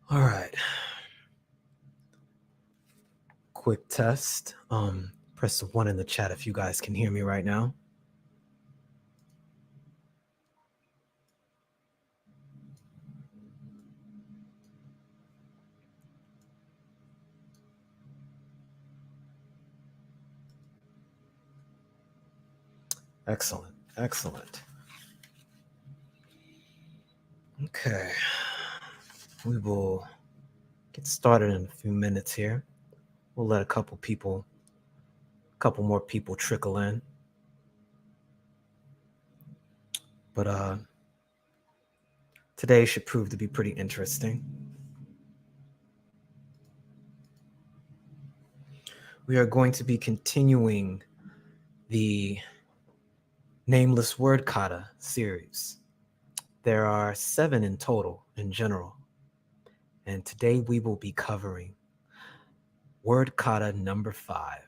All right. Quick test. Press 1 in the chat if you guys can hear me right now. Excellent. Excellent. Okay. We will get started in a few minutes here. We'll let a couple more people trickle in. But today should prove to be pretty interesting. We are going to be continuing the Nameless Word Kata series. There are 7 in total in general. And today we will be covering Word Kata number 5.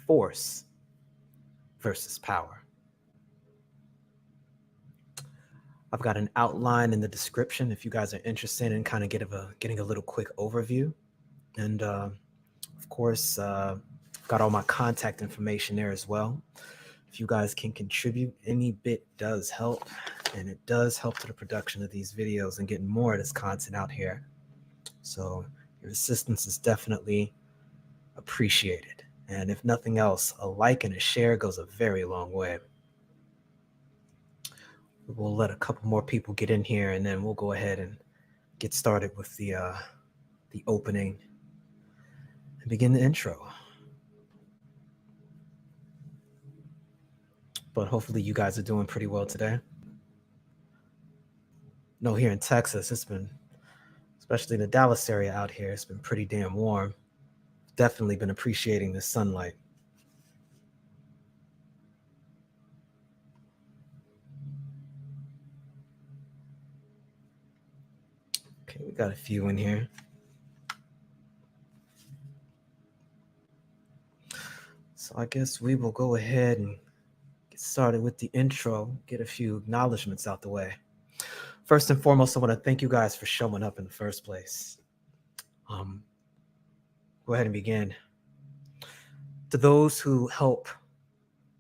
Force versus power. I've got an outline in the description if you guys are interested in kind of getting a little quick overview. And of course, got all my contact information there as well. If you guys can contribute, any bit does help. And it does help to the production of these videos and getting more of this content out here. So your assistance is definitely appreciated. And if nothing else, a like and a share goes a very long way. We'll let a couple more people get in here, and then we'll go ahead and get started with the opening and begin the intro. But hopefully you guys are doing pretty well today. No, here in Texas, it's been, especially in the Dallas area out here, it's been pretty damn warm. Definitely been appreciating the sunlight. Okay, we got a few in here. So I guess we will go ahead and get started with the intro, get a few acknowledgments out the way. First and foremost, I want to thank you guys for showing up in the first place. Go ahead and begin. To those who help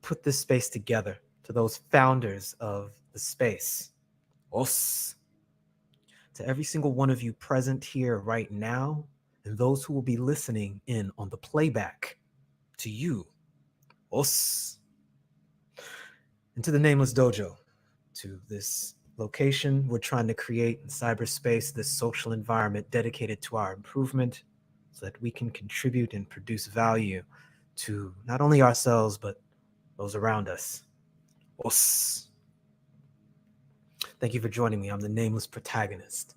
put this space together, to those founders of the space, os. To every single one of you present here right now, and those who will be listening in on the playback, to you, os. And to the Nameless Dojo, to this location we're trying to create in cyberspace, this social environment dedicated to our improvement so that we can contribute and produce value to not only ourselves, but those around us. Os. Thank you for joining me. I'm the Nameless Protagonist.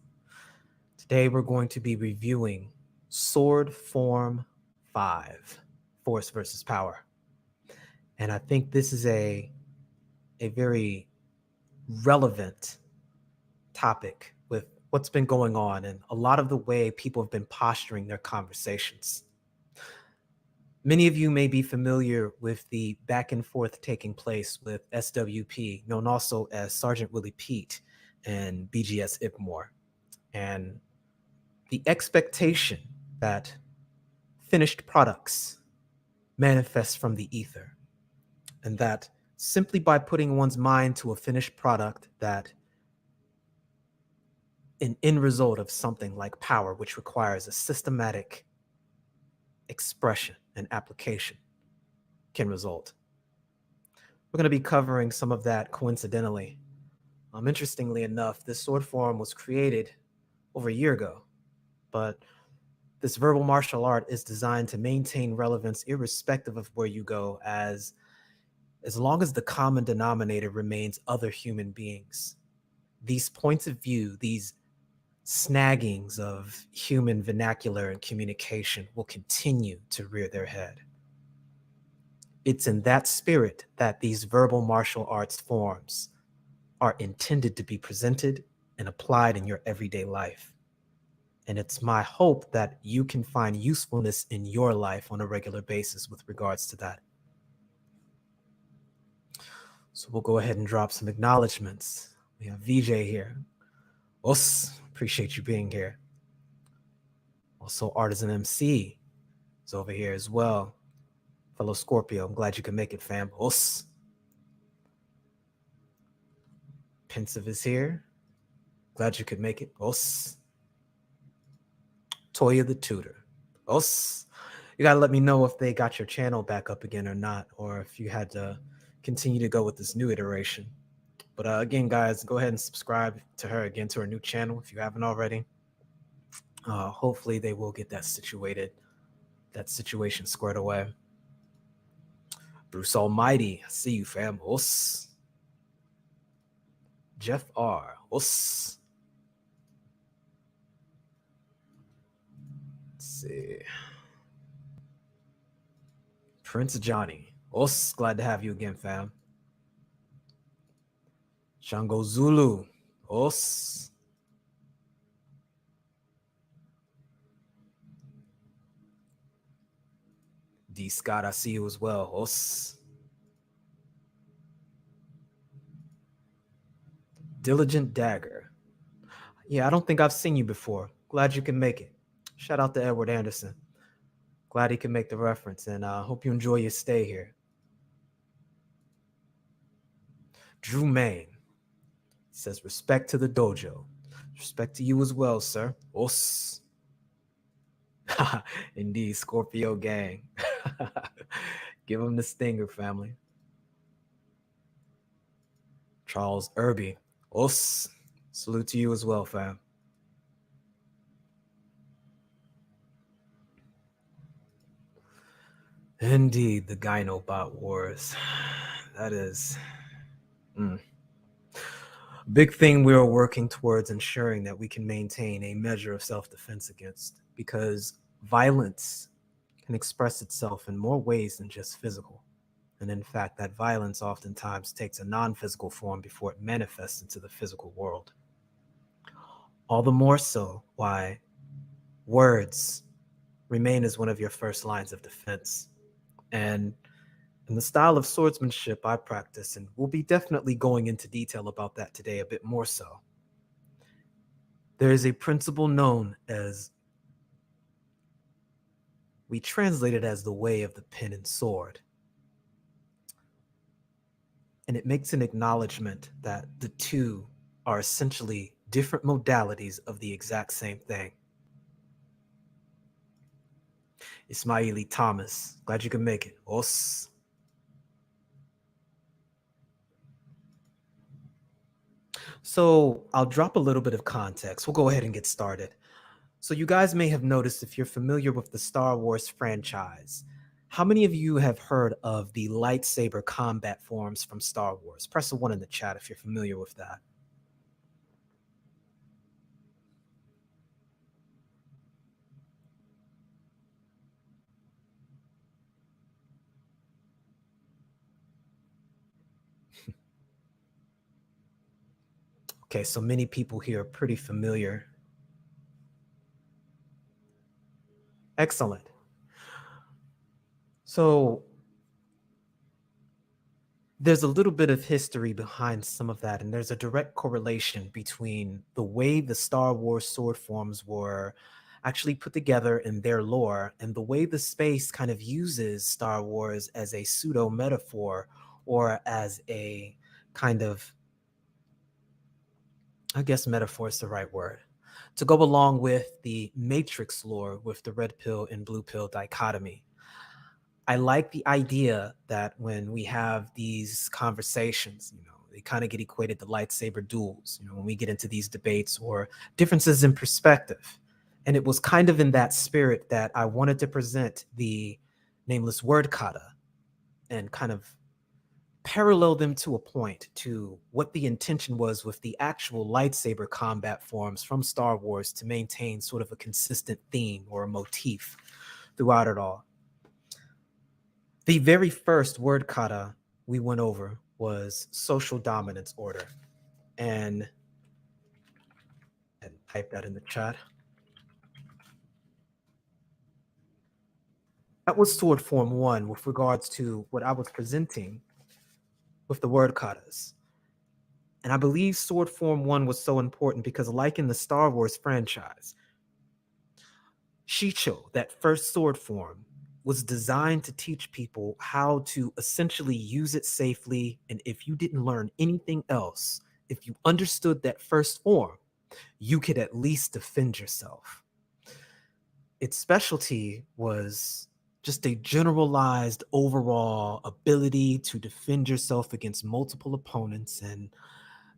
Today we're going to be reviewing Sword Form 5, Force versus Power. And I think this is a very relevant topic with what's been going on and a lot of the way people have been posturing their conversations. Many of you may be familiar with the back and forth taking place with SWP, known also as Sergeant Willie Pete and BGS Ipmore, and the expectation that finished products manifest from the ether, and that simply by putting one's mind to a finished product, that an end result of something like power, which requires a systematic expression and application, can result. We're going to be covering some of that coincidentally. Interestingly enough, this sword form was created over a year ago, but this verbal martial art is designed to maintain relevance irrespective of where you go, as long as the common denominator remains other human beings. These points of view, these snaggings of human vernacular and communication will continue to rear their head. It's in that spirit that these verbal martial arts forms are intended to be presented and applied in your everyday life. And it's my hope that you can find usefulness in your life on a regular basis with regards to that. So we'll go ahead and drop some acknowledgments. We have VJ here. Os, appreciate you being here. Also, Artisan MC is over here as well. Fellow Scorpio, I'm glad you can make it, fam. Os. Pensive is here. Glad you could make it. Os. Toya the Tutor. Os. You gotta let me know if they got your channel back up again or not, or if you had to continue to go with this new iteration. But again, guys, go ahead and subscribe to her again, to her new channel if you haven't already. Hopefully they will get that situation squared away. Bruce Almighty, I see you, fam. Os. Jeff R. Os. Let's see. Prince Johnny. Os. Glad to have you again, fam. Shango Zulu. Os. D. Scott, I see you as well. Os. Diligent Dagger. Yeah, I don't think I've seen you before. Glad you can make it. Shout out to Edward Anderson. Glad he can make the reference, and I hope you enjoy your stay here. Drew Main says, respect to the dojo. Respect to you as well, sir. Os. Indeed, Scorpio gang. Give him the stinger, family. Charles Irby. Os. Salute to you as well, fam. Indeed, the Gynobot Wars. That is big thing we are working towards ensuring that we can maintain a measure of self-defense against, because violence can express itself in more ways than just physical. And in fact, that violence oftentimes takes a non-physical form before it manifests into the physical world. All the more so why words remain as one of your first lines of defense. And in the style of swordsmanship I practice, and we'll be definitely going into detail about that today a bit more so, there is a principle known as, we translate it as the way of the pen and sword. And it makes an acknowledgement that the two are essentially different modalities of the exact same thing. Ismaili Thomas, glad you can make it. Os. So I'll drop a little bit of context. We'll go ahead and get started. So you guys may have noticed, if you're familiar with the Star Wars franchise, how many of you have heard of the lightsaber combat forms from Star Wars? Press a 1 in the chat if you're familiar with that. Okay, so many people here are pretty familiar. Excellent. So there's a little bit of history behind some of that, and there's a direct correlation between the way the Star Wars sword forms were actually put together in their lore and the way the space kind of uses Star Wars as a pseudo metaphor, or as a kind of, I guess metaphor is the right word, to go along with the Matrix lore with the red pill and blue pill dichotomy. I like the idea that when we have these conversations, they kind of get equated to lightsaber duels, when we get into these debates or differences in perspective. And it was kind of in that spirit that I wanted to present the Nameless word kata and kind of parallel them to a point to what the intention was with the actual lightsaber combat forms from Star Wars, to maintain sort of a consistent theme or a motif throughout it all. The very first word kata we went over was social dominance order. And type that in the chat. That was sword form 1 with regards to what I was presenting with the word katas. And I believe Sword Form 1 was so important because, like in the Star Wars franchise, Shicho, that first sword form, was designed to teach people how to essentially use it safely. And if you didn't learn anything else, if you understood that first form, you could at least defend yourself. Its specialty was just a generalized overall ability to defend yourself against multiple opponents and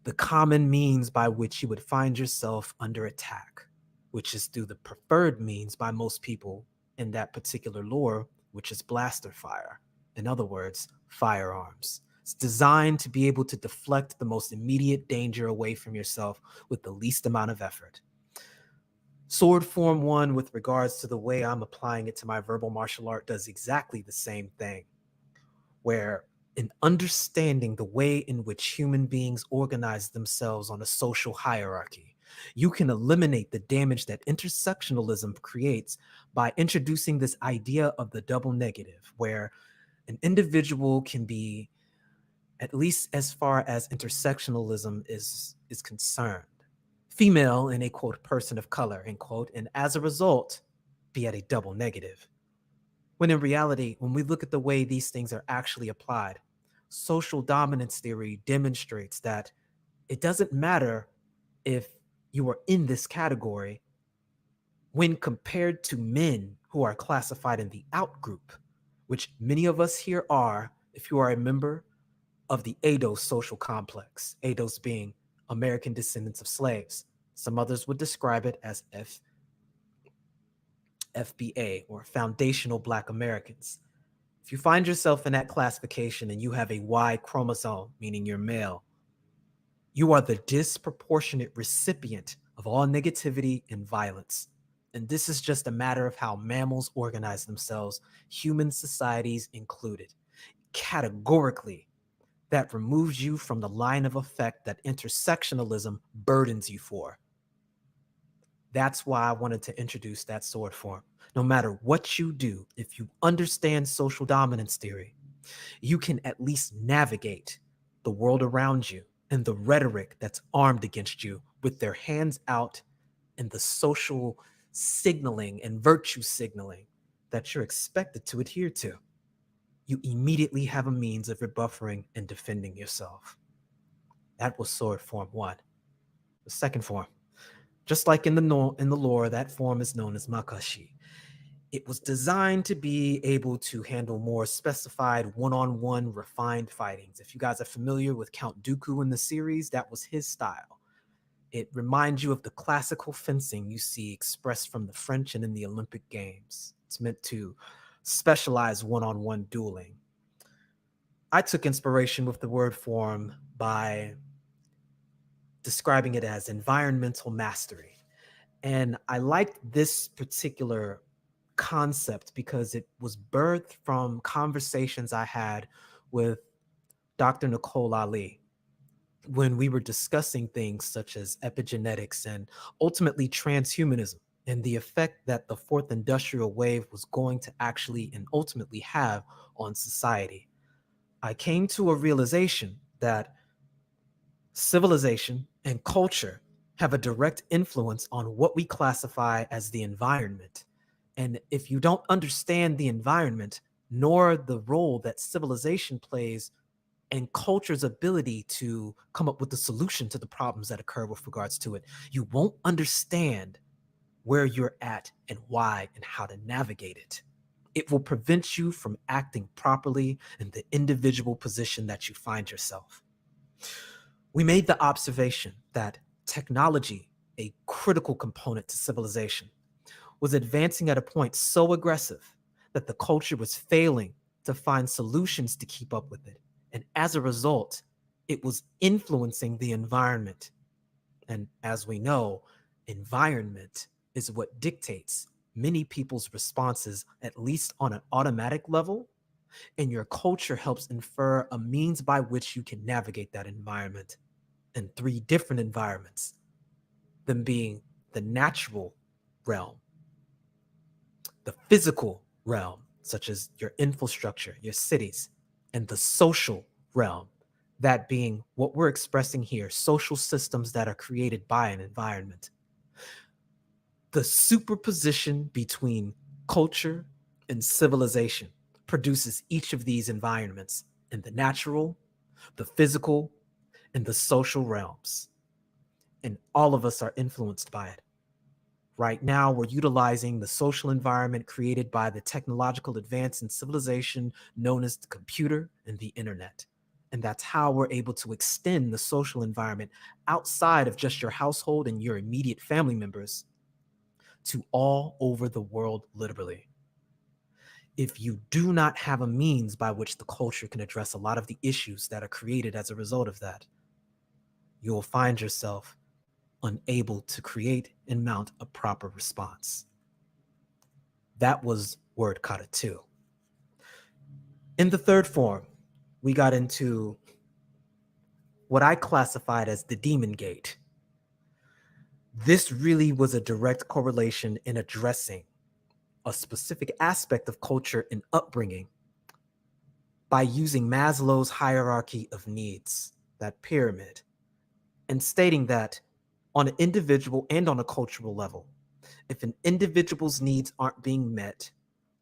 the common means by which you would find yourself under attack, which is through the preferred means by most people in that particular lore, which is blaster fire. In other words, firearms. It's designed to be able to deflect the most immediate danger away from yourself with the least amount of effort. Sword Form 1, with regards to the way I'm applying it to my verbal martial art, does exactly the same thing, where in understanding the way in which human beings organize themselves on a social hierarchy, you can eliminate the damage that intersectionalism creates by introducing this idea of the double negative, where an individual can be, at least as far as intersectionalism is concerned, female and a quote person of color, end quote, and as a result, be at a double negative. When in reality, when we look at the way these things are actually applied, social dominance theory demonstrates that it doesn't matter if you are in this category when compared to men who are classified in the out group, which many of us here are if you are a member of the ADOS social complex, ADOS being American descendants of slaves. Some others would describe it as FBA, or Foundational Black Americans. If you find yourself in that classification and you have a Y chromosome, meaning you're male, you are the disproportionate recipient of all negativity and violence. And this is just a matter of how mammals organize themselves, human societies included. Categorically, that removes you from the line of effect that intersectionalism burdens you for. That's why I wanted to introduce that sword form. No matter what you do, if you understand social dominance theory, you can at least navigate the world around you and the rhetoric that's armed against you with their hands out and the social signaling and virtue signaling that you're expected to adhere to. You immediately have a means of rebuffering and defending yourself. That was sword form 1. The second form, just like in the lore, that form is known as Makashi. It was designed to be able to handle more specified one-on-one refined fightings. If you guys are familiar with Count Dooku in the series, that was his style. It reminds you of the classical fencing you see expressed from the French and in the Olympic Games. It's meant to specialize one-on-one dueling. I took inspiration with the word form by describing it as environmental mastery. And I liked this particular concept because it was birthed from conversations I had with Dr. Nicole Ali when we were discussing things such as epigenetics and ultimately transhumanism and the effect that the fourth industrial wave was going to actually and ultimately have on society. I came to a realization that civilization and culture have a direct influence on what we classify as the environment. And if you don't understand the environment, nor the role that civilization plays and culture's ability to come up with the solution to the problems that occur with regards to it, you won't understand where you're at and why and how to navigate it. It will prevent you from acting properly in the individual position that you find yourself. We made the observation that technology, a critical component to civilization, was advancing at a point so aggressive that the culture was failing to find solutions to keep up with it. And as a result, it was influencing the environment. And as we know, environment is what dictates many people's responses, at least on an automatic level. And your culture helps infer a means by which you can navigate that environment in 3 different environments, them being the natural realm, the physical realm, such as your infrastructure, your cities, and the social realm, That being what we're expressing here, social systems that are created by an environment. The superposition between culture and civilization produces each of these environments in the natural, the physical, and the social realms. And all of us are influenced by it. Right now, we're utilizing the social environment created by the technological advance in civilization known as the computer and the internet. And that's how we're able to extend the social environment outside of just your household and your immediate family members to all over the world, literally. If you do not have a means by which the culture can address a lot of the issues that are created as a result of that, you will find yourself unable to create and mount a proper response. That was word Kata 2. In the third form, we got into what I classified as the demon gate. This really was a direct correlation in addressing a specific aspect of culture and upbringing by using Maslow's hierarchy of needs, that pyramid, and stating that on an individual and on a cultural level, if an individual's needs aren't being met,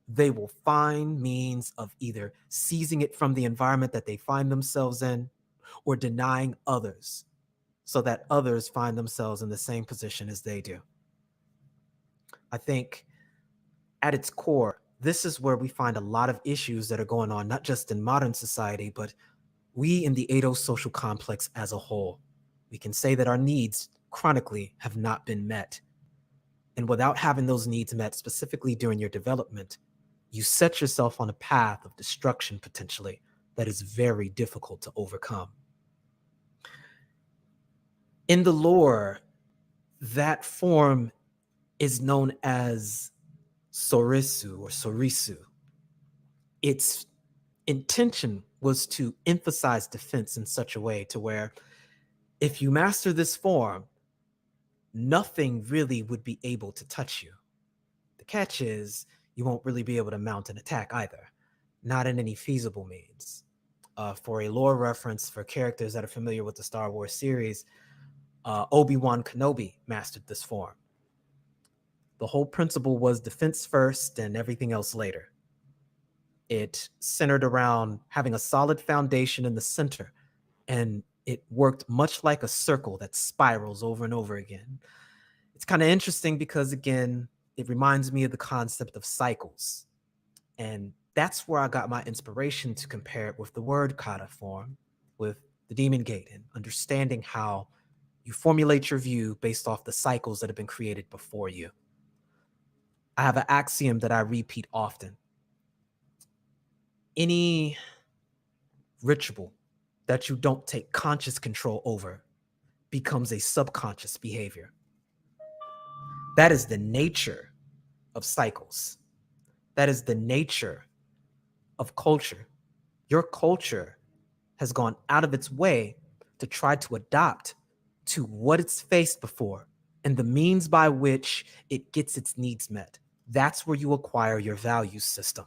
they will find means of either seizing it from the environment that they find themselves in or denying others so that others find themselves in the same position as they do. I think at its core, this is where we find a lot of issues that are going on, not just in modern society, but we in the Edo social complex as a whole. We can say that our needs chronically have not been met. And without having those needs met, specifically during your development, you set yourself on a path of destruction potentially that is very difficult to overcome. In the lore, that form is known as Sorisu or Sorisu. Its intention was to emphasize defense in such a way to where if you master this form, nothing really would be able to touch you. The catch is you won't really be able to mount an attack either, not in any feasible means. For a lore reference for characters that are familiar with the Star Wars series, Obi-Wan Kenobi mastered this form. The whole principle was defense first and everything else later. It centered around having a solid foundation in the center, and it worked much like a circle that spirals over and over again. It's kind of interesting because, again, it reminds me of the concept of cycles. And that's where I got my inspiration to compare it with the word kata form, with the demon gate, and understanding how you formulate your view based off the cycles that have been created before you. I have an axiom that I repeat often. Any ritual that you don't take conscious control over becomes a subconscious behavior. That is the nature of cycles. That is the nature of culture. Your culture has gone out of its way to try to adapt to what it's faced before and the means by which it gets its needs met. That's where you acquire your value system.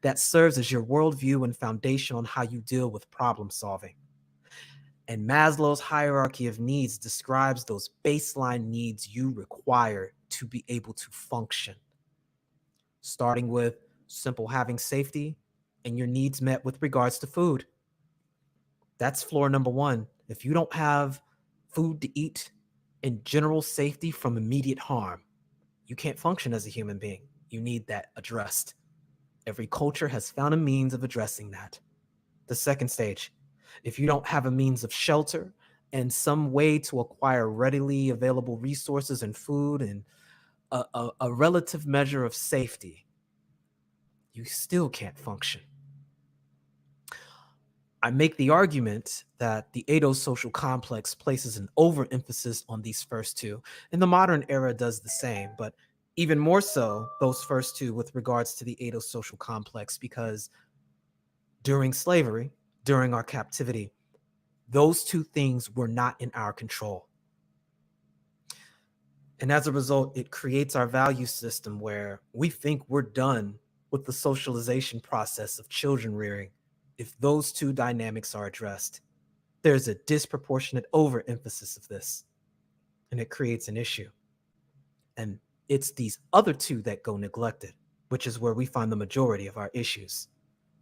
That serves as your worldview and foundation on how you deal with problem solving. And Maslow's hierarchy of needs describes those baseline needs you require to be able to function. Starting with simple having safety and your needs met with regards to food. That's floor number one. If you don't have food to eat and general safety from immediate harm, you can't function as a human being. You need that addressed. Every culture has found a means of addressing that. The second stage, if you don't have a means of shelter and some way to acquire readily available resources and food and a relative measure of safety, you still can't function. I make the argument that the Edo social complex places an overemphasis on these first two, and the modern era does the same, but even more so those first two with regards to the Edo social complex, because during slavery, during our captivity, those two things were not in our control. And as a result, it creates our value system where we think we're done with the socialization process of children rearing if those two dynamics are addressed. there's a disproportionate overemphasis of this, and it creates an issue. And it's these other two that go neglected, which is where we find the majority of our issues.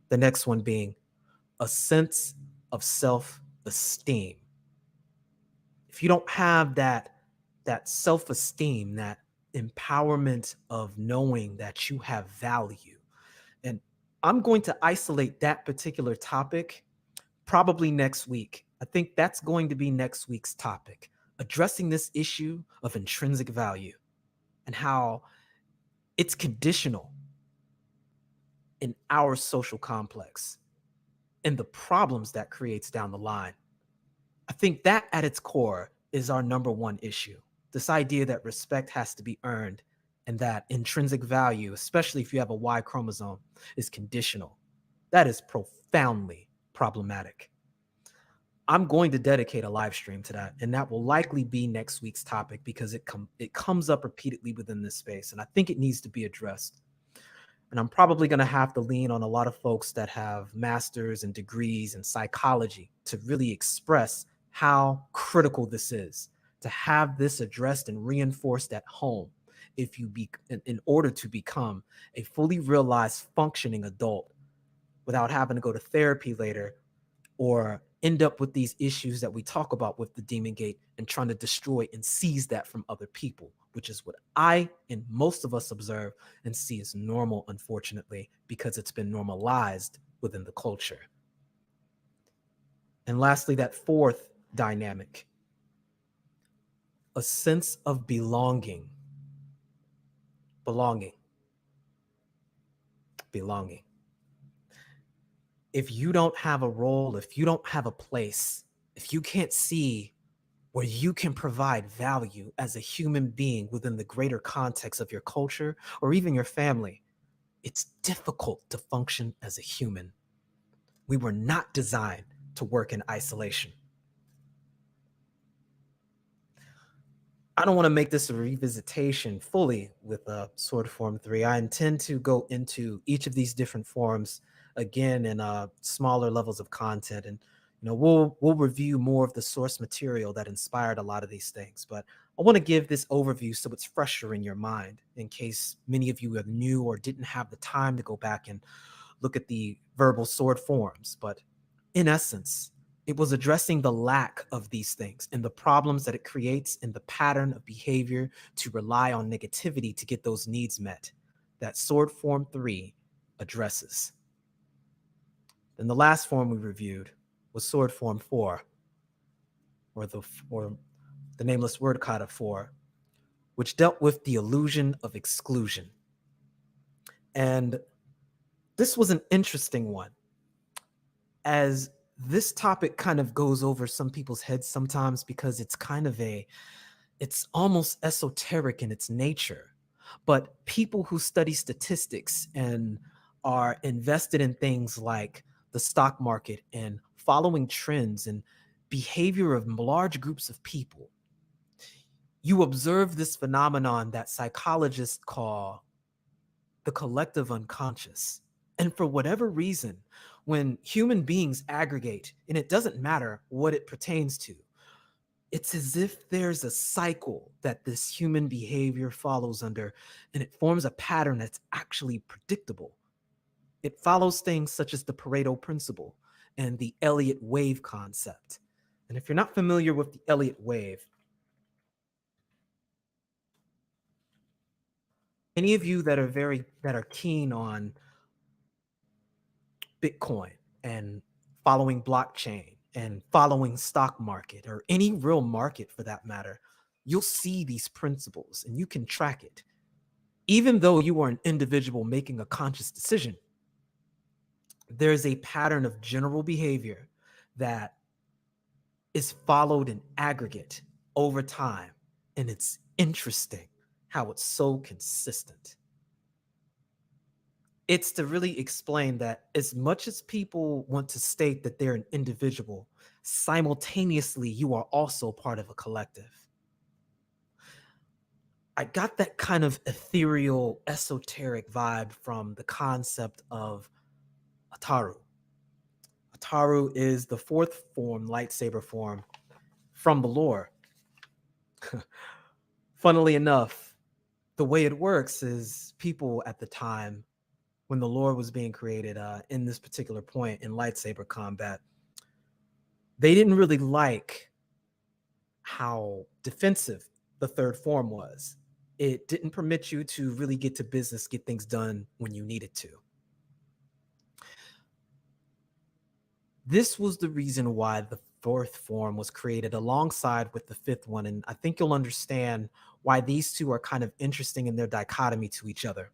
The next one being a sense of self-esteem. If you don't have that self-esteem, that empowerment of knowing that you have value, and I'm going to isolate that particular topic probably next week. I think that's going to be next week's topic, addressing this issue of intrinsic value and how it's conditional in our social complex and the problems that creates down the line. I think that at its core is our number one issue. This idea that respect has to be earned and that intrinsic value, especially if you have a Y chromosome, is conditional. That is profoundly problematic. I'm going to dedicate a live stream to that, and that will likely be next week's topic because it comes up repeatedly within this space, and I think it needs to be addressed. And I'm probably going to have to lean on a lot of folks that have masters and degrees in psychology to really express how critical this is, to have this addressed and reinforced at home if you be in order to become a fully realized functioning adult without having to go to therapy later or end up with these issues that we talk about with the demon gate and trying to destroy and seize that from other people, which is what I and most of us observe and see as normal, unfortunately, because it's been normalized within the culture. And lastly, that fourth dynamic, a sense of belonging. Belonging. Belonging. If you don't have a role, if you don't have a place, if you can't see where you can provide value as a human being within the greater context of your culture or even your family, it's difficult to function as a human. We were not designed to work in isolation. I don't want to make this a revisitation fully with Sword Form 3. I intend to go into each of these different forms again in smaller levels of content, and we'll review more of the source material that inspired a lot of these things. But I want to give this overview so it's fresher in your mind in case many of you are new or didn't have the time to go back and look at the verbal sword forms. But in essence, it was addressing the lack of these things and the problems that it creates in the pattern of behavior to rely on negativity to get those needs met that Sword Form 3 addresses. Then the last form we reviewed was Sword Form 4, or the Nameless Word Kata 4, which dealt with the illusion of exclusion. And this was an interesting one, as this topic kind of goes over some people's heads sometimes because it's almost esoteric in its nature. But people who study statistics and are invested in things like the stock market and following trends and behavior of large groups of people, you observe this phenomenon that psychologists call the collective unconscious. And for whatever reason, when human beings aggregate, and it doesn't matter what it pertains to, it's as if there's a cycle that this human behavior follows under, and it forms a pattern that's actually predictable. It follows things such as the Pareto principle and the Elliott wave concept. And if you're not familiar with the Elliott wave, any of you that are keen on Bitcoin and following blockchain and following stock market or any real market for that matter, you'll see these principles and you can track it. Even though you are an individual making a conscious decision, there's a pattern of general behavior that is followed in aggregate over time. And it's interesting how it's so consistent. It's to really explain that as much as people want to state that they're an individual, simultaneously, you are also part of a collective. I got that kind of ethereal, esoteric vibe from the concept of Ataru. Ataru is the fourth form, lightsaber form from the lore. Funnily enough, the way it works is people at the time when the lore was being created in this particular point in lightsaber combat, they didn't really like how defensive the third form was. It didn't permit you to really get to business, get things done when you needed to. This was the reason why the fourth form was created alongside with the fifth one. And I think you'll understand why these two are kind of interesting in their dichotomy to each other.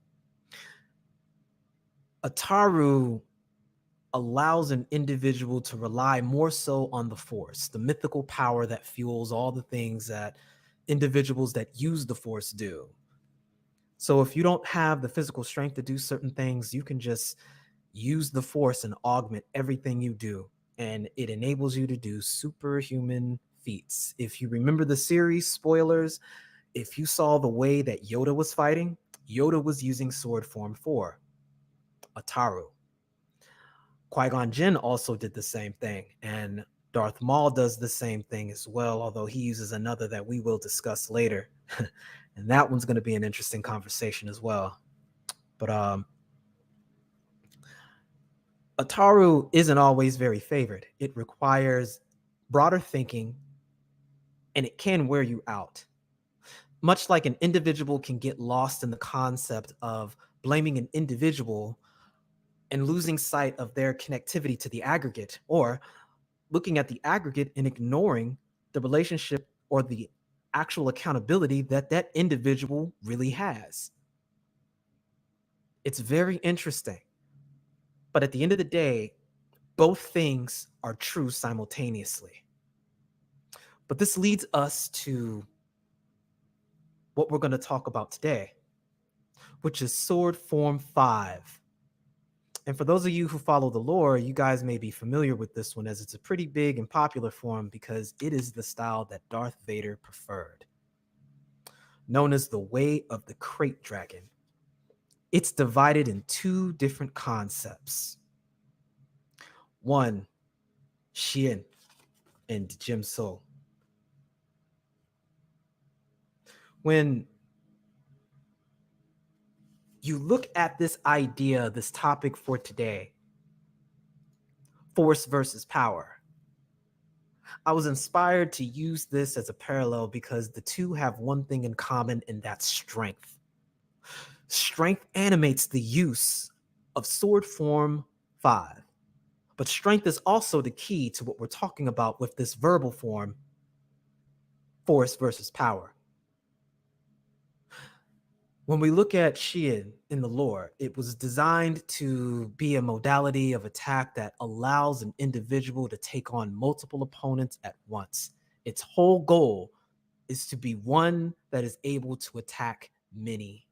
Ataru allows an individual to rely more so on the force, the mythical power that fuels all the things that individuals that use the force do. So if you don't have the physical strength to do certain things, you can just use the force and augment everything you do. And it enables you to do superhuman feats. If you remember the series, spoilers, if you saw the way that Yoda was fighting, Yoda was using sword form 4, Ataru. Qui-Gon Jinn also did the same thing, and Darth Maul does the same thing as well, although he uses another that we will discuss later. And that one's going to be an interesting conversation as well. But Ataru isn't always very favored. It requires broader thinking, and it can wear you out. Much like an individual can get lost in the concept of blaming an individual and losing sight of their connectivity to the aggregate, or looking at the aggregate and ignoring the relationship or the actual accountability that that individual really has. It's very interesting. But at the end of the day, both things are true simultaneously. But this leads us to what we're going to talk about today, which is Sword Form 5. And for those of you who follow the lore, you guys may be familiar with this one, as it's a pretty big and popular form because it is the style that Darth Vader preferred, known as the Way of the Krayt Dragon. It's divided in two different concepts. One, Shien and Jimso. When you look at this idea, this topic for today, force versus power, I was inspired to use this as a parallel because the two have one thing in common, and that's strength. Strength animates the use of sword form 5, but strength is also the key to what we're talking about with this verbal form, force versus power. When we look at Shien in the lore, it was designed to be a modality of attack that allows an individual to take on multiple opponents at once. Its whole goal is to be one that is able to attack many.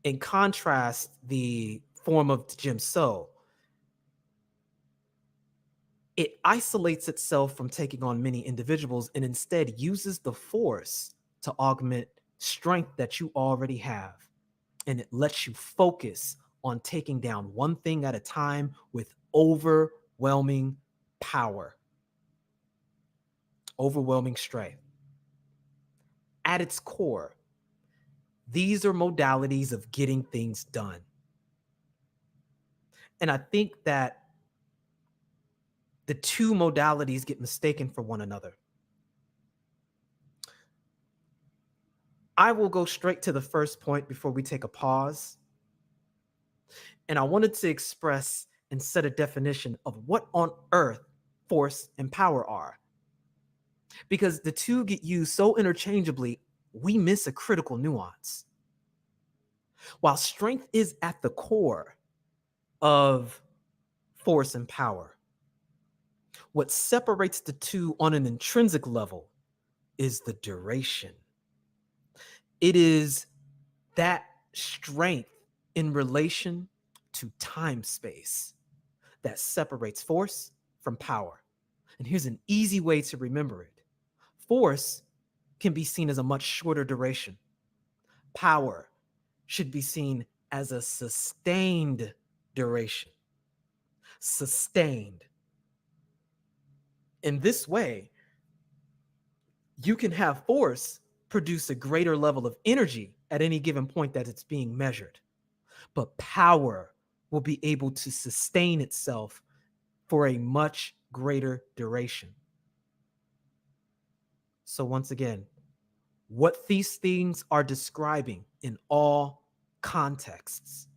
In contrast, the form of Jimso, it isolates itself from taking on many individuals and instead uses the force to augment strength that you already have. And it lets you focus on taking down one thing at a time with overwhelming power, overwhelming strength. At its core, these are modalities of getting things done. And I think that the two modalities get mistaken for one another. I will go straight to the first point before we take a pause. And I wanted to express and set a definition of what on earth force and power are. Because the two get used so interchangeably, we miss a critical nuance. While strength is at the core of force and power, what separates the two on an intrinsic level is the duration. It is that strength in relation to time space that separates force from power. And here's an easy way to remember it. Force can be seen as a much shorter duration. Power should be seen as a sustained duration. sustained. In this way, you can have force produce a greater level of energy at any given point that it's being measured. But power will be able to sustain itself for a much greater duration. So once again, what these things are describing in all contexts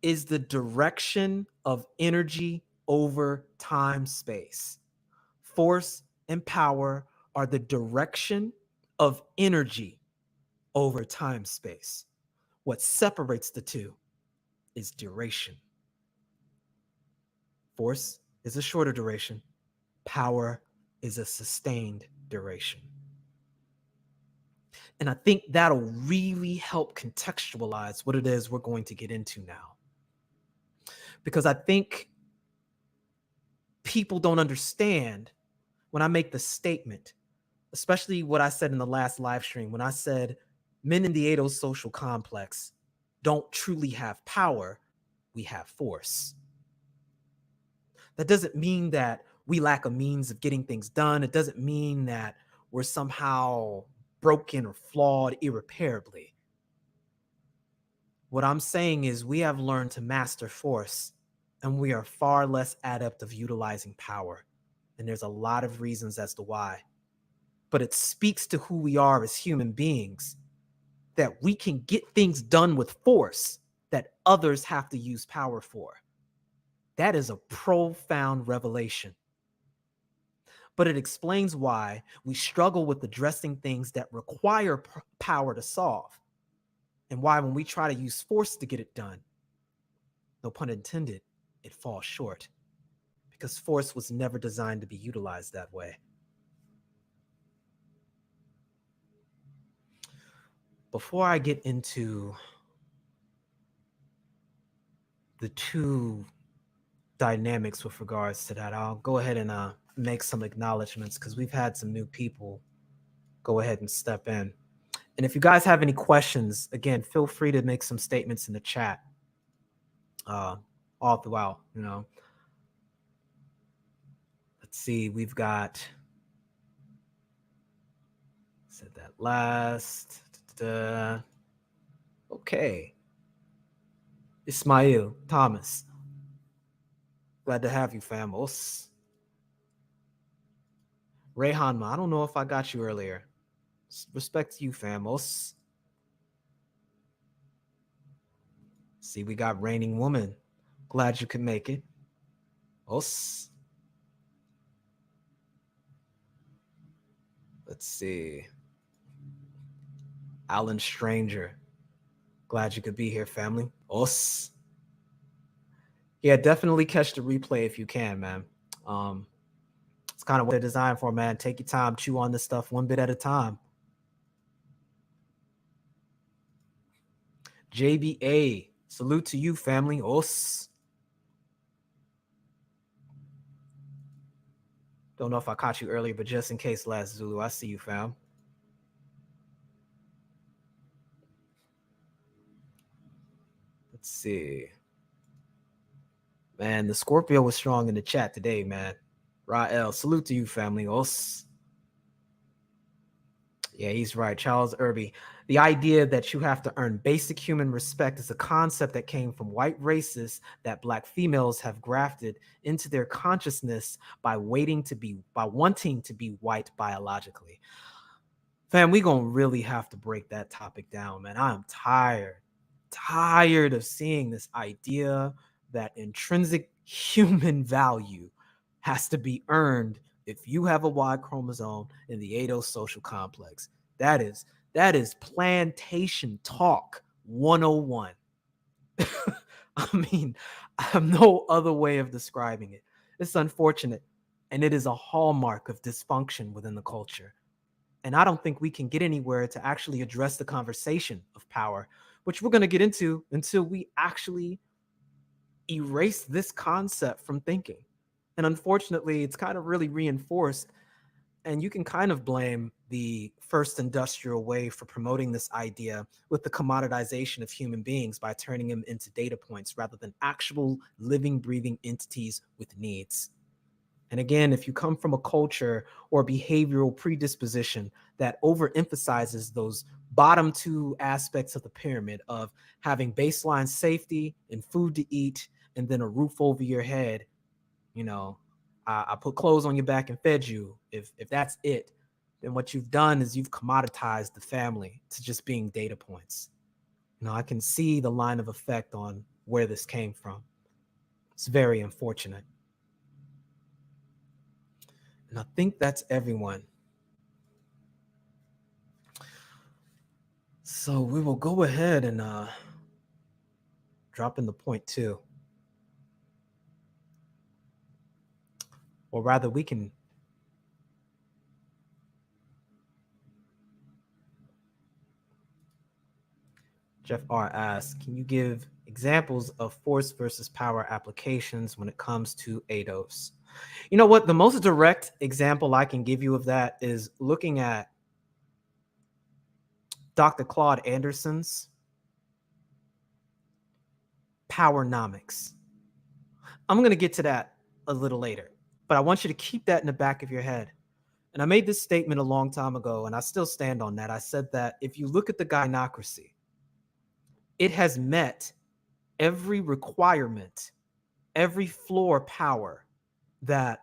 is the direction of energy over time space. Force and power are the direction of energy over time space. What separates the two is duration. Force is a shorter duration. Power is a sustained duration. And I think that'll really help contextualize what it is we're going to get into now. Because I think people don't understand when I make the statement, especially what I said in the last live stream, when I said men in the adosocial complex don't truly have power, we have force. That doesn't mean that we lack a means of getting things done. It doesn't mean that we're somehow broken or flawed irreparably. What I'm saying is we have learned to master force, and we are far less adept of utilizing power. And there's a lot of reasons as to why. But it speaks to who we are as human beings, that we can get things done with force that others have to use power for. That is a profound revelation. But it explains why we struggle with addressing things that require power to solve, and why when we try to use force to get it done, no pun intended, it falls short, because force was never designed to be utilized that way. Before I get into the two dynamics with regards to that, I'll go ahead and make some acknowledgments, because we've had some new people go ahead and step in. And if you guys have any questions, again, feel free to make some statements in the chat all throughout, you know. Let's see, we've got, said that last. Okay. Ismail Thomas. Glad to have you, famos. Rayhanma, I don't know if I got you earlier. Respect to you, famos. See, we got Reigning Woman. Glad you could make it. Os. Let's see. Alan Stranger. Glad you could be here, family. Os. Yeah, definitely catch the replay if you can, man. It's kind of what they're designed for, man. Take your time, chew on this stuff one bit at a time. JBA, salute to you, family. Os. Don't know if I caught you earlier, but just in case, Last Zulu, I see you, fam. Let's see. Man, the Scorpio was strong in the chat today, man. Rael, salute to you, family. Os. Yeah, he's right. Charles Irby. The idea that you have to earn basic human respect is a concept that came from white racists that Black females have grafted into their consciousness by wanting to be white biologically. Fam, we gonna really have to break that topic down, man. I'm tired of seeing this idea that intrinsic human value has to be earned if you have a Y chromosome in the adosocial complex. That is plantation talk 101. I mean, I have no other way of describing it. It's unfortunate, and it is a hallmark of dysfunction within the culture. And I don't think we can get anywhere to actually address the conversation of power, which we're going to get into until we actually erase this concept from thinking. And unfortunately, it's kind of really reinforced. And you can kind of blame the first industrial wave for promoting this idea with the commoditization of human beings by turning them into data points rather than actual living, breathing entities with needs. And again, if you come from a culture or behavioral predisposition that overemphasizes those bottom two aspects of the pyramid of having baseline safety and food to eat and then a roof over your head, you know, I put clothes on your back and fed you. If that's it, then what you've done is you've commoditized the family to just being data points. I can see the line of effect on where this came from. It's very unfortunate. And I think that's everyone. So we will go ahead and drop in the point two. Or rather, we can. Jeff R. asks, can you give examples of force versus power applications when it comes to ADOS? You know what? The most direct example I can give you of that is looking at Dr. Claude Anderson's Powernomics. I'm going to get to that a little later, but I want you to keep that in the back of your head. And I made this statement a long time ago, and I still stand on that. I said that if you look at the gynocracy, it has met every requirement, every floor power that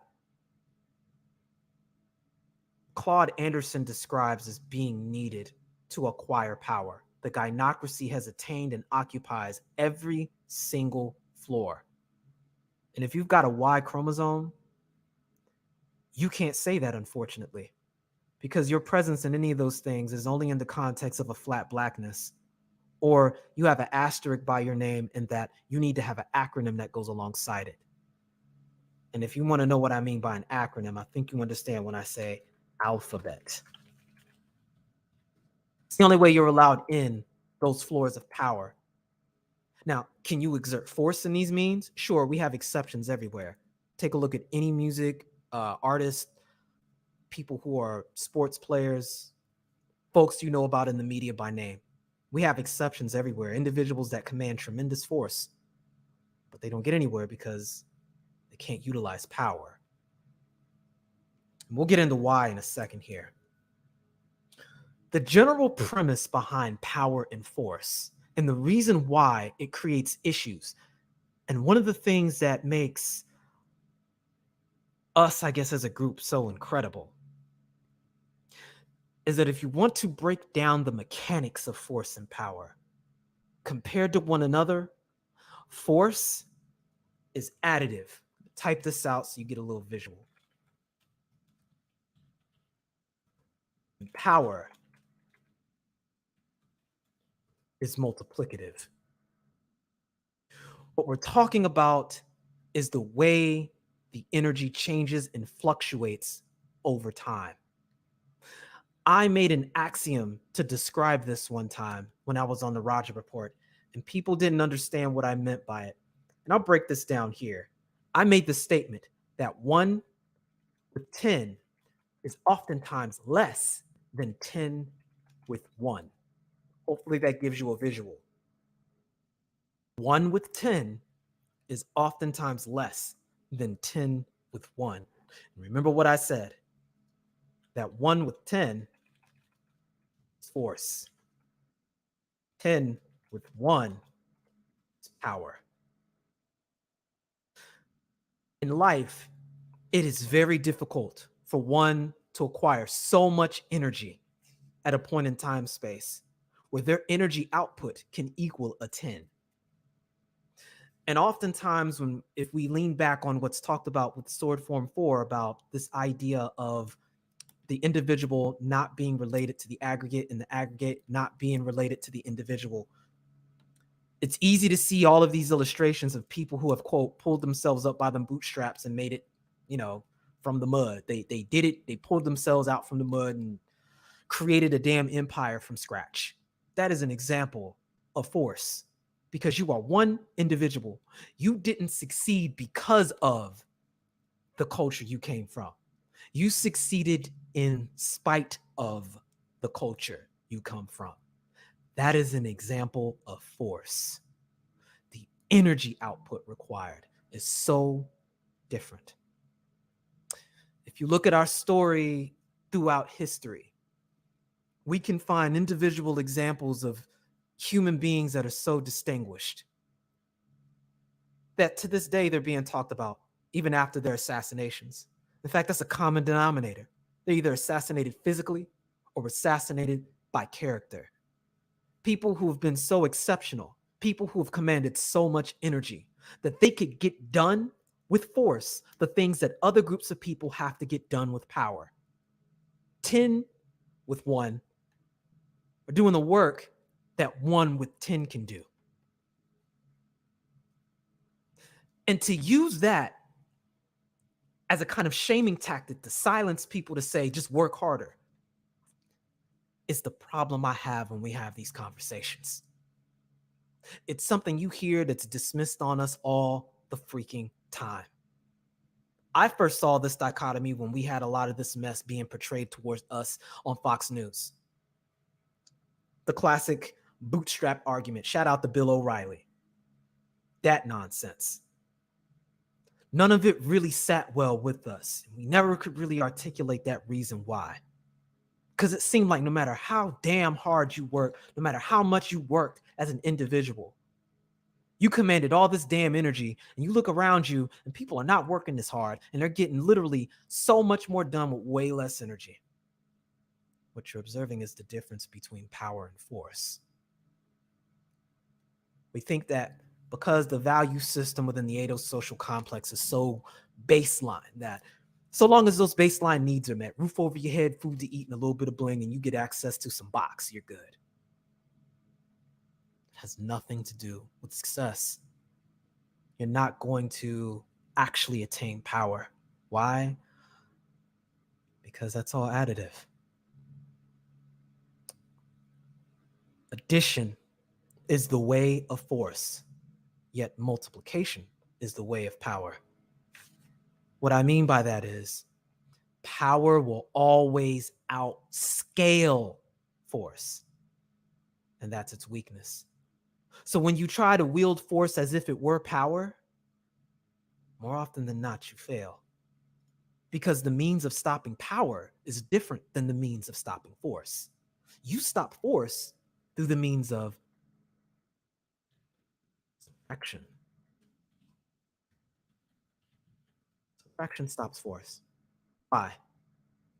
Claude Anderson describes as being needed to acquire power. The gynocracy has attained and occupies every single floor. And if you've got a Y chromosome, you can't say that, unfortunately, because your presence in any of those things is only in the context of a flat blackness, or you have an asterisk by your name and that you need to have an acronym that goes alongside it. And if you want to know what I mean by an acronym, I think you understand when I say alphabet. It's the only way you're allowed in those floors of power. Now, can you exert force in these means? Sure, we have exceptions everywhere. Take a look at any music, artist, people who are sports players, folks you know about in the media by name. We have exceptions everywhere, individuals that command tremendous force, but they don't get anywhere because they can't utilize power. And we'll get into why in a second here. The general premise behind power and force and the reason why it creates issues, and one of the things that makes us, I guess, as a group so incredible, is that if you want to break down the mechanics of force and power compared to one another, force is additive. Type this out so you get a little visual. And power is multiplicative. What we're talking about is the way the energy changes and fluctuates over time. I made an axiom to describe this one time when I was on the Roger Report, and people didn't understand what I meant by it. And I'll break this down here. I made the statement that 1 with 10 is oftentimes less than 10 with 1. Hopefully that gives you a visual. 1 with 10 is oftentimes less than 10 with 1. And remember what I said, that 1 with 10 is force. 10 with 1 is power. In life, it is very difficult for one to acquire so much energy at a point in time space where their energy output can equal a 10. And oftentimes if we lean back on what's talked about with Sword Form 4 about this idea of the individual not being related to the aggregate and the aggregate not being related to the individual, it's easy to see all of these illustrations of people who have, quote, pulled themselves up by the bootstraps and made it, from the mud. They did it. They pulled themselves out from the mud and created a damn empire from scratch. That is an example of force because you are one individual. You didn't succeed because of the culture you came from. You succeeded in spite of the culture you come from. That is an example of force. The energy output required is so different. If you look at our story throughout history, we can find individual examples of human beings that are so distinguished that to this day they're being talked about even after their assassinations. In fact, that's a common denominator. They're either assassinated physically or assassinated by character. People who have been so exceptional, people who have commanded so much energy that they could get done with force the things that other groups of people have to get done with power. 10 with 1 are doing the work that 1 with 10 can do. And to use that as a kind of shaming tactic to silence people to say, just work harder, is the problem I have when we have these conversations. It's something you hear that's dismissed on us all the freaking time. I first saw this dichotomy when we had a lot of this mess being portrayed towards us on Fox News. The classic bootstrap argument. Shout out to Bill O'Reilly. That nonsense. None of it really sat well with us. We never could really articulate that reason why. Because it seemed like no matter how damn hard you work, no matter how much you worked as an individual, you commanded all this damn energy, and you look around you and people are not working this hard and they're getting literally so much more done with way less energy. What you're observing is the difference between power and force. We think that because the value system within the adosocial complex is so baseline that so long as those baseline needs are met, roof over your head, food to eat, and a little bit of bling, and you get access to some box, you're good. It has nothing to do with success. You're not going to actually attain power. Why? Because that's all additive. Addition is the way of force, yet multiplication is the way of power. What I mean by that is power will always outscale force, and that's its weakness. So when you try to wield force as if it were power, more often than not, you fail. Because the means of stopping power is different than the means of stopping force. You stop force through the means of subtraction. Subtraction stops force. Why?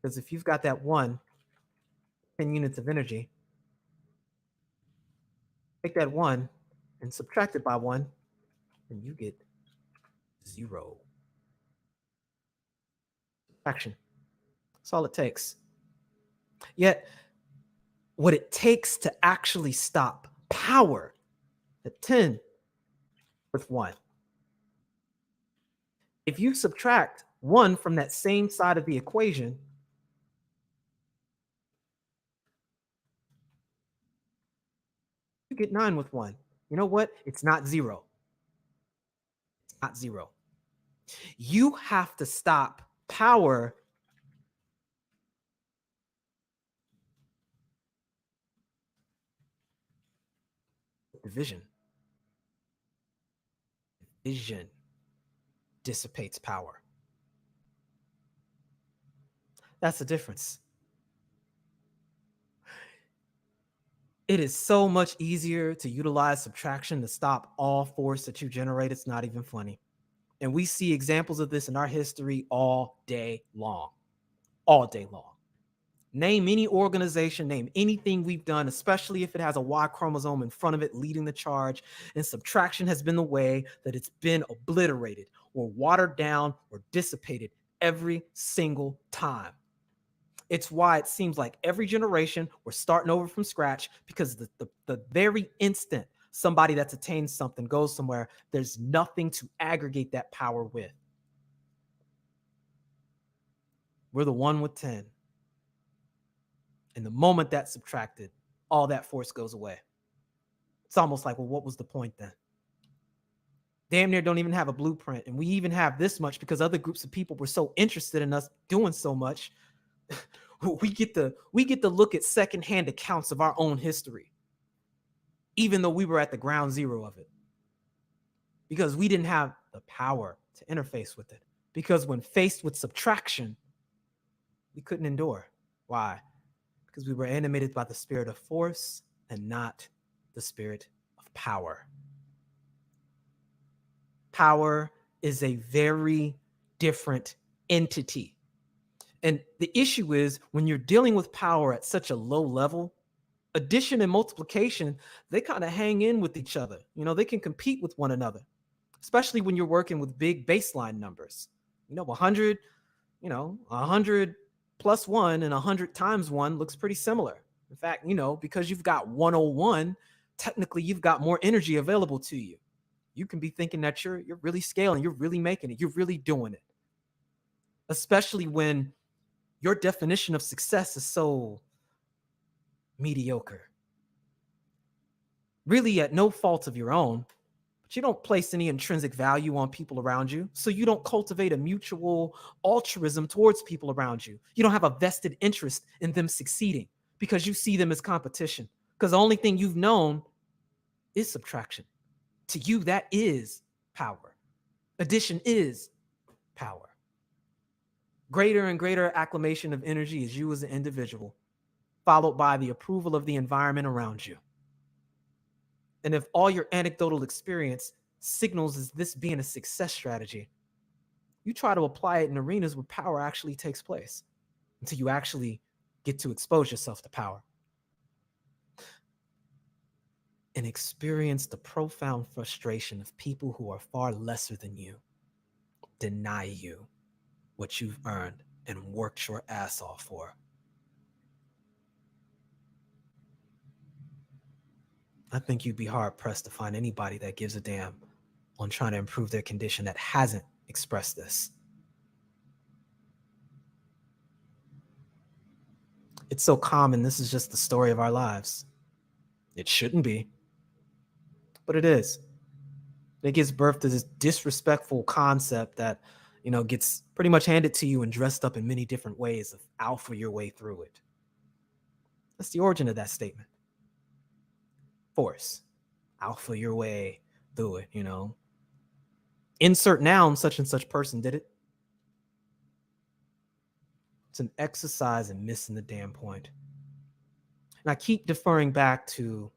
Because if you've got that 10 units of energy, take that 1 and subtract it by 1, and you get 0. Subtraction. That's all it takes. Yet, what it takes to actually stop power, at 10 with 1. If you subtract 1 from that same side of the equation, you get 9 with 1. You know what? It's not 0. It's not 0. You have to stop power with division. Division dissipates power. That's the difference. It is so much easier to utilize subtraction to stop all force that you generate. It's not even funny. And we see examples of this in our history all day long. All day long. Name any organization, name anything we've done, especially if it has a Y chromosome in front of it leading the charge, and subtraction has been the way that it's been obliterated or watered down or dissipated every single time. It's why it seems like every generation we're starting over from scratch, because the very instant somebody that's attained something goes somewhere, there's nothing to aggregate that power with. We're the 1 with 10. And the moment that's subtracted, all that force goes away. It's almost like, well, what was the point then? damn near don't even have a blueprint. And we even have this much because other groups of people were so interested in us doing so much. we get to look at secondhand accounts of our own history, even though we were at the ground zero of it, because we didn't have the power to interface with it. Because when faced with subtraction, we couldn't endure. Why? Because we were animated by the spirit of force and not the spirit of power. Power is a very different entity. And the issue is when you're dealing with power at such a low level, addition and multiplication, they kind of hang in with each other. They can compete with one another, especially when you're working with big baseline numbers. 100, 100 plus 1 and 100 times 1 looks pretty similar. In fact, because you've got 101, technically you've got more energy available to you. You can be thinking that you're really scaling, you're really making it, you're really doing it. Especially when your definition of success is so mediocre. Really at no fault of your own, but you don't place any intrinsic value on people around you. So you don't cultivate a mutual altruism towards people around you. You don't have a vested interest in them succeeding because you see them as competition. Because the only thing you've known is subtraction. To you, that is power. Addition is power. Greater and greater acclamation of energy is you as an individual, followed by the approval of the environment around you. And if all your anecdotal experience signals as this being a success strategy, you try to apply it in arenas where power actually takes place until you actually get to expose yourself to power and experience the profound frustration of people who are far lesser than you deny you what you've earned and worked your ass off for. I think you'd be hard pressed to find anybody that gives a damn on trying to improve their condition that hasn't expressed this. It's so common. This is just the story of our lives. It shouldn't be, but it is. It gives birth to this disrespectful concept that, gets pretty much handed to you and dressed up in many different ways of alpha your way through it. That's the origin of that statement. Force. Alpha your way through it, Insert noun, such and such person did it. It's an exercise in missing the damn point. And I keep deferring back to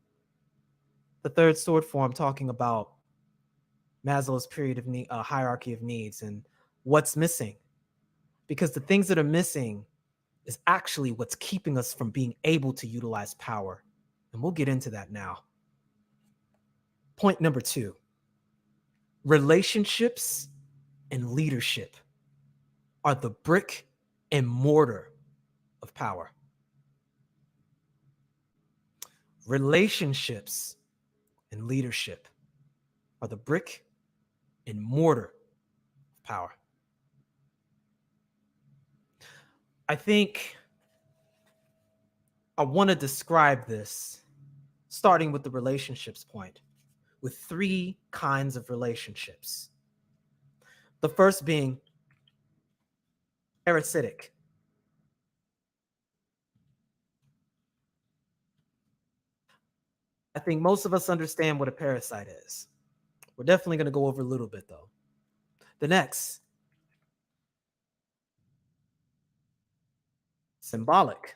the third sword form, talking about Maslow's period of need, hierarchy of needs, and what's missing. Because the things that are missing is actually what's keeping us from being able to utilize power. And we'll get into that now. Point number 2, relationships and leadership are the brick and mortar of power. Relationships and leadership are the brick and mortar of power. I think I want to describe this starting with the relationships point, with 3 kinds of relationships. The first being parasitic. I think most of us understand what a parasite is. We're definitely going to go over a little bit, though. The next, symbolic.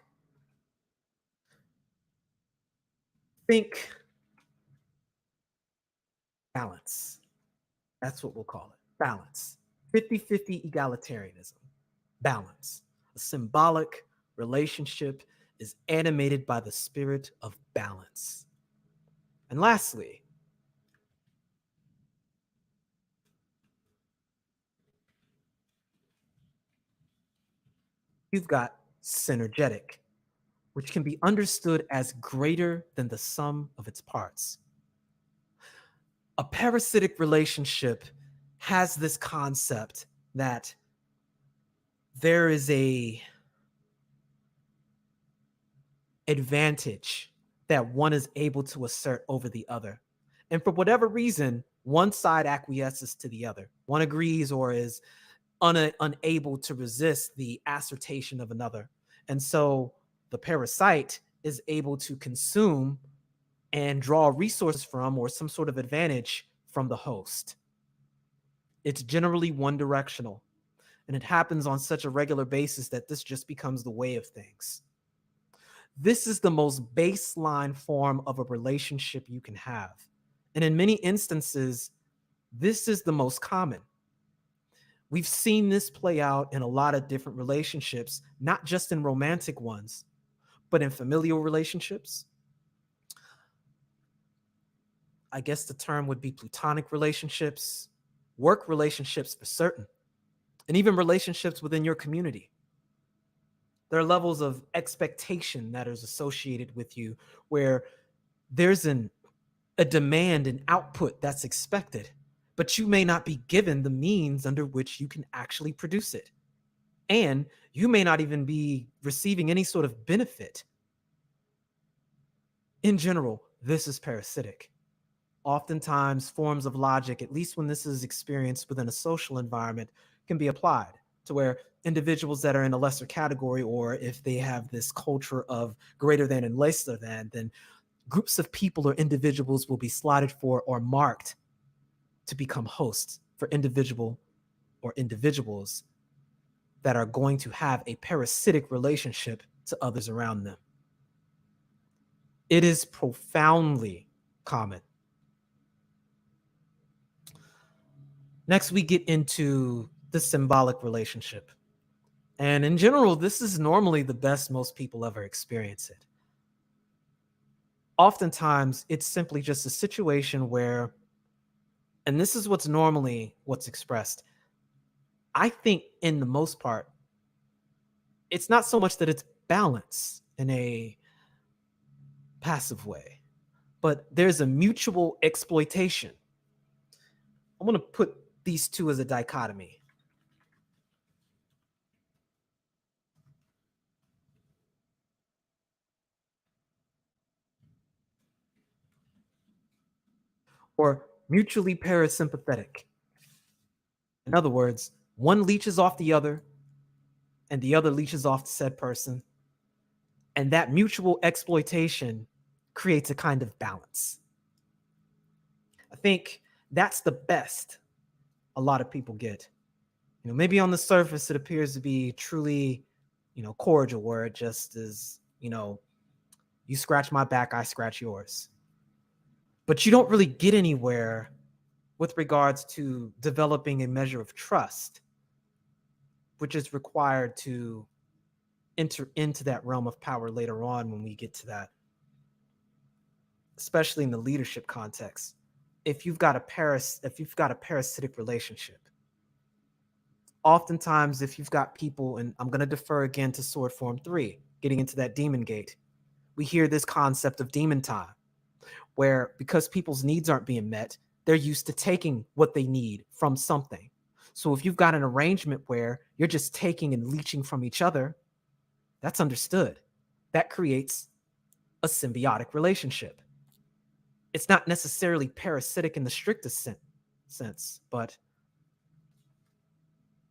Think balance. That's what we'll call it. Balance. 50-50 egalitarianism. Balance. A symbolic relationship is animated by the spirit of balance. And lastly, you've got synergetic, which can be understood as greater than the sum of its parts. A parasitic relationship has this concept that there is a advantage that one is able to assert over the other. And for whatever reason, One side acquiesces to the other. One agrees or is unable to resist the assertion of another. And so the parasite is able to consume and draw resources from or some sort of advantage from the host. It's generally one directional, and it happens on such a regular basis that this just becomes the way of things. This is the most baseline form of a relationship you can have. And in many instances, this is the most common. We've seen this play out in a lot of different relationships, not just in romantic ones, but in familial relationships. I guess the term would be platonic relationships, work relationships for certain, and even relationships within your community. There are levels of expectation that is associated with you where there's a demand and output that's expected, but you may not be given the means under which you can actually produce it. And you may not even be receiving any sort of benefit. In general, this is parasitic. Oftentimes, forms of logic, at least when this is experienced within a social environment, can be applied to where individuals that are in a lesser category, or if they have this culture of greater than and lesser than, then groups of people or individuals will be slotted for or marked to become hosts for individuals that are going to have a parasitic relationship to others around them. It is profoundly common. Next, we get into the symbolic relationship. And in general, this is normally the best most people ever experience it. Oftentimes, it's simply just a situation where, and this is what's expressed. I think in the most part, it's not so much that it's balance in a passive way, but there's a mutual exploitation. I'm going to put these two as a dichotomy. Or mutually parasympathetic. In other words, one leeches off the other, and the other leeches off the said person. And that mutual exploitation creates a kind of balance. I think that's the best a lot of people get. Maybe on the surface it appears to be truly, cordial, where it just is, you scratch my back, I scratch yours. But you don't really get anywhere with regards to developing a measure of trust, which is required to enter into that realm of power later on when we get to that, especially in the leadership context. If you've got a parasitic relationship, oftentimes if you've got people, and I'm going to defer again to sword form 3, getting into that demon gate, we hear this concept of demon time, where because people's needs aren't being met, they're used to taking what they need from something. So if you've got an arrangement where you're just taking and leeching from each other, that's understood. That creates a symbiotic relationship. It's not necessarily parasitic in the strictest sense, but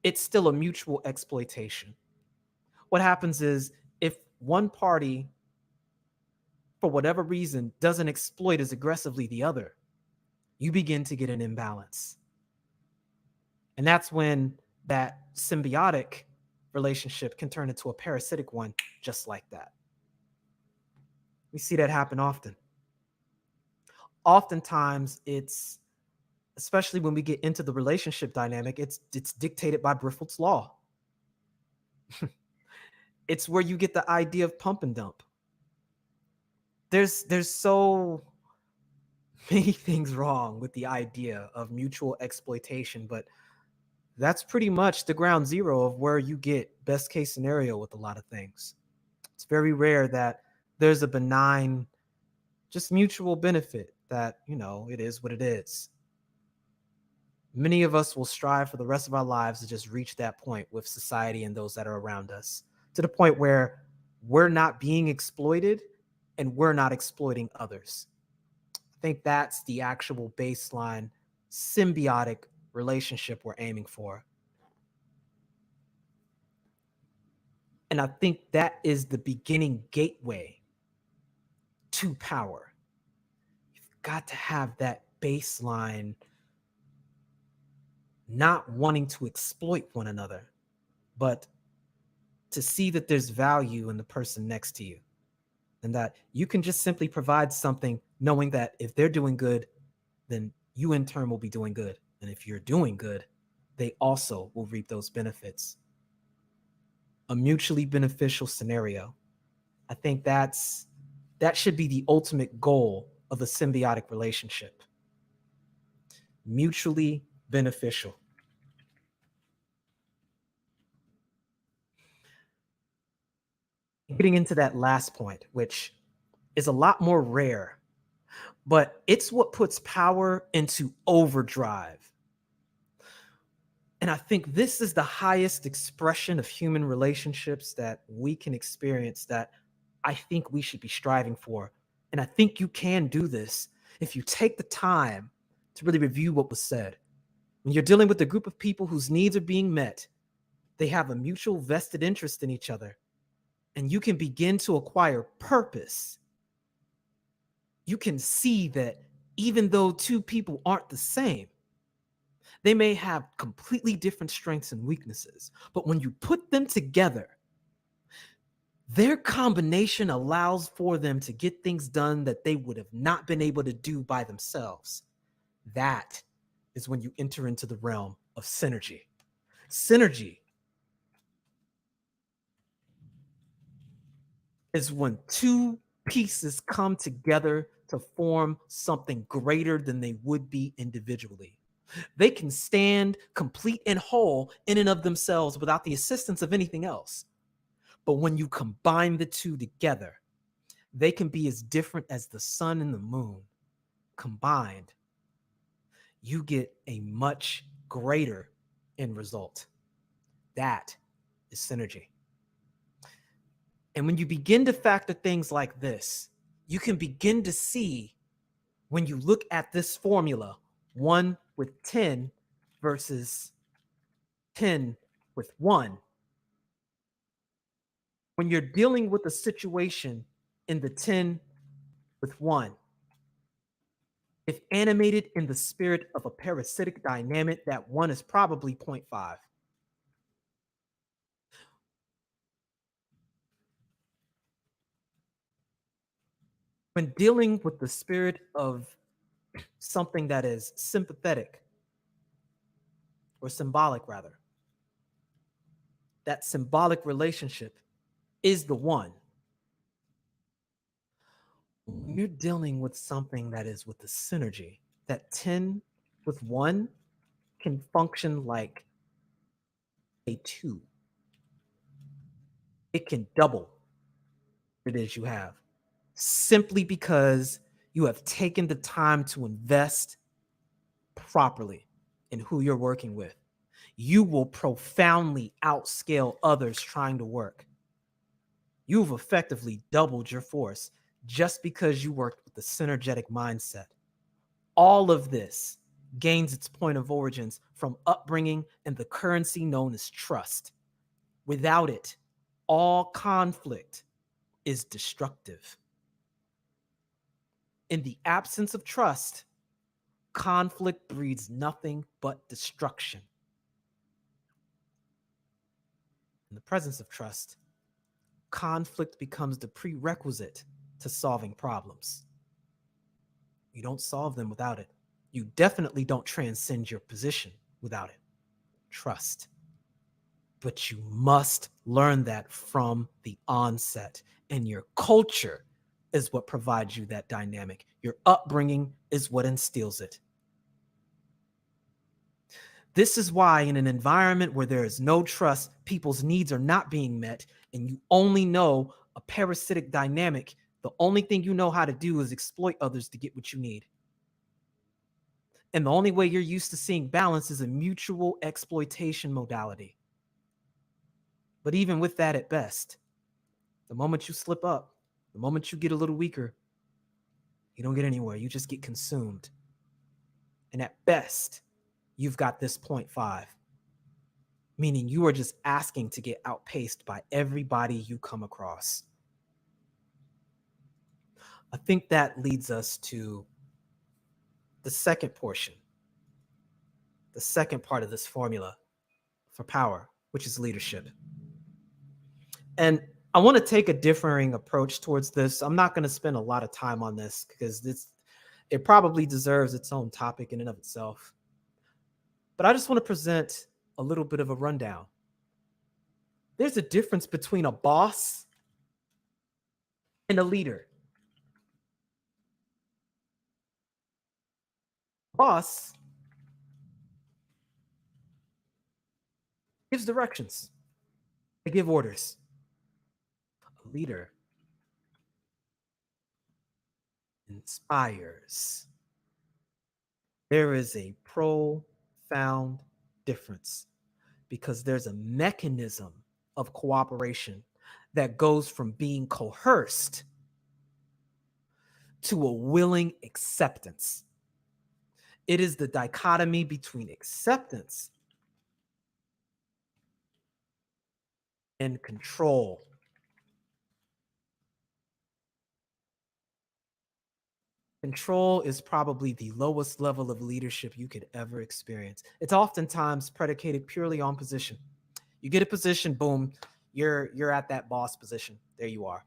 it's still a mutual exploitation. What happens is if one party, for whatever reason, doesn't exploit as aggressively the other, you begin to get an imbalance. And that's when that symbiotic relationship can turn into a parasitic one, just like that. We see that happen often. Oftentimes, it's, especially when we get into the relationship dynamic, it's dictated by Briffelt's law. It's where you get the idea of pump and dump. There's so many things wrong with the idea of mutual exploitation, but that's pretty much the ground zero of where you get best case scenario with a lot of things. It's very rare that there's a benign, just mutual benefit that, it is what it is. Many of us will strive for the rest of our lives to just reach that point with society and those that are around us, to the point where we're not being exploited and we're not exploiting others. I think that's the actual baseline symbiotic relationship we're aiming for. And I think that is the beginning gateway to power. You've got to have that baseline, not wanting to exploit one another, but to see that there's value in the person next to you, and that you can just simply provide something knowing that if they're doing good, then you in turn will be doing good. And if you're doing good, they also will reap those benefits. A mutually beneficial scenario. I think that should be the ultimate goal of a symbiotic relationship. Mutually beneficial. Getting into that last point, which is a lot more rare, but it's what puts power into overdrive. And I think this is the highest expression of human relationships that we can experience, that I think we should be striving for. And I think you can do this if you take the time to really review what was said. When you're dealing with a group of people whose needs are being met, they have a mutual vested interest in each other, and you can begin to acquire purpose. You can see that even though two people aren't the same, they may have completely different strengths and weaknesses, but when you put them together, their combination allows for them to get things done that they would have not been able to do by themselves. That is when you enter into the realm of synergy. Synergy is when two pieces come together to form something greater than they would be individually. They can stand complete and whole in and of themselves without the assistance of anything else. But when you combine the two together, they can be as different as the sun and the moon. Combined, you get a much greater end result. That is synergy. And when you begin to factor things like this, you can begin to see, when you look at this formula, 1 with 10 versus 10 with 1, when you're dealing with a situation in the 10 with 1, if animated in the spirit of a parasitic dynamic, that 1 is probably 0.5. When dealing with the spirit of something that is sympathetic, or symbolic rather, that symbolic relationship is the 1. When you're dealing with something that is with the synergy, that 10 with 1 can function like a 2. It can double what it is you have, simply because you have taken the time to invest properly in who you're working with. You will profoundly outscale others trying to work. You've effectively doubled your force just because you worked with the synergetic mindset. All of this gains its point of origins from upbringing and the currency known as trust. Without it, all conflict is destructive. In the absence of trust, conflict breeds nothing but destruction. In the presence of trust, conflict becomes the prerequisite to solving problems. You don't solve them without it. You definitely don't transcend your position without it. Trust. But you must learn that from the onset. And your culture is what provides you that dynamic. Your upbringing is what instills it. This is why, in an environment where there is no trust, people's needs are not being met, and you only know a parasitic dynamic, the only thing you know how to do is exploit others to get what you need. And the only way you're used to seeing balance is a mutual exploitation modality. But even with that, at best, the moment you slip up, the moment you get a little weaker, you don't get anywhere. You just get consumed. And at best, you've got this 0.5, meaning you are just asking to get outpaced by everybody you come across. I think that leads us to the second portion, the second part of this formula for power, which is leadership. And I want to take a differing approach towards this. I'm not going to spend a lot of time on this because it probably deserves its own topic in and of itself. But I just want to present a little bit of a rundown. There's a difference between a boss and a leader. Boss gives directions. They give orders. A leader inspires. There is a profound difference because there's a mechanism of cooperation that goes from being coerced to a willing acceptance. It is the dichotomy between acceptance and control. Control is probably the lowest level of leadership you could ever experience. It's oftentimes predicated purely on position. You get a position, boom, you're at that boss position. There you are.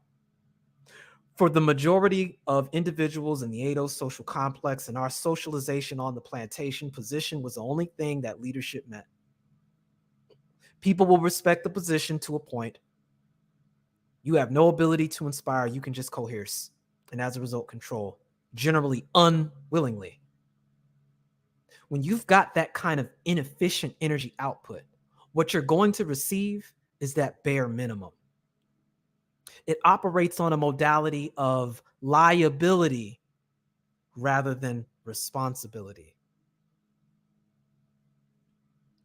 For the majority of individuals in the Edo social complex and our socialization on the plantation, position was the only thing that leadership meant. People will respect the position to a point. You have no ability to inspire. You can just coerce and as a result, control, generally unwillingly. When you've got that kind of inefficient energy output, what you're going to receive is that bare minimum. It operates on a modality of liability rather than responsibility.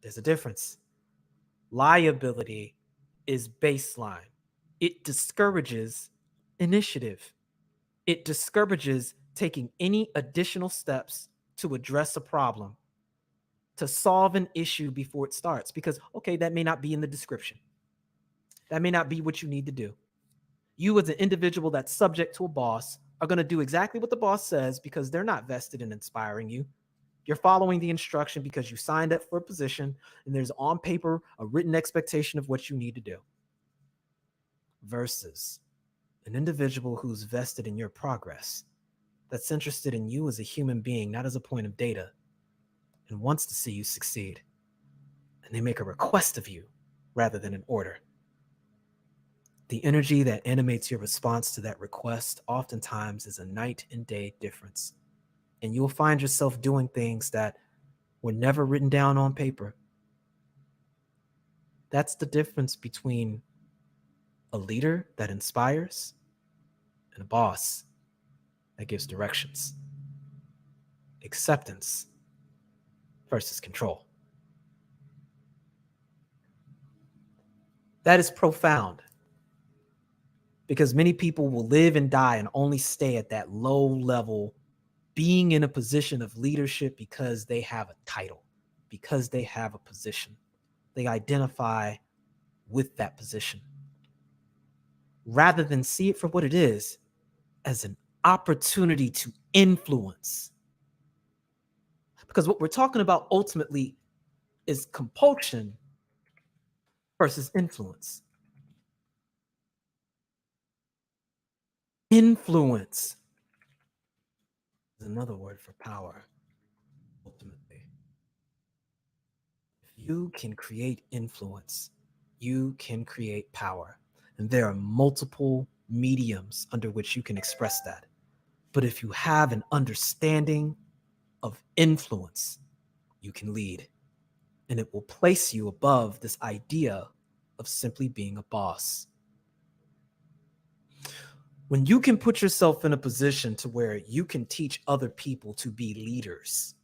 There's a difference. Liability is baseline. It discourages initiative. It discourages taking any additional steps to address a problem, to solve an issue before it starts, because, okay, that may not be in the description. That may not be what you need to do. You as an individual that's subject to a boss are going to do exactly what the boss says because they're not vested in inspiring you. You're following the instruction because you signed up for a position and there's on paper a written expectation of what you need to do. Versus an individual who's vested in your progress, that's interested in you as a human being, not as a point of data, and wants to see you succeed. And they make a request of you rather than an order. The energy that animates your response to that request oftentimes is a night and day difference. And you'll find yourself doing things that were never written down on paper. That's the difference between a leader that inspires and a boss that gives directions. Acceptance versus control. That is profound because many people will live and die and only stay at that low level, being in a position of leadership because they have a title, because they have a position. They identify with that position rather than see it for what it is, as an opportunity to influence. Because what we're talking about ultimately is compulsion versus influence. Influence is another word for power, ultimately. If you can create influence, you can create power. And there are multiple mediums under which you can express that. But if you have an understanding of influence, you can lead. And it will place you above this idea of simply being a boss. When you can put yourself in a position to where you can teach other people to be leaders,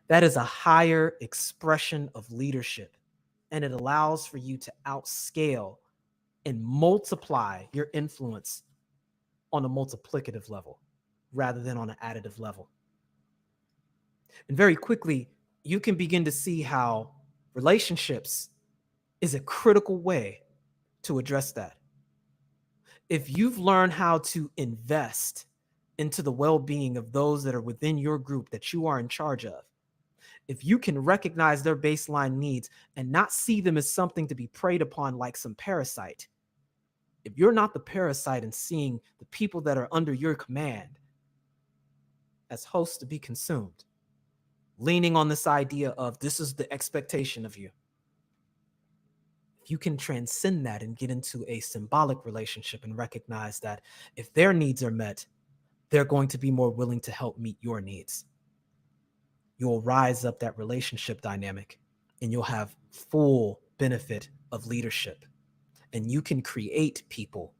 that is a higher expression of leadership. And it allows for you to outscale and multiply your influence on a multiplicative level rather than on an additive level. And very quickly, you can begin to see how relationships is a critical way to address that. If you've learned how to invest into the well-being of those that are within your group that you are in charge of, if you can recognize their baseline needs and not see them as something to be preyed upon like some parasite, if you're not the parasite and seeing the people that are under your command as hosts to be consumed, leaning on this idea of this is the expectation of you, if you can transcend that and get into a symbolic relationship and recognize that if their needs are met, they're going to be more willing to help meet your needs, you'll rise up that relationship dynamic and you'll have full benefit of leadership. And you can create people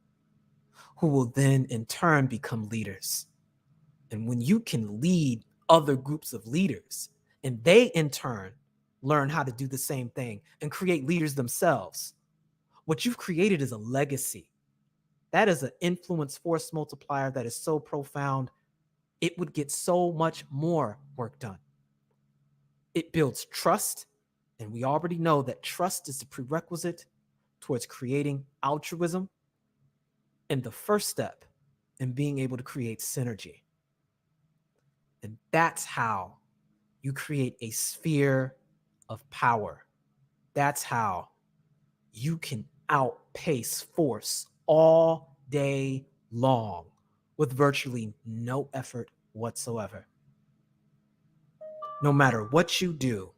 who will then in turn become leaders. And when you can lead other groups of leaders and they in turn learn how to do the same thing and create leaders themselves, what you've created is a legacy. That is an influence force multiplier that is so profound, it would get so much more work done. It builds trust, and we already know that trust is the prerequisite towards creating altruism and the first step in being able to create synergy. And that's how you create a sphere of power. That's how you can outpace force all day long with virtually no effort whatsoever. No matter what you do,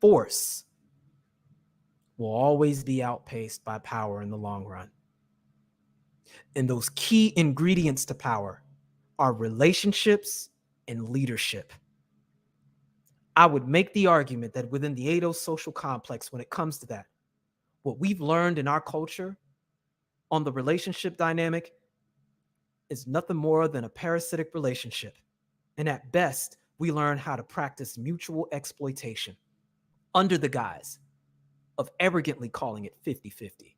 force will always be outpaced by power in the long run. And those key ingredients to power are relationships and leadership. I would make the argument that within the Edo social complex, when it comes to that, what we've learned in our culture on the relationship dynamic is nothing more than a parasitic relationship. And at best, we learn how to practice mutual exploitation under the guise of arrogantly calling it 50-50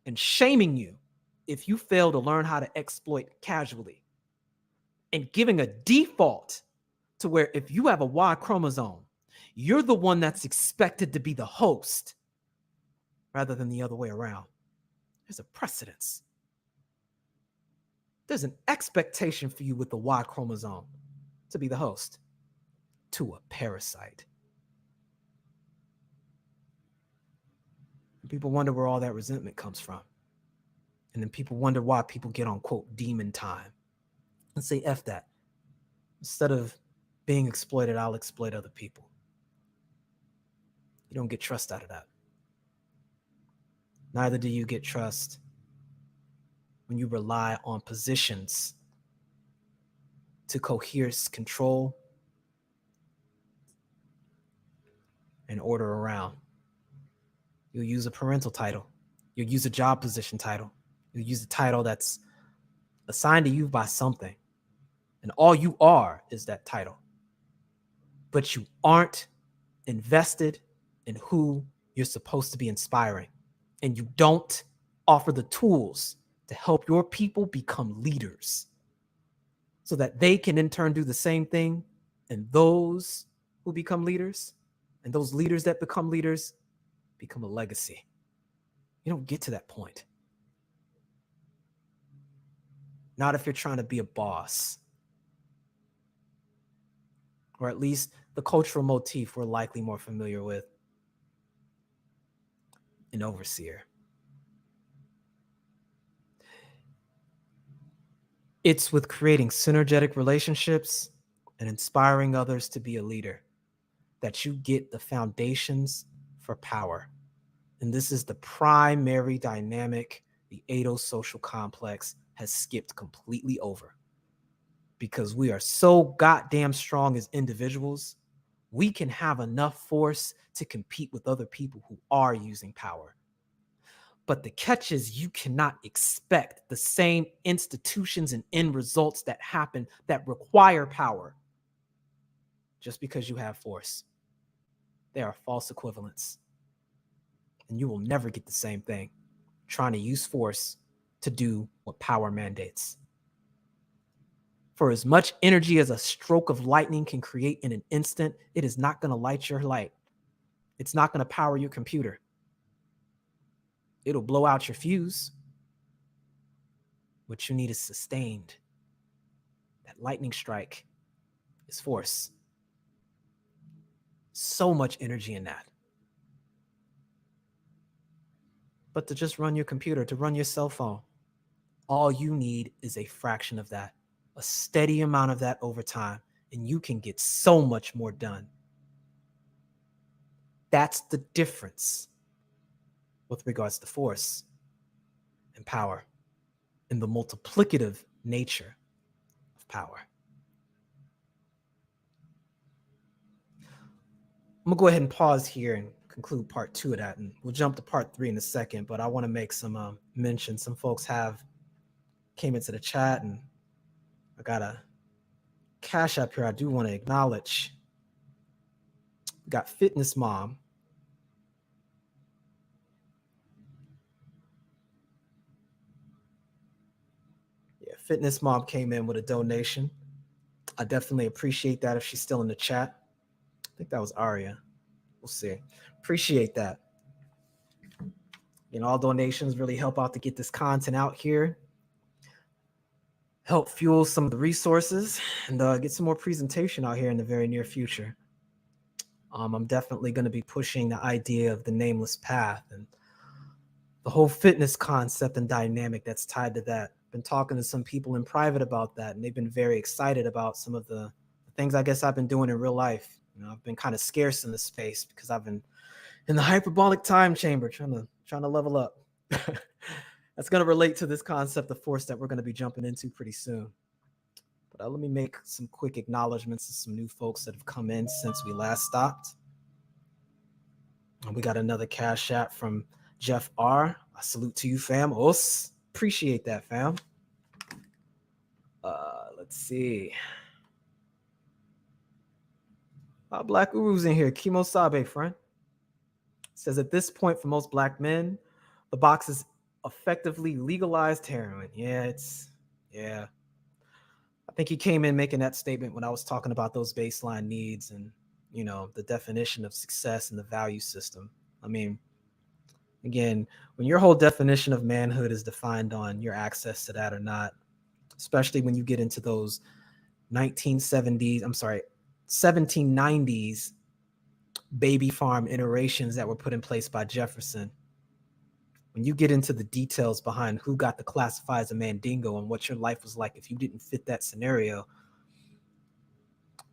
and shaming you if you fail to learn how to exploit casually, and giving a default to where if you have a Y chromosome, you're the one that's expected to be the host rather than the other way around. There's a precedence. There's an expectation for you with the Y chromosome to be the host to a parasite. And people wonder where all that resentment comes from. And then people wonder why people get on, quote, demon time and say, F that. Instead of being exploited, I'll exploit other people. You don't get trust out of that. Neither do you get trust when you rely on positions to coerce control and order around. You'll use a parental title. You'll use a job position title. You'll use a title that's assigned to you by something. And all you are is that title. But you aren't invested in who you're supposed to be inspiring. And you don't offer the tools to help your people become leaders so that they can in turn do the same thing. And those who become leaders and those leaders that become leaders become a legacy. You don't get to that point. Not if you're trying to be a boss. Or at least the cultural motif we're likely more familiar with, an overseer. It's with creating synergetic relationships and inspiring others to be a leader that you get the foundations for power. And this is the primary dynamic the Edo social complex has skipped completely over. Because we are so goddamn strong as individuals, we can have enough force to compete with other people who are using power. But the catch is you cannot expect the same institutions and end results that happen that require power just because you have force. They are false equivalents. And you will never get the same thing trying to use force to do what power mandates. For as much energy as a stroke of lightning can create in an instant, it is not going to light your light. It's not going to power your computer. It'll blow out your fuse. What you need is sustained. That lightning strike is force. So much energy in that. But to just run your computer, to run your cell phone, all you need is a fraction of that, a steady amount of that over time, and you can get so much more done. That's the difference with regards to force and power and the multiplicative nature of power. I'm going to go ahead and pause here and conclude part 2 of that, and we'll jump to part 3 in a second, but I want to make some mention. Some folks came into the chat, and I got a cash app here I do want to acknowledge. We got Fitness Mom. Yeah, Fitness Mom came in with a donation. I definitely appreciate that if she's still in the chat. I think that was Aria. We'll see. Appreciate that. You know, all donations really help out to get this content out here, help fuel some of the resources, and get some more presentation out here in the very near future. I'm definitely going to be pushing the idea of the nameless path and the whole fitness concept and dynamic that's tied to that. Been talking to some people in private about that, and they've been very excited about some of the things I guess I've been doing in real life. You know, I've been kind of scarce in this space because I've been in the hyperbolic time chamber trying to level up. That's going to relate to this concept of force that we're going to be jumping into pretty soon. But let me make some quick acknowledgments to some new folks that have come in since we last stopped. And we got another cash app from Jeff R. I salute to you, fam. Os. Appreciate that, fam. Let's see. Black Uru's in here. Kimo Sabe, friend. Says at this point, for most black men, the box is effectively legalized heroin. Yeah. I think he came in making that statement when I was talking about those baseline needs and, you know, the definition of success and the value system. I mean, again, when your whole definition of manhood is defined on your access to that or not, especially when you get into those 1790s baby farm iterations that were put in place by Jefferson, when you get into the details behind who got to classify as a mandingo and what your life was like if you didn't fit that scenario,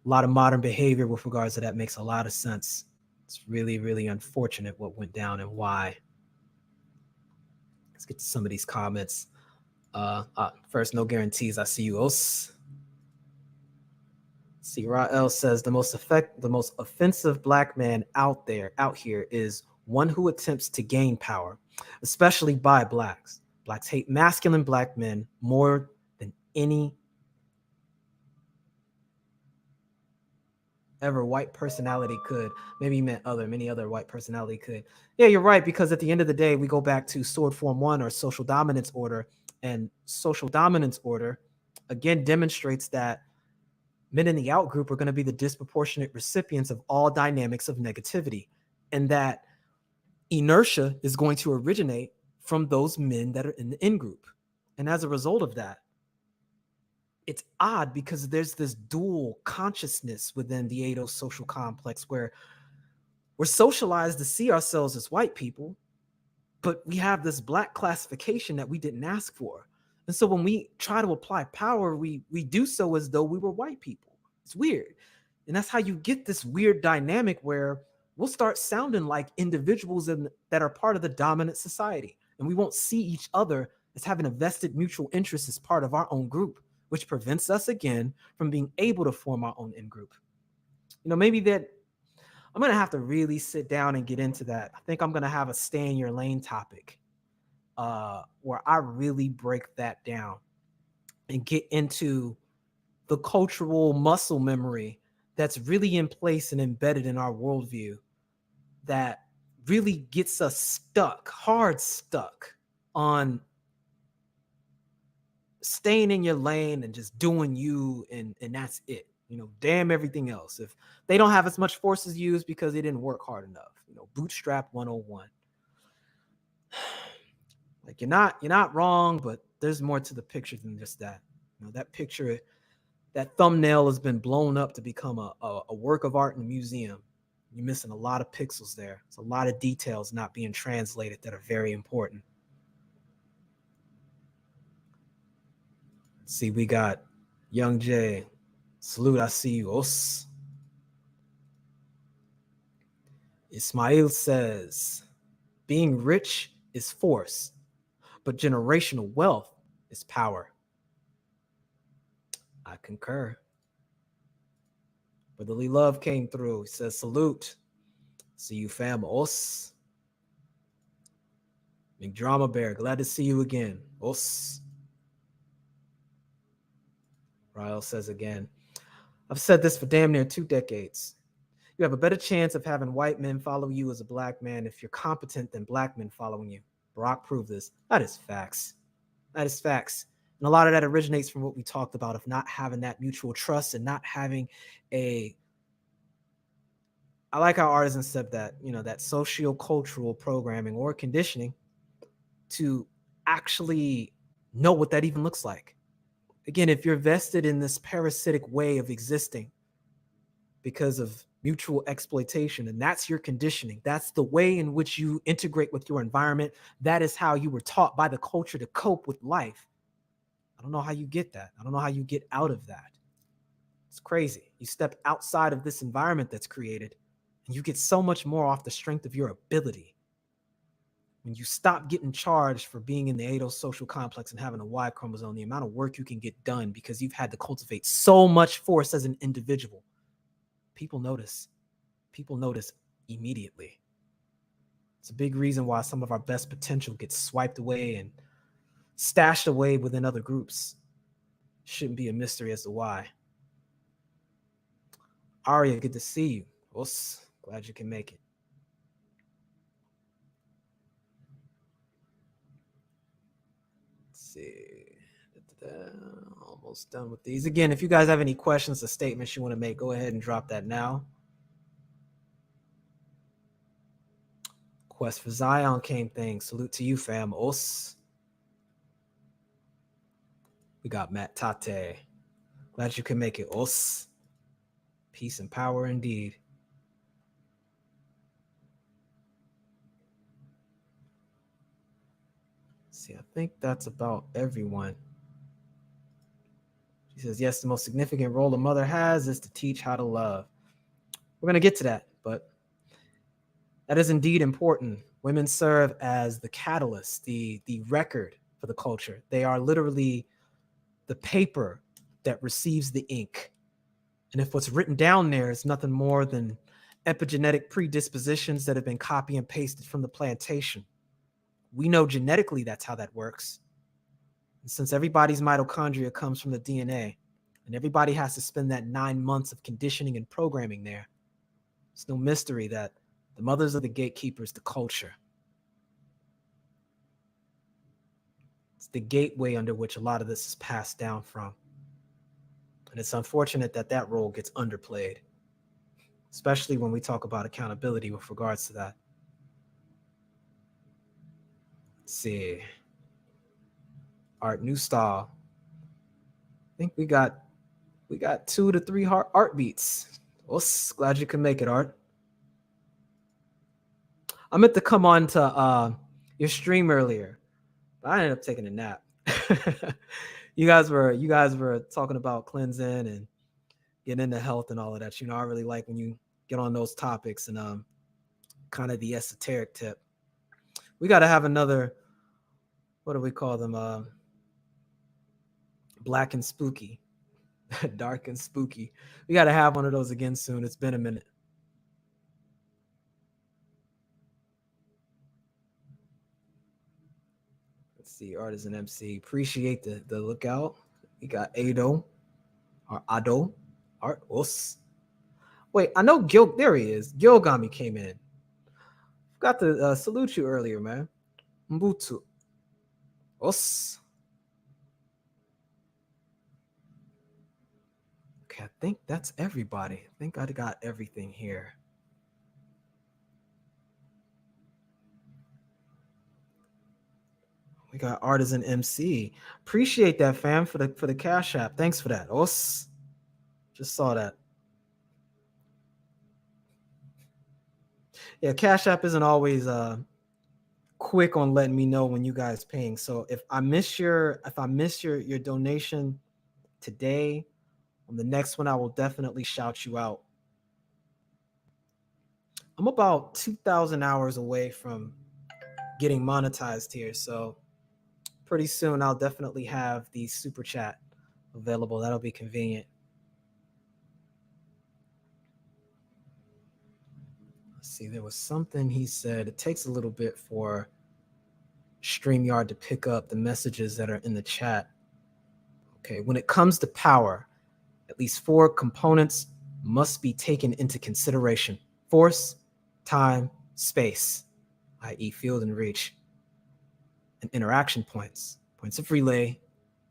a lot of modern behavior with regards to that makes a lot of sense. It's really, really unfortunate what went down and why. Let's get to some of these comments. First, no guarantees. I see you, Os. See, Rael says the most offensive black man out here is one who attempts to gain power, especially by blacks. Blacks hate masculine black men more than any ever white personality could. Maybe he meant many other white personality could. Yeah, you're right, because at the end of the day, we go back to sword form 1 or social dominance order, and social dominance order again demonstrates that men in the out group are going to be the disproportionate recipients of all dynamics of negativity, and that inertia is going to originate from those men that are in the in group. And as a result of that, it's odd because there's this dual consciousness within the Ado social complex where we're socialized to see ourselves as white people, but we have this black classification that we didn't ask for. And so when we try to apply power, we do so as though we were white people. It's weird. And that's how you get this weird dynamic where we'll start sounding like individuals that are part of the dominant society. And we won't see each other as having a vested mutual interest as part of our own group, which prevents us again from being able to form our own in-group. You know, maybe that I'm going to have to really sit down and get into that. I think I'm going to have a stay in your lane topic where I really break that down and get into the cultural muscle memory that's really in place and embedded in our worldview that really gets us hard stuck on staying in your lane and just doing you, and that's it. Damn everything else. If they don't have as much force as you, because they didn't work hard enough. Bootstrap 101. Like you're not wrong, but there's more to the picture than just that. That picture, that thumbnail has been blown up to become a work of art in a museum. You're missing a lot of pixels there. There's a lot of details not being translated that are very important. See, we got Young Jay. Salute, I see you. Os. Ismail says, being rich is force, but generational wealth is power. I concur. Brotherly Love came through. He says, salute. See you, fam. Os. McDrama Bear, glad to see you again. Os. Ryle says again, I've said this for damn near 2 decades. You have a better chance of having white men follow you as a black man if you're competent than black men following you. Barack proved this. That is facts. That is facts. And a lot of that originates from what we talked about of not having that mutual trust and not having I like how Artisan said that, that socio-cultural programming or conditioning to actually know what that even looks like. Again, if you're vested in this parasitic way of existing because of mutual exploitation, and that's your conditioning, that's the way in which you integrate with your environment, that is how you were taught by the culture to cope with life. I don't know how you get that. I don't know how you get out of that. It's crazy. You step outside of this environment that's created, and you get so much more off the strength of your ability. When you stop getting charged for being in the adosocial complex and having a Y chromosome, the amount of work you can get done because you've had to cultivate so much force as an individual, people notice. People notice immediately. It's a big reason why some of our best potential gets swiped away and stashed away within other groups. Shouldn't be a mystery as to why. Aria, good to see you. Os, glad you can make it. See, almost done with these. Again, if you guys have any questions or statements you want to make, go ahead and drop that now. Quest for Zion came thing. Salute to you, fam. Os. We got Matt Tate. Glad you can make it. Os. Peace and power indeed. See, I think that's about everyone. She says, yes, the most significant role a mother has is to teach how to love. We're going to get to that, but that is indeed important. Women serve as the catalyst, the record for the culture. They are literally the paper that receives the ink. And if what's written down there is nothing more than epigenetic predispositions that have been copy and pasted from the plantation, we know genetically that's how that works. And since everybody's mitochondria comes from the DNA, and everybody has to spend that 9 months of conditioning and programming there, it's no mystery that the mothers are the gatekeepers to culture. It's the gateway under which a lot of this is passed down from. And it's unfortunate that that role gets underplayed, especially when we talk about accountability with regards to that. Let's see. Art New Style. I think we got 2 to 3 art beats. Well, glad you can make it, Art. I meant to come on to your stream earlier, but I ended up taking a nap. You guys were talking about cleansing and getting into health and all of that. I really like when you get on those topics and kind of the esoteric tip. We got to have another, what do we call them? Black and spooky, dark and spooky. We got to have one of those again soon. It's been a minute. Let's see, Artisan MC. Appreciate the lookout. We got Ado, or Ado, Art Os. Wait, I know Gil. There he is. Gilgami came in. Forgot to salute you earlier, man. Mbutu. Os. Okay, I think that's everybody. I think I got everything here. We got Artisan MC. Appreciate that, fam, for the Cash App. Thanks for that. Os. Just saw that. Yeah, Cash App isn't always quick on letting me know when you guys paying. So if I miss your donation today, on the next one I will definitely shout you out. I'm about 2,000 hours away from getting monetized here, so pretty soon I'll definitely have the super chat available. That'll be convenient. Let's see, there was something he said. It takes a little bit for StreamYard to pick up the messages that are in the chat. Okay, when it comes to power, at least 4 components must be taken into consideration: force, time, space, i.e. field and reach, and interaction points, points of relay,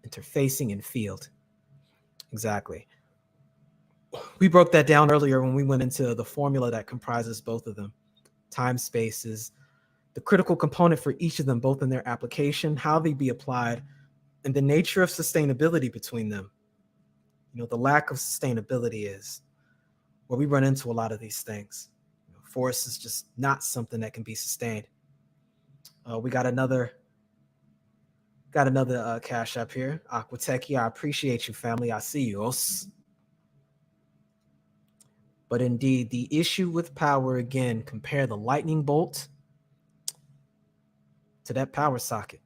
interfacing, and field. Exactly. We broke that down earlier when we went into the formula that comprises both of them. Time, space is the critical component for each of them, both in their application, how they be applied, and the nature of sustainability between them. You know, the lack of sustainability is where we run into a lot of these things. You know, force is just not something that can be sustained. We got another Cash App here. Aquatechie, I appreciate you, family. I see you. But indeed, the issue with power, again, compare the lightning bolt to that power socket.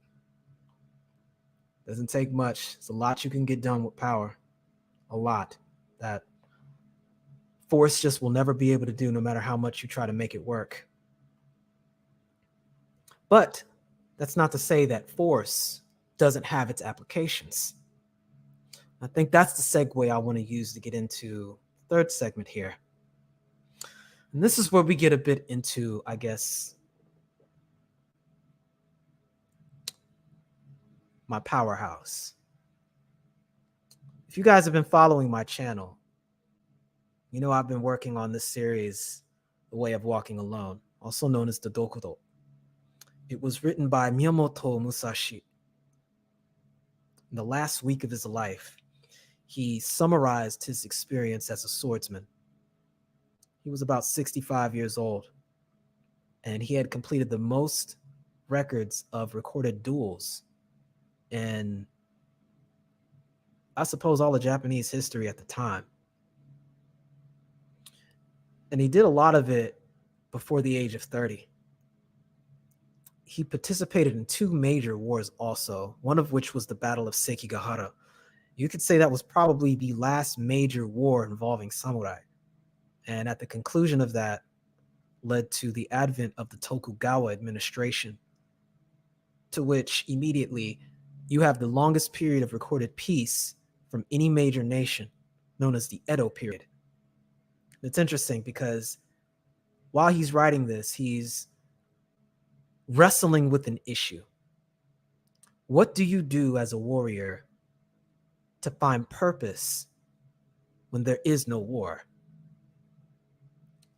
Doesn't take much. It's a lot you can get done with power. A lot that force just will never be able to do, no matter how much you try to make it work. But that's not to say that force doesn't have its applications. I think that's the segue I want to use to get into the third segment here. And this is where we get a bit into, I guess, my powerhouse. If you guys have been following my channel, you know I've been working on this series, The Way of Walking Alone, also known as the Dokudo. It was written by Miyamoto Musashi. In the last week of his life, he summarized his experience as a swordsman. He was about 65 years old, and he had completed the most records of recorded duels in, I suppose, all of Japanese history at the time. And he did a lot of it before the age of 30. He participated in 2 major wars also, one of which was the Battle of Sekigahara. You could say that was probably the last major war involving samurai. And at the conclusion of that led to the advent of the Tokugawa administration, to which immediately you have the longest period of recorded peace from any major nation, known as the Edo period. It's interesting because while he's writing this, he's wrestling with an issue. What do you do as a warrior to find purpose when there is no war?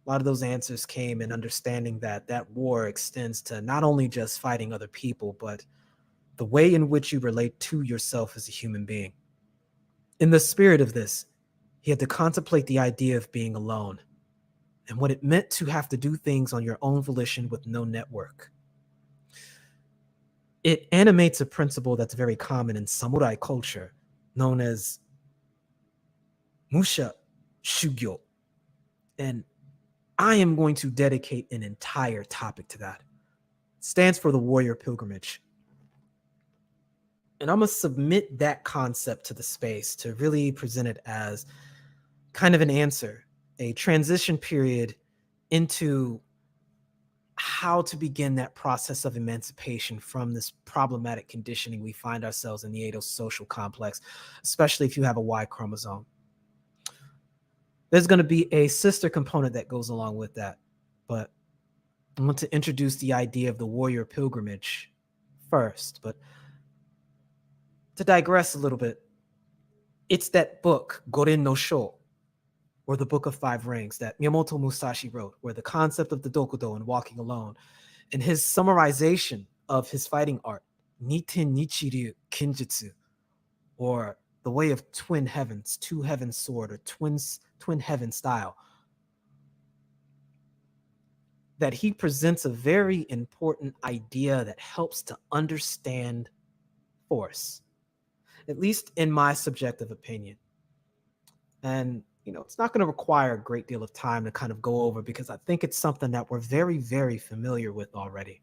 A lot of those answers came in understanding that that war extends to not only just fighting other people, but the way in which you relate to yourself as a human being. In the spirit of this, he had to contemplate the idea of being alone and what it meant to have to do things on your own volition with no network. It animates a principle that's very common in samurai culture, known as Musha Shugyo. And I am going to dedicate an entire topic to that. It stands for the warrior pilgrimage. And I'm going to submit that concept to the space to really present it as kind of an answer, a transition period into how to begin that process of emancipation from this problematic conditioning we find ourselves in the Edo social complex, especially if you have a Y chromosome. There's going to be a sister component that goes along with that, but I want to introduce the idea of the warrior pilgrimage first. But to digress a little bit, It's that book, Goren no Sho, or the Book of Five Rings, that Miyamoto Musashi wrote, where the concept of the Dokudo and walking alone, and his summarization of his fighting art, Niten Nichiryu Kinjutsu, or the way of twin heavens, two heaven sword, or twin heaven style, that he presents a very important idea that helps to understand force, at least in my subjective opinion. And, it's not going to require a great deal of time to kind of go over, because I think it's something that we're very, very familiar with already.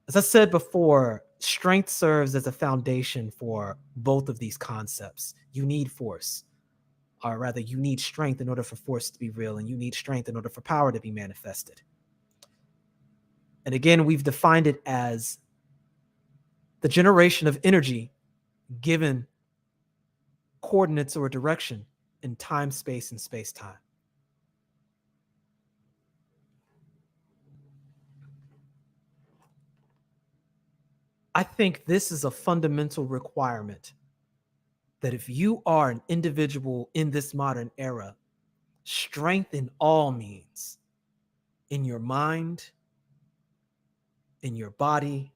As I said before, strength serves as a foundation for both of these concepts. You need force, or rather, you need strength in order for force to be real, and you need strength in order for power to be manifested. And again, we've defined it as the generation of energy given coordinates or direction in time, space, and space-time. I think this is a fundamental requirement, that if you are an individual in this modern era, strength in all means, in your mind, in your body,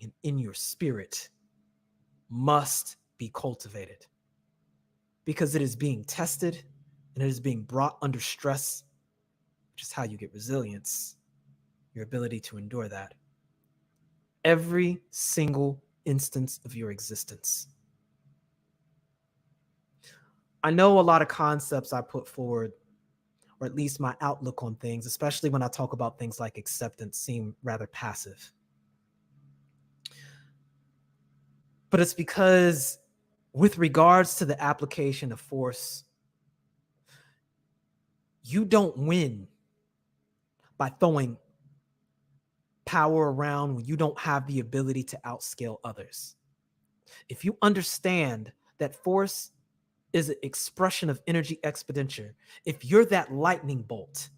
and in your spirit, must be cultivated, because it is being tested and it is being brought under stress, which is how you get resilience, your ability to endure that. Every single instance of your existence. I know a lot of concepts I put forward, or at least my outlook on things, especially when I talk about things like acceptance, seem rather passive. But it's because, with regards to the application of force, you don't win by throwing power around when you don't have the ability to outscale others. If you understand that force is an expression of energy expenditure, if you're that lightning bolt,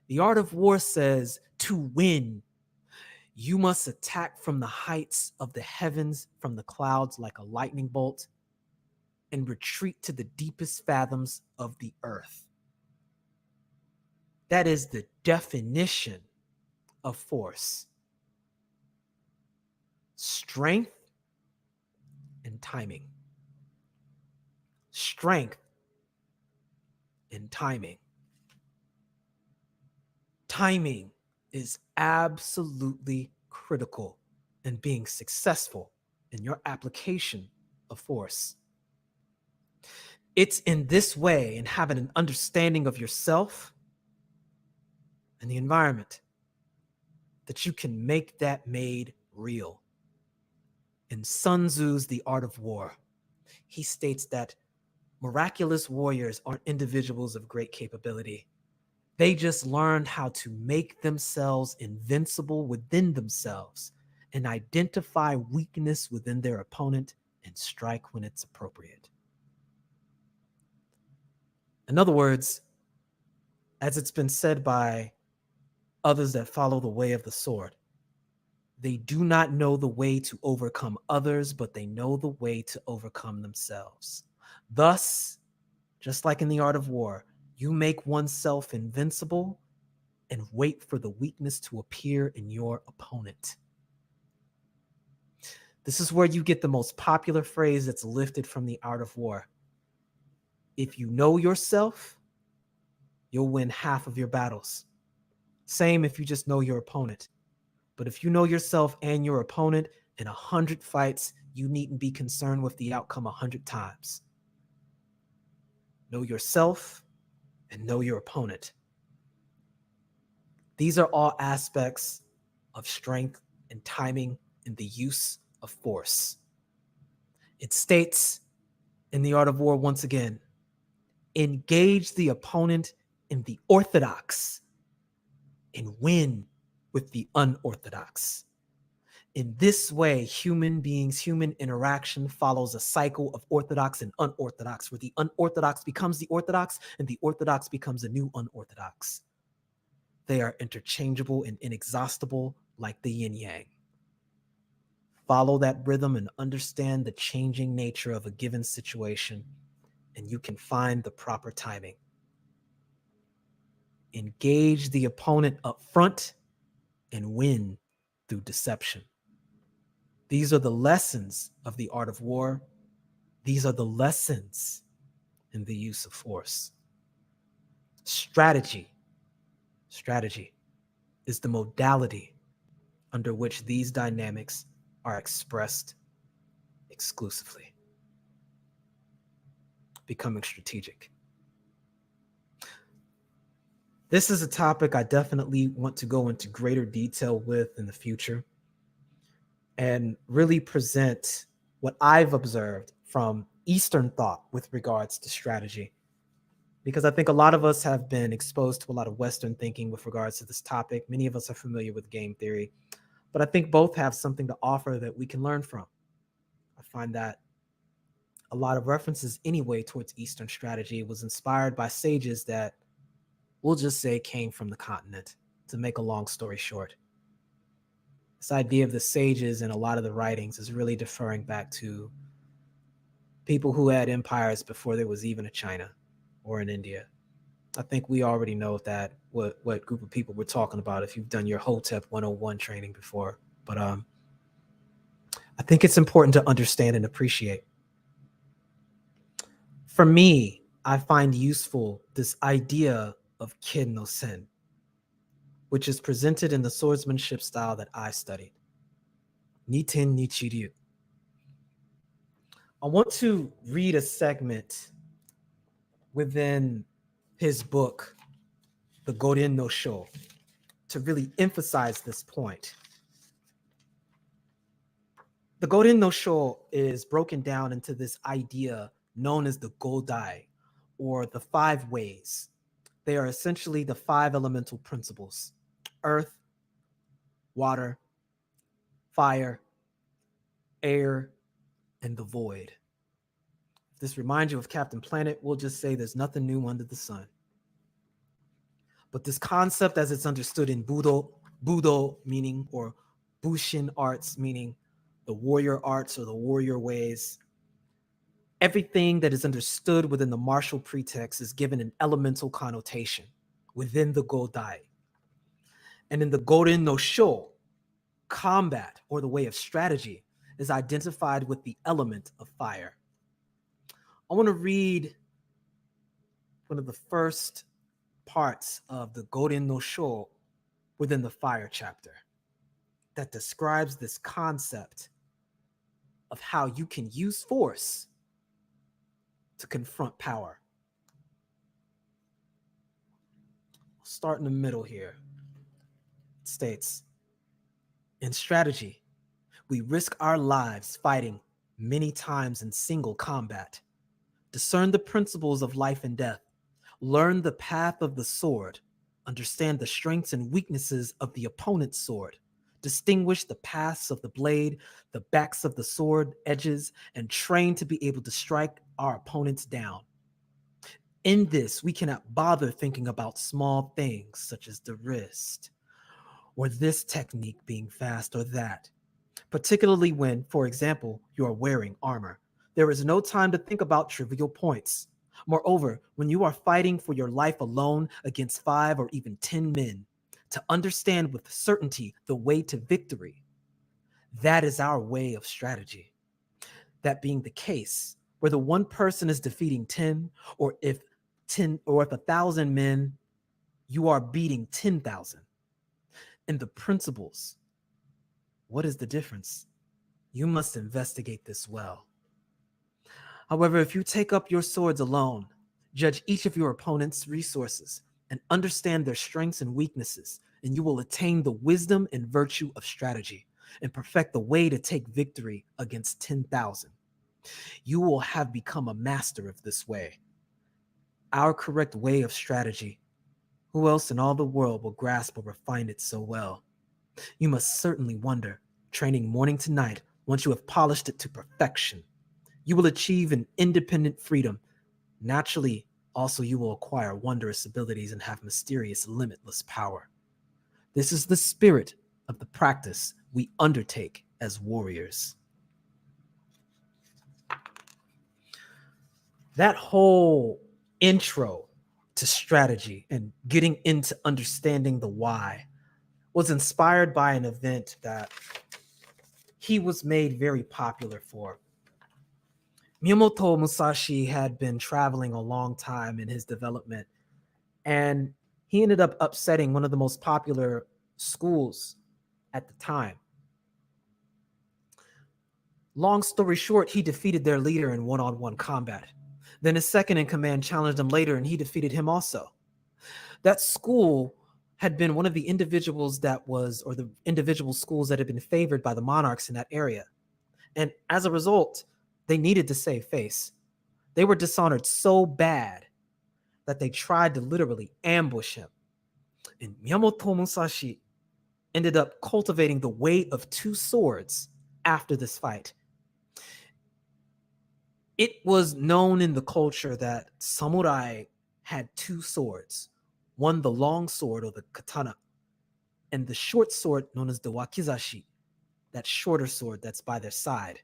the art of war says to win, you must attack from the heights of the heavens, from the clouds like a lightning bolt, and retreat to the deepest fathoms of the earth. That is the definition of force. Strength and timing. Strength and timing. Timing is absolutely critical in being successful in your application of force. It's in this way, in having an understanding of yourself and the environment, that you can make that made real. In Sun Tzu's The Art of War, he states that miraculous warriors aren't individuals of great capability. They just learned how to make themselves invincible within themselves and identify weakness within their opponent and strike when it's appropriate. In other words, as it's been said by others that follow the way of the sword, they do not know the way to overcome others, but they know the way to overcome themselves. Thus, just like in the art of war, you make oneself invincible and wait for the weakness to appear in your opponent. This is where you get the most popular phrase that's lifted from the art of war. If you know yourself, you'll win half of your battles. Same if you just know your opponent. But if you know yourself and your opponent, in 100 fights, you needn't be concerned with the outcome 100 times. Know yourself and know your opponent. These are all aspects of strength and timing in the use of force. It states in the art of war, once again, engage the opponent in the orthodox and win with the unorthodox. In this way, human interaction follows a cycle of orthodox and unorthodox, where the unorthodox becomes the orthodox and the orthodox becomes a new unorthodox. They are interchangeable and inexhaustible, like the yin yang. follow that rhythm and understand the changing nature of a given situation, and you can find the proper timing. Engage the opponent up front and win through deception. These are the lessons of the art of war. These are the lessons in the use of force. Strategy is the modality under which these dynamics are expressed exclusively. Becoming strategic. This is a topic I definitely want to go into greater detail with in the future and really present what I've observed from Eastern thought with regards to strategy. Because I think a lot of us have been exposed to a lot of Western thinking with regards to this topic. Many of us are familiar with game theory, but I think both have something to offer that we can learn from. I find that a lot of references anyway towards Eastern strategy was inspired by sages that we'll just say came from the continent, to make a long story short. This idea of the sages in a lot of the writings is really deferring back to people who had empires before there was even a China or an India. I think we already know that what group of people we're talking about if you've done your Hotep 101 training before. But I think it's important to understand and appreciate. For me, I find useful this idea of kin no sen, which is presented in the swordsmanship style that I studied. Niten ni chiryu. I want to read a segment within his book, The Gorin no Sho, to really emphasize this point. The Gorin no Sho is broken down into this idea known as the Godai, or the 5 ways. They are essentially the 5 elemental principles: earth, water, fire, air, and the void. If this reminds you of Captain Planet, we'll just say there's nothing new under the sun. But this concept, as it's understood in Budo meaning, or Bushin arts, meaning the warrior arts or the warrior ways, everything that is understood within the martial pretext is given an elemental connotation within the Godai. And in the Gorin no Sho, combat, or the way of strategy, is identified with the element of fire. I want to read one of the first parts of the Gorin no Sho within the fire chapter that describes this concept of how you can use force to confront power. I'll start in the middle here. It states, in strategy, we risk our lives fighting many times in single combat. Discern the principles of life and death. Learn the path of the sword. Understand the strengths and weaknesses of the opponent's sword. Distinguish the paths of the blade, the backs of the sword edges, and train to be able to strike our opponents down. In this, we cannot bother thinking about small things such as the wrist, or this technique being fast or that, particularly when, for example, you are wearing armor. There is no time to think about trivial points. Moreover, when you are fighting for your life alone against 5 or even 10 men, to understand with certainty the way to victory, that is our way of strategy. That being the case, whether one person is defeating 10, or if 1,000 men, you are beating 10,000. In the principles, what is the difference? You must investigate this well. However, if you take up your swords alone, judge each of your opponent's resources, and understand their strengths and weaknesses, and you will attain the wisdom and virtue of strategy, and perfect the way to take victory against 10,000. You will have become a master of this way. Our correct way of strategy. Who else in all the world will grasp or refine it so well? You must certainly wonder, training morning to night, once you have polished it to perfection, you will achieve an independent freedom. Naturally, also you will acquire wondrous abilities and have mysterious, limitless power. This is the spirit of the practice we undertake as warriors. That whole intro to strategy and getting into understanding the why was inspired by an event that he was made very popular for. Miyamoto Musashi had been traveling a long time in his development, and he ended up upsetting one of the most popular schools at the time. Long story short, he defeated their leader in one-on-one combat. Then his second in command challenged him later, and he defeated him also. That school had been one of the individuals or the individual schools that had been favored by the monarchs in that area. And as a result, they needed to save face. They were dishonored so bad that they tried to literally ambush him. And Miyamoto Musashi ended up cultivating the weight of two swords after this fight. It was known in the culture that samurai had two swords, one the long sword or the katana, and the short sword known as the wakizashi, that shorter sword that's by their side.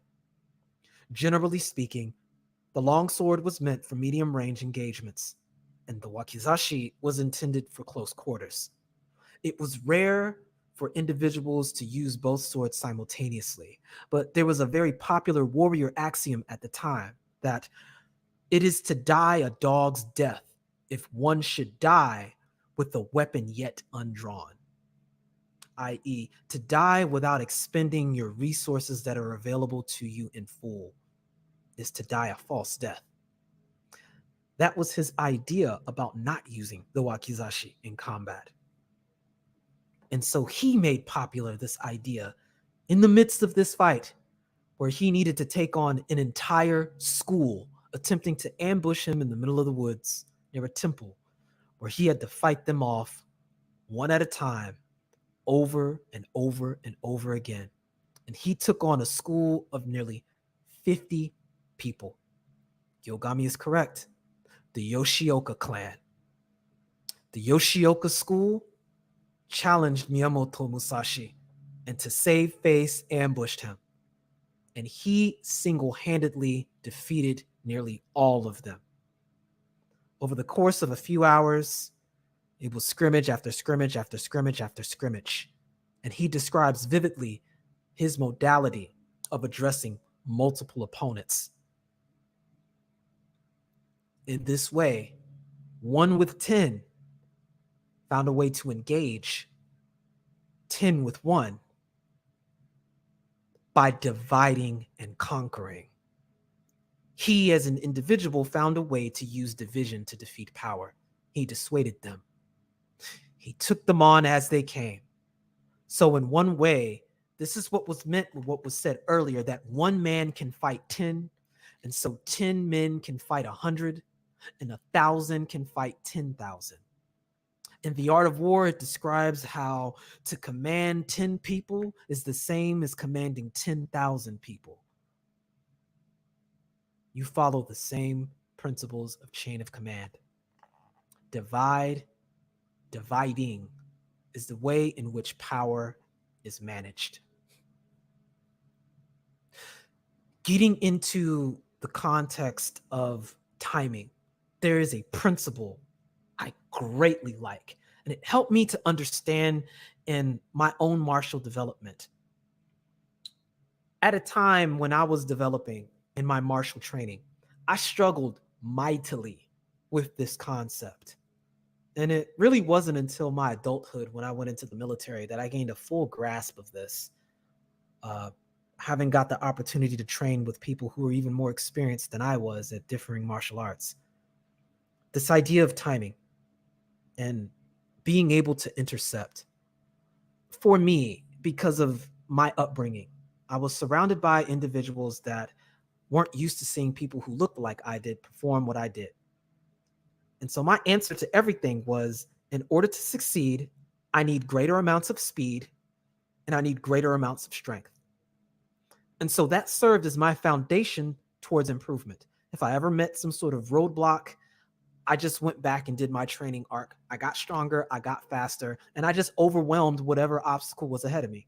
Generally speaking, the long sword was meant for medium range engagements, and the wakizashi was intended for close quarters. It was rare for individuals to use both swords simultaneously, but there was a very popular warrior axiom at the time that it is to die a dog's death if one should die with the weapon yet undrawn, i.e., to die without expending your resources that are available to you in full is to die a false death. That was his idea about not using the wakizashi in combat. And so he made popular this idea in the midst of this fight, where he needed to take on an entire school attempting to ambush him in the middle of the woods near a temple, where he had to fight them off one at a time, over and over and over again. And he took on a school of nearly 50 people. Yogami is correct. The Yoshioka clan. The Yoshioka school challenged Miyamoto Musashi and to save face ambushed him. And he single-handedly defeated nearly all of them. Over the course of a few hours, it was scrimmage after scrimmage after scrimmage after scrimmage. And he describes vividly his modality of addressing multiple opponents. In this way, 1 with 10 found a way to engage 10 with 1 by dividing and conquering. He, as an individual, found a way to use division to defeat power. He dissuaded them. He took them on as they came. So in one way, this is what was meant with what was said earlier, that 1 man can fight 10, and so 10 men can fight 100, and 1,000 can fight 10,000. In The Art of War, it describes how to command 10 people is the same as commanding 10,000 people. You follow the same principles of chain of command. Dividing is the way in which power is managed. Getting into the context of timing, there is a principle I greatly like, and it helped me to understand in my own martial development. At a time when I was developing in my martial training, I struggled mightily with this concept. And it really wasn't until my adulthood, when I went into the military, that I gained a full grasp of this. Having got the opportunity to train with people who were even more experienced than I was at differing martial arts. This idea of timing and being able to intercept. For me, because of my upbringing, I was surrounded by individuals that weren't used to seeing people who looked like I did perform what I did. And so my answer to everything was, in order to succeed, I need greater amounts of speed and I need greater amounts of strength. And so that served as my foundation towards improvement. If I ever met some sort of roadblock, I just went back and did my training arc. I got stronger, I got faster, and I just overwhelmed whatever obstacle was ahead of me.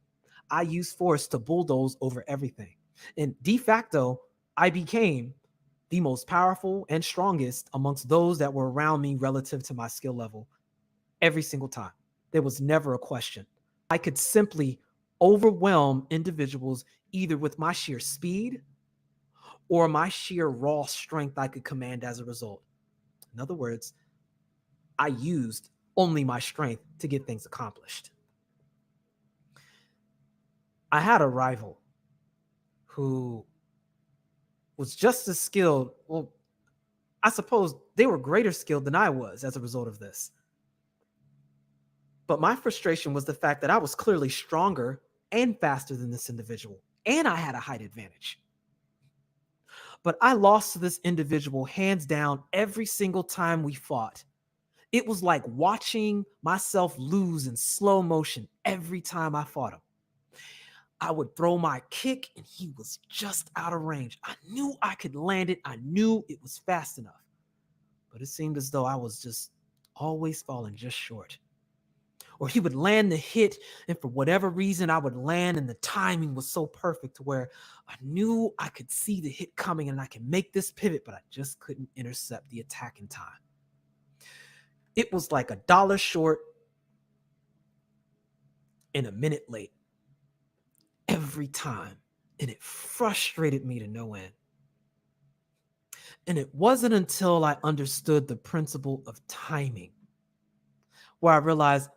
I used force to bulldoze over everything. And de facto, I became the most powerful and strongest amongst those that were around me relative to my skill level every single time. There was never a question. I could simply overwhelm individuals either with my sheer speed or my sheer raw strength I could command as a result. In other words, I used only my strength to get things accomplished. I had a rival who was just as skilled. Well, I suppose they were greater skilled than I was as a result of this. But my frustration was the fact that I was clearly stronger and faster than this individual, and I had a height advantage. But I lost to this individual hands down every single time we fought. It was like watching myself lose in slow motion every time I fought him. I would throw my kick and he was just out of range. I knew I could land it. I knew it was fast enough. But it seemed as though I was just always falling just short. Or he would land the hit, and for whatever reason, I would land, and the timing was so perfect to where I knew I could see the hit coming and I could make this pivot, but I just couldn't intercept the attack in time. It was like $1 short and a minute late every time, and it frustrated me to no end. And it wasn't until I understood the principle of timing where I realized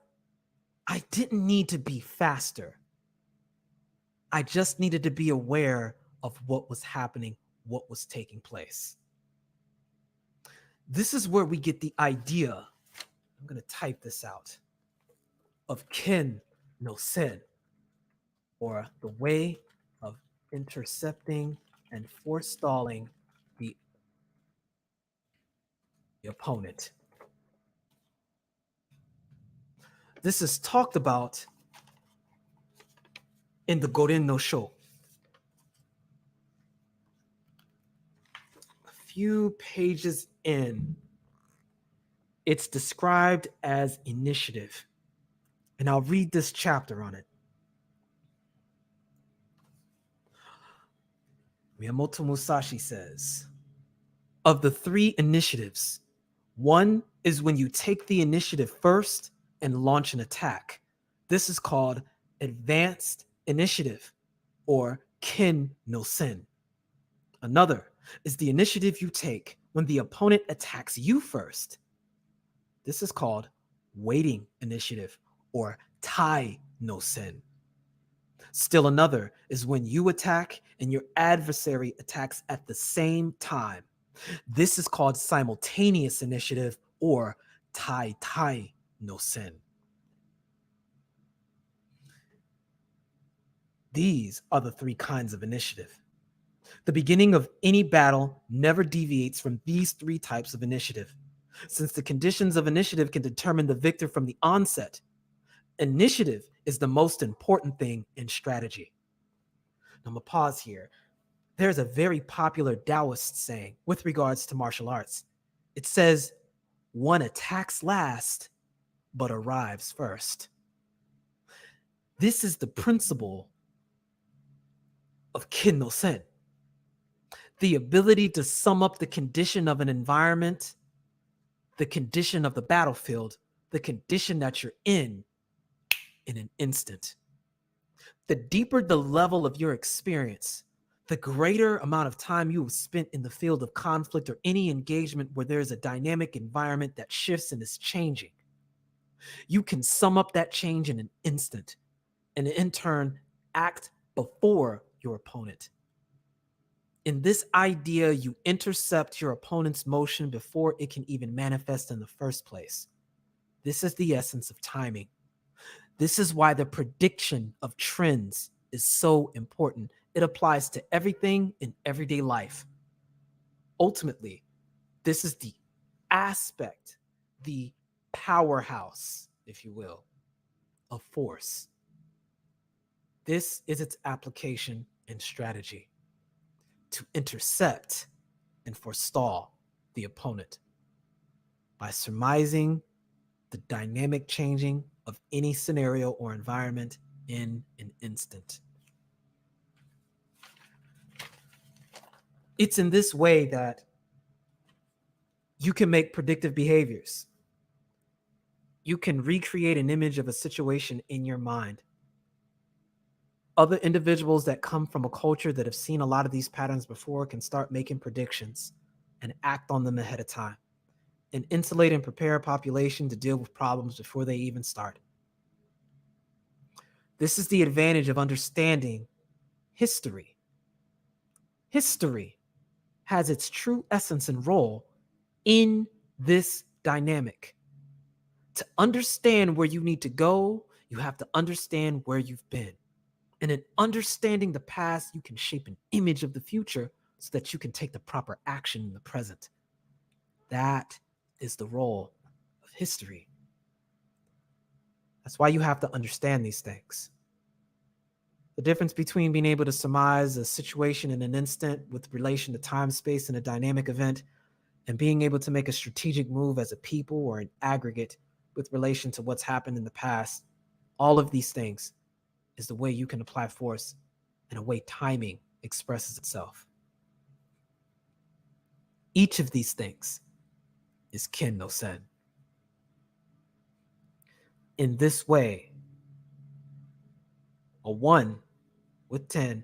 I didn't need to be faster. I just needed to be aware of what was happening, what was taking place. This is where we get the idea, I'm going to type this out, of kin no sen, or the way of intercepting and forestalling the opponent. This is talked about in the Gorin no Sho. A few pages in, it's described as initiative. And I'll read this chapter on it. Miyamoto Musashi says, of the 3 initiatives, one is when you take the initiative first and launch an attack. This is called advanced initiative, or kin no sen. Another is the initiative you take when the opponent attacks you first. This is called waiting initiative, or tai no sen. Still another is when you attack and your adversary attacks at the same time. This is called simultaneous initiative, or tai tai no sen. These are the 3 kinds of initiative. The beginning of any battle never deviates from these 3 types of initiative. Since the conditions of initiative can determine the victor from the onset, initiative is the most important thing in strategy. Now, I'm going to pause here. There's a very popular Taoist saying with regards to martial arts. It says, one attacks last, but arrives first. This is the principle of kin no sen. The ability to sum up the condition of an environment, the condition of the battlefield, the condition that you're in an instant. The deeper the level of your experience, the greater amount of time you have spent in the field of conflict or any engagement where there is a dynamic environment that shifts and is changing. You can sum up that change in an instant and in turn act before your opponent. In this idea, you intercept your opponent's motion before it can even manifest in the first place. This is the essence of timing. This is why the prediction of trends is so important. It applies to everything in everyday life. Ultimately, this is the aspect, the powerhouse, if you will, of force. This is its application in strategy, to intercept and forestall the opponent by surmising the dynamic changing of any scenario or environment in an instant. It's in this way that you can make predictive behaviors. You can recreate an image of a situation in your mind. Other individuals that come from a culture that have seen a lot of these patterns before can start making predictions and act on them ahead of time and insulate and prepare a population to deal with problems before they even start. This is the advantage of understanding history. History has its true essence and role in this dynamic. To understand where you need to go, you have to understand where you've been. And in understanding the past, you can shape an image of the future so that you can take the proper action in the present. That is the role of history. That's why you have to understand these things. The difference between being able to surmise a situation in an instant with relation to time, space, and a dynamic event, and being able to make a strategic move as a people or an aggregate with relation to what's happened in the past, all of these things is the way you can apply force and a way timing expresses itself. Each of these things is kin no sen. In this way, a 1 with 10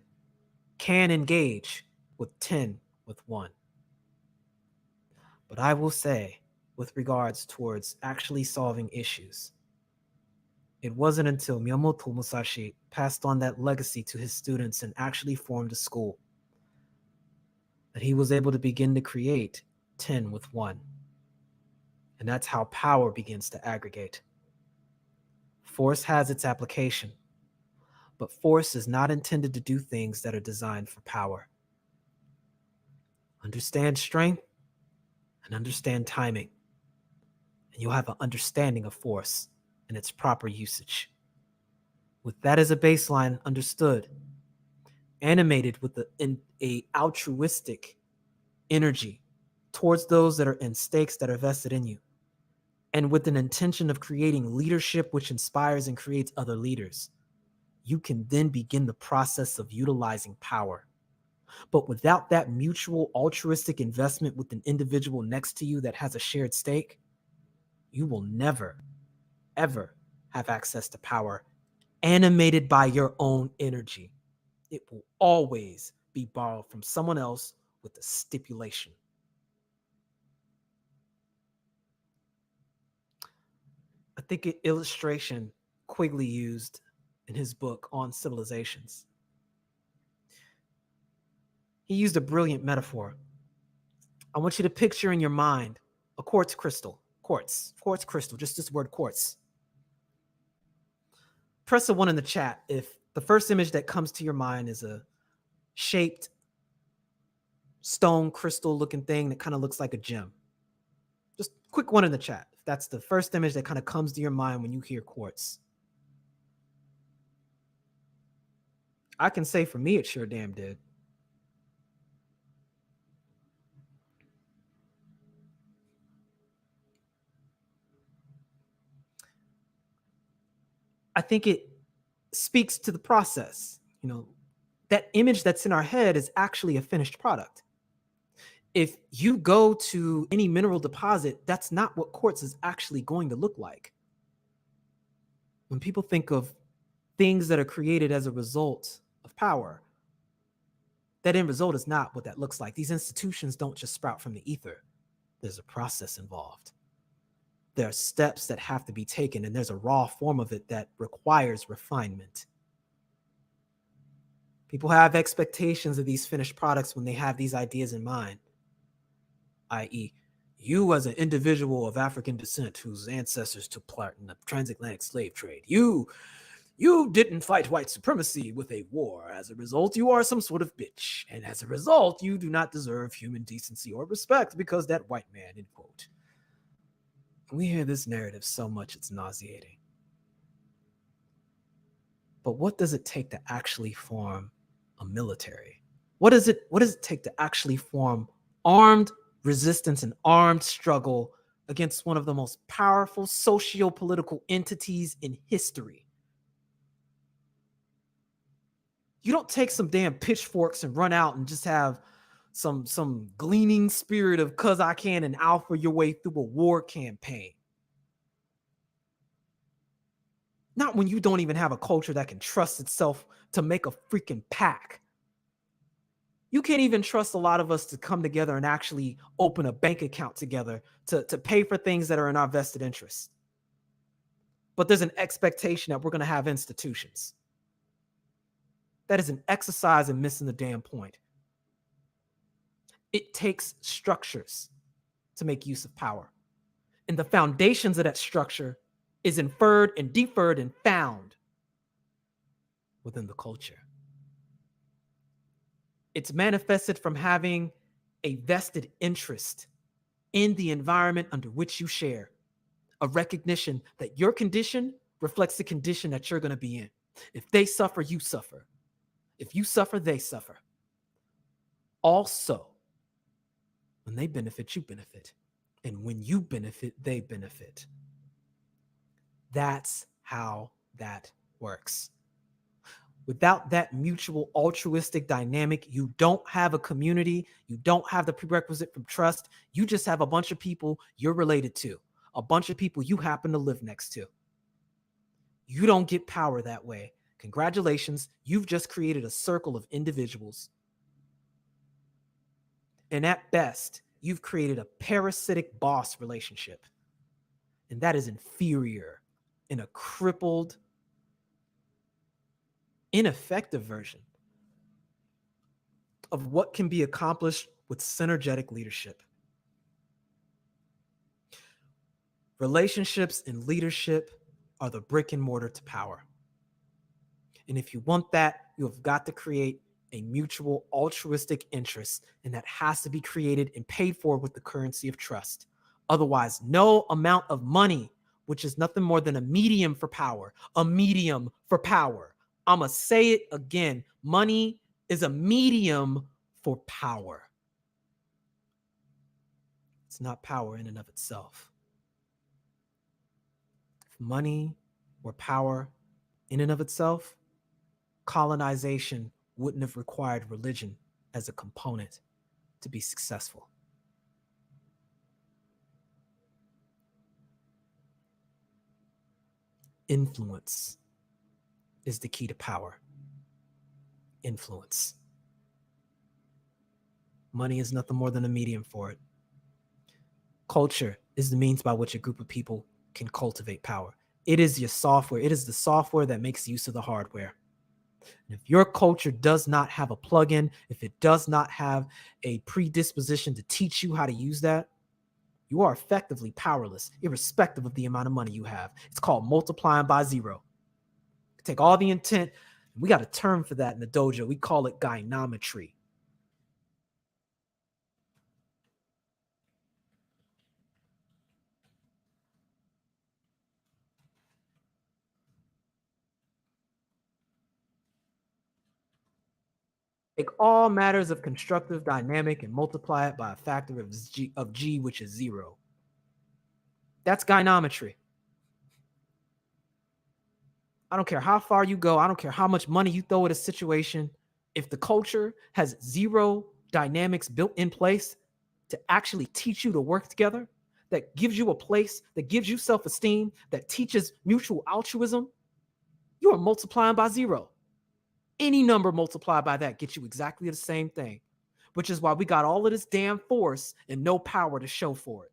can engage with 10 with 1. But I will say, with regards towards actually solving issues, it wasn't until Miyamoto Musashi passed on that legacy to his students and actually formed a school that he was able to begin to create 10 with 1. And that's how power begins to aggregate. Force has its application, but force is not intended to do things that are designed for power. Understand strength and understand timing, and you'll have an understanding of force and its proper usage. With that as a baseline understood, animated with a altruistic energy towards those that are in stakes that are vested in you, and with an intention of creating leadership which inspires and creates other leaders, you can then begin the process of utilizing power. But without that mutual altruistic investment with an individual next to you that has a shared stake, you will never, ever have access to power animated by your own energy. It will always be borrowed from someone else with a stipulation. I think an illustration Quigley used in his book on civilizations. He used a brilliant metaphor. I want you to picture in your mind a quartz crystal. Quartz crystal, just this word quartz. Press a 1 in the chat if the first image that comes to your mind is a shaped stone crystal looking thing that kind of looks like a gem. Just quick 1 in the chat if that's the first image that kind of comes to your mind when you hear quartz. I can say for me, it sure damn did. I think it speaks to the process. You know, that image that's in our head is actually a finished product. If you go to any mineral deposit, that's not what quartz is actually going to look like. When people think of things that are created as a result of power, that end result is not what that looks like. These institutions don't just sprout from the ether. There's a process involved. There are steps that have to be taken, and there's a raw form of it that requires refinement. People have expectations of these finished products when they have these ideas in mind, i.e., you as an individual of African descent whose ancestors took part in the transatlantic slave trade, you didn't fight white supremacy with a war. As a result, you are some sort of bitch. And as a result, you do not deserve human decency or respect because that white man, end quote. We hear this narrative so much, it's nauseating. But what does it take to actually form a military? What does it take to actually form armed resistance and armed struggle against one of the most powerful socio-political entities in history? You don't take some damn pitchforks and run out and just have some gleaning spirit of cuz I can and alpha your way through a war campaign. Not when you don't even have a culture that can trust itself to make a freaking pack. You can't even trust a lot of us to come together and actually open a bank account together to pay for things that are in our vested interests. But there's an expectation that we're going to have institutions. That is an exercise in missing the damn point. It takes structures to make use of power. And the foundations of that structure is inferred and deferred and found within the culture. It's manifested from having a vested interest in the environment under which you share, a recognition that your condition reflects the condition that you're going to be in. If they suffer, you suffer. If you suffer, they suffer. Also, when they benefit, you benefit. And when you benefit, they benefit. That's how that works. Without that mutual altruistic dynamic, you don't have a community. You don't have the prerequisite from trust. You just have a bunch of people you're related to, a bunch of people you happen to live next to. You don't get power that way. Congratulations, you've just created a circle of individuals. And at best, you've created a parasitic boss relationship. And that is inferior in a crippled, ineffective version of what can be accomplished with synergetic leadership. Relationships and leadership are the brick and mortar to power. And if you want that, you have got to create a mutual altruistic interest, and that has to be created and paid for with the currency of trust. Otherwise, no amount of money, which is nothing more than a medium for power, I'm going to say it again. Money is a medium for power. It's not power in and of itself. If money were power in and of itself, colonization wouldn't have required religion as a component to be successful. Influence is the key to power. Influence. Money is nothing more than a medium for it. Culture is the means by which a group of people can cultivate power. It is your software. It is the software that makes use of the hardware. And if your culture does not have a plugin, if it does not have a predisposition to teach you how to use that, you are effectively powerless, irrespective of the amount of money you have. It's called multiplying by zero. Take all the intent. We got a term for that in the dojo. We call it gynometry. Take all matters of constructive dynamic and multiply it by a factor of G, which is zero. That's gynometry. I don't care how far you go. I don't care how much money you throw at a situation. If the culture has zero dynamics built in place to actually teach you to work together, that gives you a place, that gives you self-esteem, that teaches mutual altruism, you are multiplying by zero. Any number multiplied by that gets you exactly the same thing, which is why we got all of this damn force and no power to show for it.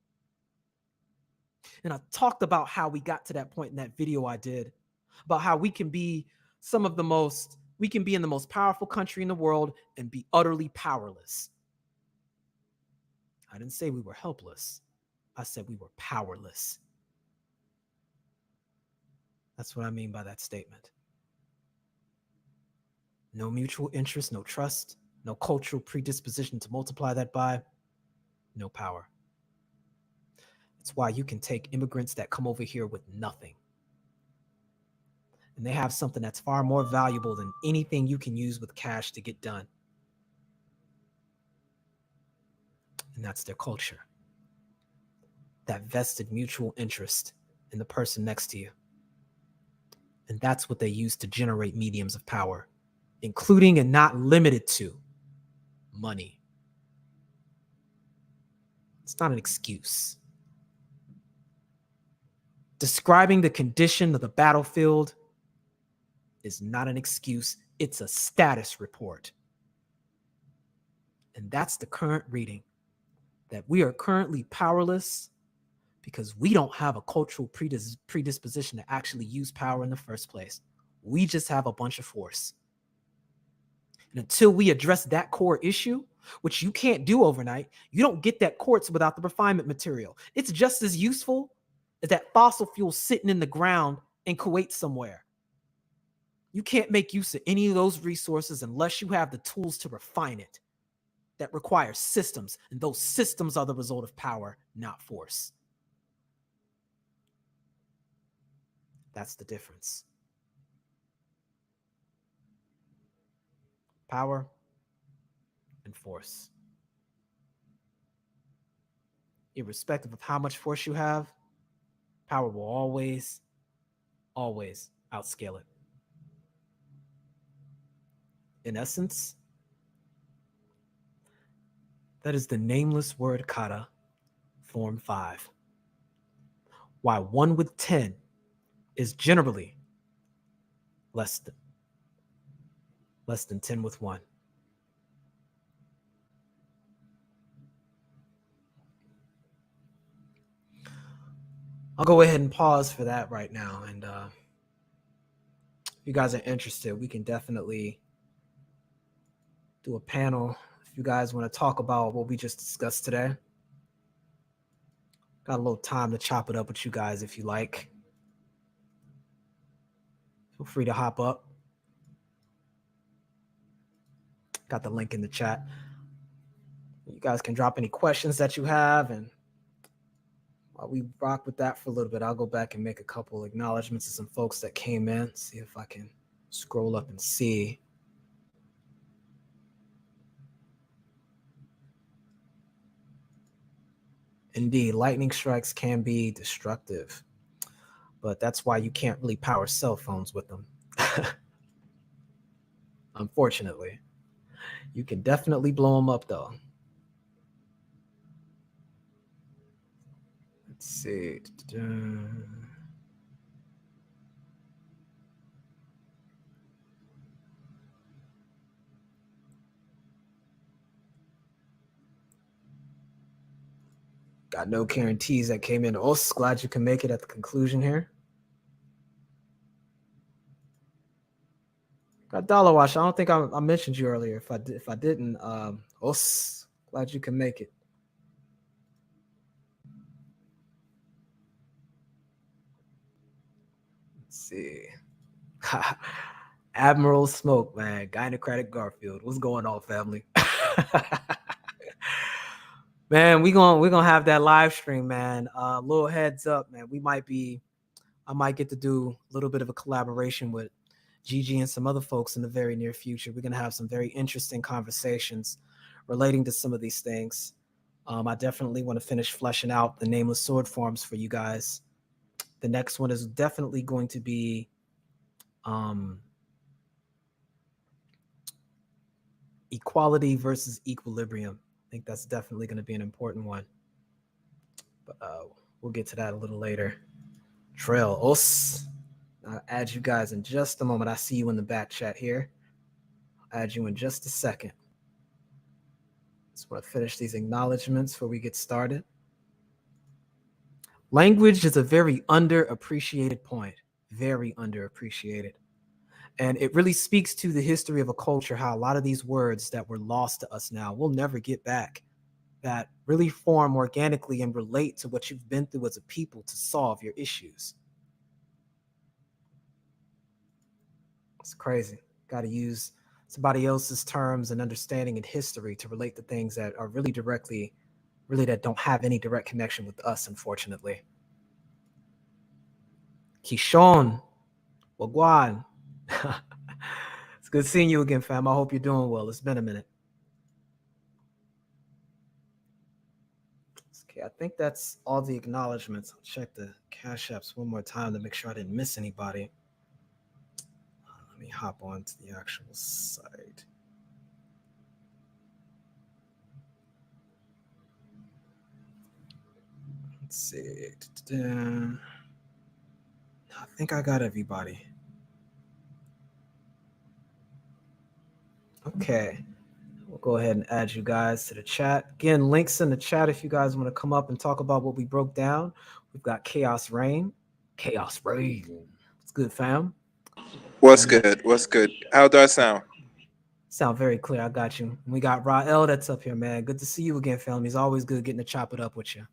And I talked about how we got to that point in that video I did, about how we can be in the most powerful country in the world and be utterly powerless. I didn't say we were helpless. I said we were powerless. That's what I mean by that statement. No mutual interest, no trust, no cultural predisposition to multiply that by, no power. It's why you can take immigrants that come over here with nothing, and they have something that's far more valuable than anything you can use with cash to get done. And that's their culture. That vested mutual interest in the person next to you. And that's what they use to generate mediums of power including and not limited to money. It's not an excuse. Describing the condition of the battlefield is not an excuse. It's a status report. And that's the current reading, that we are currently powerless because we don't have a cultural predisposition to actually use power in the first place. We just have a bunch of force. And until we address that core issue, which you can't do overnight, you don't get that quartz without the refinement material. It's just as useful as that fossil fuel sitting in the ground in Kuwait somewhere. You can't make use of any of those resources unless you have the tools to refine it. That requires systems, and those systems are the result of power, not force. That's the difference. Power and force. Irrespective of how much force you have, power will always outscale it. In essence, that is the nameless word kata, form 5. Why 1 with 10 is generally less than 10 with 1. I'll go ahead and pause for that right now. And if you guys are interested, we can definitely do a panel. If you guys want to talk about what we just discussed today, got a little time to chop it up with you guys if you like. Feel free to hop up. Got the link in the chat. You guys can drop any questions that you have, and while we rock with that for a little bit, I'll go back and make a couple acknowledgments to some folks that came in. See if I can scroll up and see. Indeed, lightning strikes can be destructive, but that's why you can't really power cell phones with them. Unfortunately, you can definitely blow them up though. Let's see. Got no guarantees that came in. Oh, glad you can make it at the conclusion here. Got Dollar Wash. I don't think I mentioned you earlier. If I didn't, glad you can make it. Let's see. Admiral Smoke, man. Gynocratic Garfield. What's going on, family? Man, we're gonna have that live stream, man. Little heads up, man. I might get to do a little bit of a collaboration with Gigi and some other folks in the very near future. We're gonna have some very interesting conversations relating to some of these things. I definitely want to finish fleshing out the nameless sword forms for you guys. The next one is definitely going to be equality versus equilibrium. I think that's definitely going to be an important one. But we'll get to that a little later. Trail Os. I'll add you guys in just a moment. I see you in the back chat here. I'll add you in just a second. Just want to finish these acknowledgments before we get started. Language is a very underappreciated point. Very underappreciated. And it really speaks to the history of a culture, how a lot of these words that were lost to us now, we'll never get back, that really form organically and relate to what you've been through as a people to solve your issues. It's crazy. Got to use somebody else's terms and understanding and history to relate to things that are really that don't have any direct connection with us, unfortunately. Kishon, Wagwan. It's good seeing you again, fam. I hope you're doing well. It's been a minute. Okay, I think that's all the acknowledgments. I'll check the Cash Apps one more time to make sure I didn't miss anybody. Let me hop on to the actual site. Let's see. I think I got everybody. Okay. We'll go ahead and add you guys to the chat. Again, links in the chat if you guys want to come up and talk about what we broke down. We've got Chaos Rain. Chaos Rain. It's good, fam. What's good? What's good? How do I sound? Sound very clear. I got you. We got Rael that's up here, man. Good to see you again, fam. It's always good getting to chop it up with you.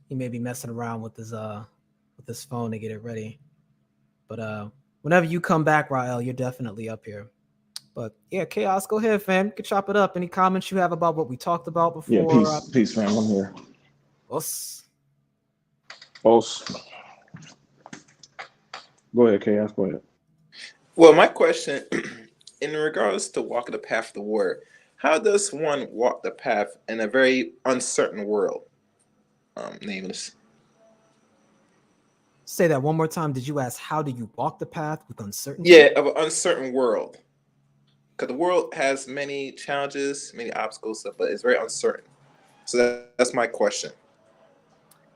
He may be messing around with his phone to get it ready. But whenever you come back, Rael, you're definitely up here. But yeah, Chaos, go ahead, fam. You can chop it up. Any comments you have about what we talked about before? Yeah, peace, fam. I'm here. Us. Go ahead, Chaos. Go ahead. Well, my question, in regards to walking the path of the warrior, how does one walk the path in a very uncertain world? Nameless. Say that one more time. Did you ask how do you walk the path with uncertainty? Yeah, of an uncertain world. Because the world has many challenges, many obstacles, but it's very uncertain. So that's my question.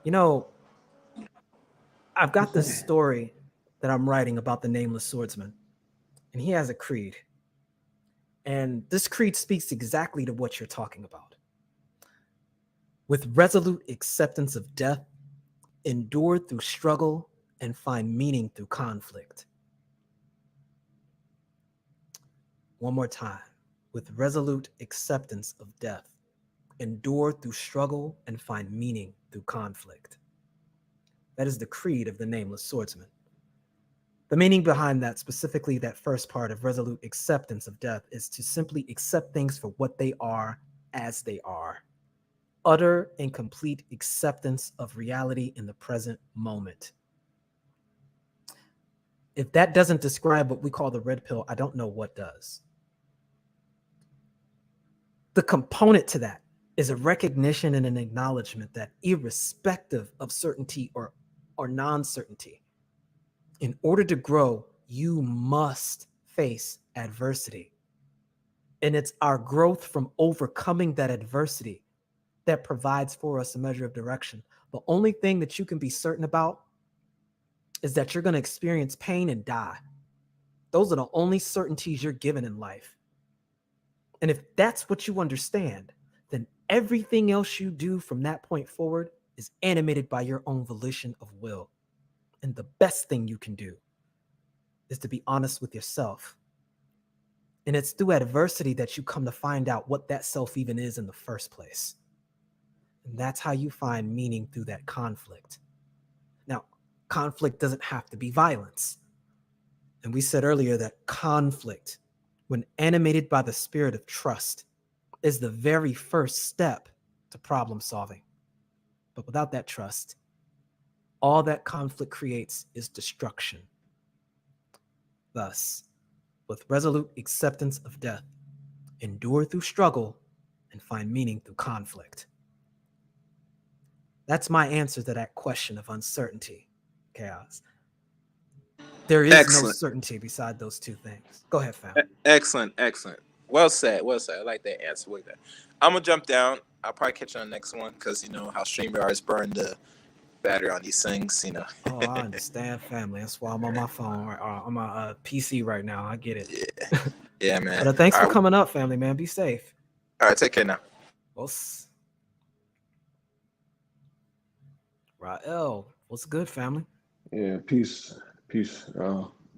You know, I've got this story that I'm writing about the Nameless Swordsman, and he has a creed. And this creed speaks exactly to what you're talking about. With resolute acceptance of death, endure through struggle, and find meaning through conflict. One more time. With resolute acceptance of death, endure through struggle, and find meaning through conflict. That is the creed of the Nameless Swordsman. The meaning behind that, specifically that first part of resolute acceptance of death, is to simply accept things for what they are as they are. Utter and complete acceptance of reality in the present moment. If that doesn't describe what we call the red pill, I don't know what does. The component to that is a recognition and an acknowledgement that irrespective of certainty or non-certainty, in order to grow, you must face adversity. And it's our growth from overcoming that adversity that provides for us a measure of direction. The only thing that you can be certain about is that you're going to experience pain and die. Those are the only certainties you're given in life. And if that's what you understand, then everything else you do from that point forward is animated by your own volition of will. And the best thing you can do is to be honest with yourself. And it's through adversity that you come to find out what that self even is in the first place. And that's how you find meaning through that conflict. Now, conflict doesn't have to be violence. And we said earlier that conflict, when animated by the spirit of trust, is the very first step to problem solving. But without that trust, all that conflict creates is destruction. Thus, with resolute acceptance of death, endure through struggle, and find meaning through conflict. That's my answer to that question of uncertainty, Chaos. There is no certainty beside those two things. Go ahead, fam. Excellent. Well said. I like that answer. Like that. I'm gonna jump down. I'll probably catch you on the next one because you know how StreamYards burn the battery on these things. You know. Oh, I understand, family. That's why I'm on my phone, on my PC right now. I get it. Yeah, man. But thanks for coming up, family, man. Be safe. All right, take care now. Rael, what's good, family? Yeah, peace.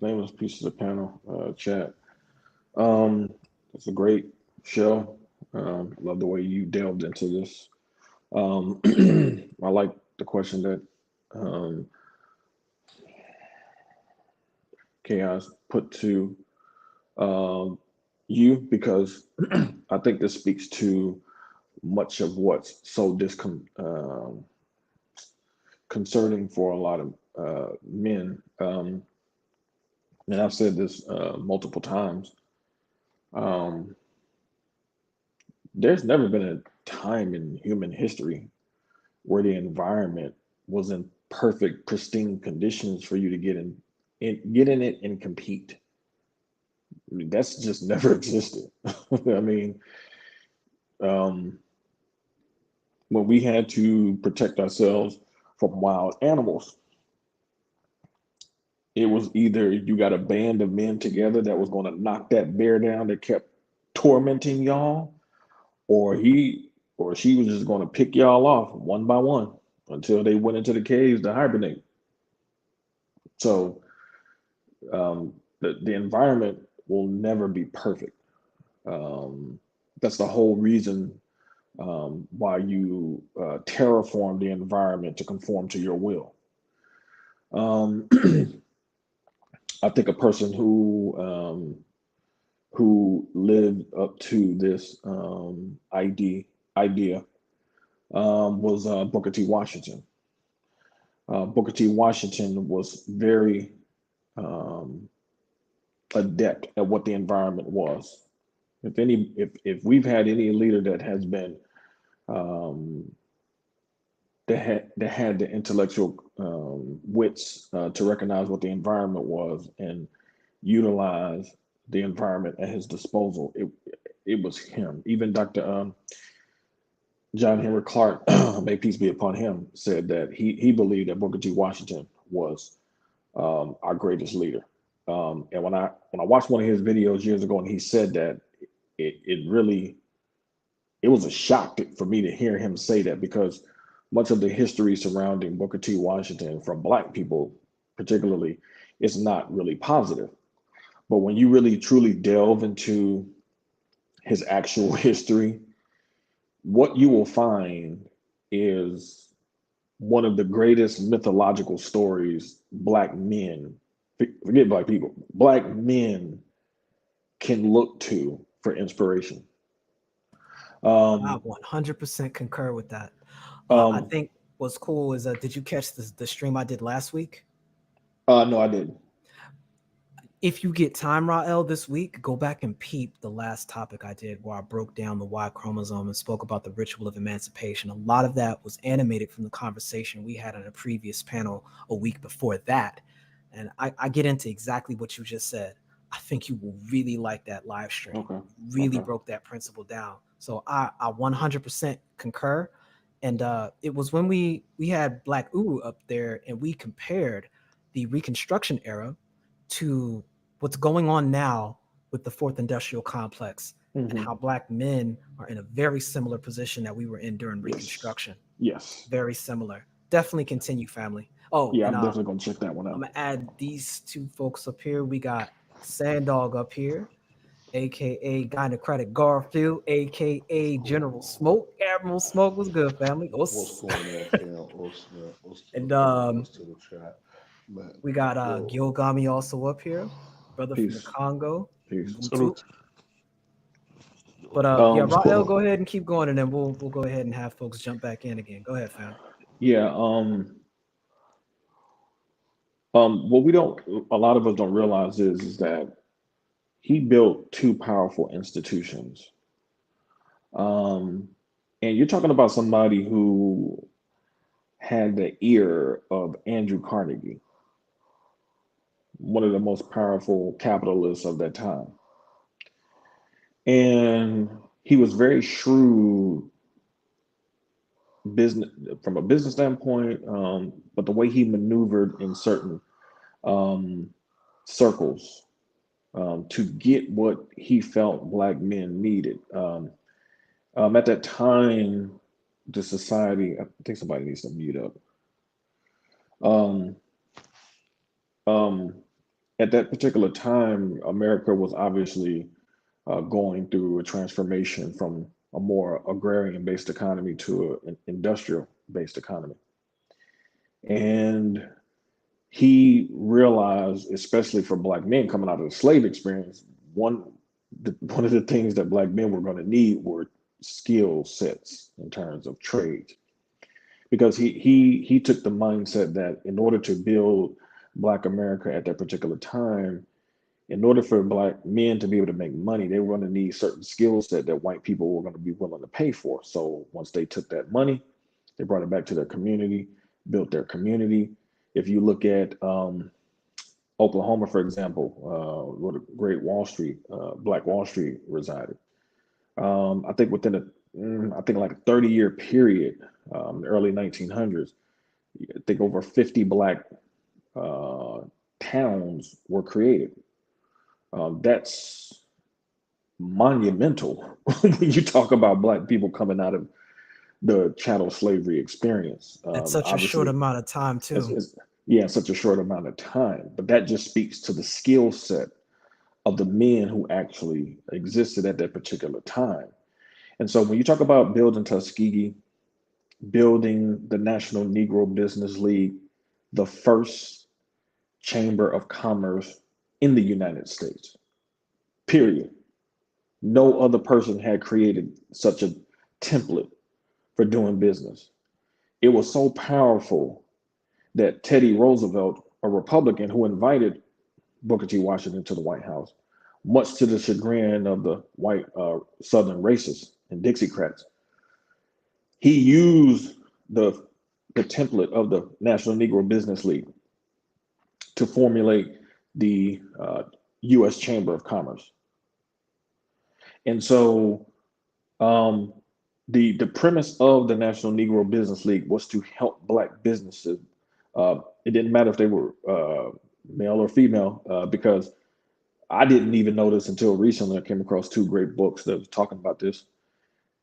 Nameless, peace to the panel, chat. It's a great show. Love the way you delved into this. I like the question that Chaos put to you because I think this speaks to much of what's so concerning for a lot of men. And I've said this multiple times. There's never been a time in human history where the environment was in perfect, pristine conditions for you to get in it and compete. I mean, that's just never existed. I mean, um, when we had to protect ourselves from wild animals, it was either you got a band of men together that was going to knock that bear down that kept tormenting y'all, or he or she was just going to pick y'all off one by one until they went into the caves to hibernate. So the environment will never be perfect. Um, that's the whole reason why you terraform the environment to conform to your will. Um, I think a person who lived up to this idea was Booker T. Washington. Booker T. Washington was very um, adept at what the environment was. If we've had any leader that has been um, that had the intellectual wits to recognize what the environment was and utilize the environment at his disposal, it was him. Even Dr. John Henry Clark, may peace be upon him, said that he believed that Booker T. Washington was our greatest leader. And when I watched one of his videos years ago, and he said that, it really it was a shock for me to hear him say that, because much of the history surrounding Booker T. Washington from Black people, particularly, is not really positive. But when you really truly delve into his actual history, what you will find is one of the greatest mythological stories Black men, forget Black people, Black men can look to for inspiration. I Um, 100% concur with that. I um, think what's cool is did you catch the stream I did last week? no, I didn't. If you get time, Rael, this week, go back and peep the last topic I did where I broke down the Y chromosome and spoke about the ritual of emancipation. A lot of that was animated from the conversation we had on a previous panel a week before that. And I get into exactly what you just said. I think you will really like that live stream. Okay. Really Okay. broke that principle down. So I 100% concur. And it was when we had Black Uru up there and we compared the Reconstruction era to what's going on now with the fourth industrial complex and Hmm. how Black men are in a very similar position that we were in during Yes. Reconstruction. Yes. Very similar. Definitely continue, family. Oh, Yeah, and I'm definitely gonna check that one I'm out. gonna add these two folks up here. We got Sandog up here, aka Gynocratic Garfield, aka General Smoke. Admiral Smoke was good, family. What's Us. going on, fam? What's to the And panel? What's to the chat? Man, we got yo, Gilgami also up here, brother from the Peace. Congo. Peace. Ubuntu. But yeah, Um, Rael, go ahead and keep going, and then we'll go ahead and have folks jump back in again. Go ahead, fam. yeah. What we don't, a lot of us don't realize is that he built two powerful institutions. Um, and you're talking about somebody who had the ear of Andrew Carnegie, one of the most powerful capitalists of that time. And he was very shrewd business from a business standpoint, but the way he maneuvered in certain um, circles to get what he felt Black men needed. At that time, the society, I think somebody needs to mute up. Um, um, at that particular time, America was obviously going through a transformation from a more agrarian based economy to an industrial based economy. And he realized, especially for Black men coming out of the slave experience, one of the things that Black men were going to need were skill sets in terms of trade, because he took the mindset that in order to build Black America at that particular time, in order for Black men to be able to make money, they were going to need certain skill set that white people were going to be willing to pay for. So once they took that money, they brought it back to their community, built their community. If you look at Oklahoma, for example, where the Great Wall Street, Black Wall Street resided. I think within I think like a 30-year period, the early 1900s, I think over 50 Black towns were created. That's monumental when you talk about Black people coming out of the chattel slavery experience. It's such a short Obviously, amount of time it's, too. it's, yeah, in such a short amount of time. But that just speaks to the skill set of the men who actually existed at that particular time. And so when you talk about building Tuskegee, building the National Negro Business League, the first chamber of commerce in the United States, period. No other person had created such a template for doing business. It was so powerful that Teddy Roosevelt, a Republican who invited Booker T. Washington to the White House, much to the chagrin of the white Southern racists and Dixiecrats, he used the template of the National Negro Business League to formulate the U.S. Chamber of Commerce. And so the premise of the National Negro Business League was to help Black businesses. It didn't matter if they were male or female, because I didn't even know this until recently. I came across two great books that was talking about this,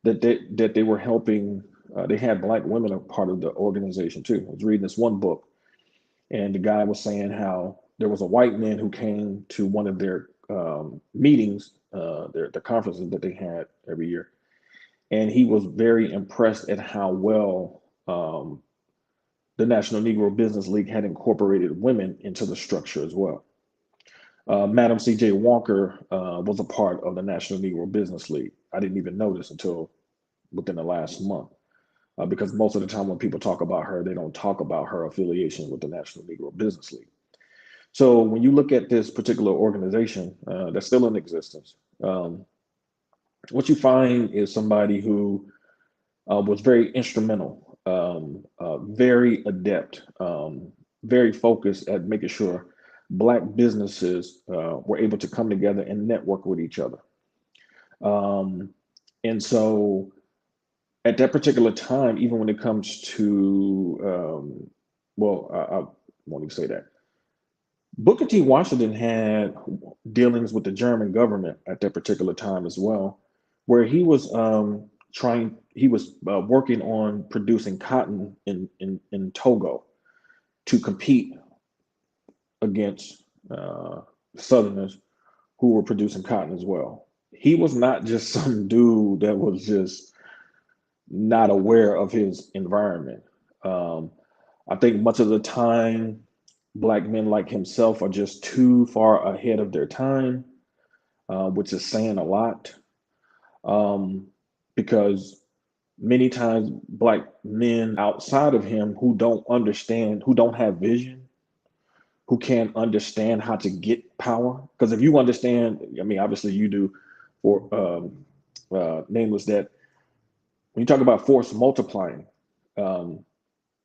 that they were helping. They had Black women a part of the organization too. I was reading this one book, and the guy was saying how there was a white man who came to one of their meetings, the conferences that they had every year, and he was very impressed at how well the National Negro Business League had incorporated women into the structure as well. Madam C.J. Walker was a part of the National Negro Business League. I didn't even know this until within the last month, because most of the time when people talk about her, they don't talk about her affiliation with the National Negro Business League. So when you look at this particular organization that's still in existence, what you find is somebody who was very instrumental, very adept, very focused at making sure Black businesses were able to come together and network with each other. And so at that particular time, even when it comes to, I won't even say that. Booker T. Washington had dealings with the German government at that particular time as well, where he was working on producing cotton in Togo to compete against Southerners who were producing cotton as well. He was not just some dude that was just not aware of his environment. I think much of the time, Black men like himself are just too far ahead of their time, which is saying a lot, because many times Black men outside of him who don't understand, who don't have vision, who can't understand how to get power. Because if you understand, I mean, obviously you do, for Nameless, that when you talk about force multiplying,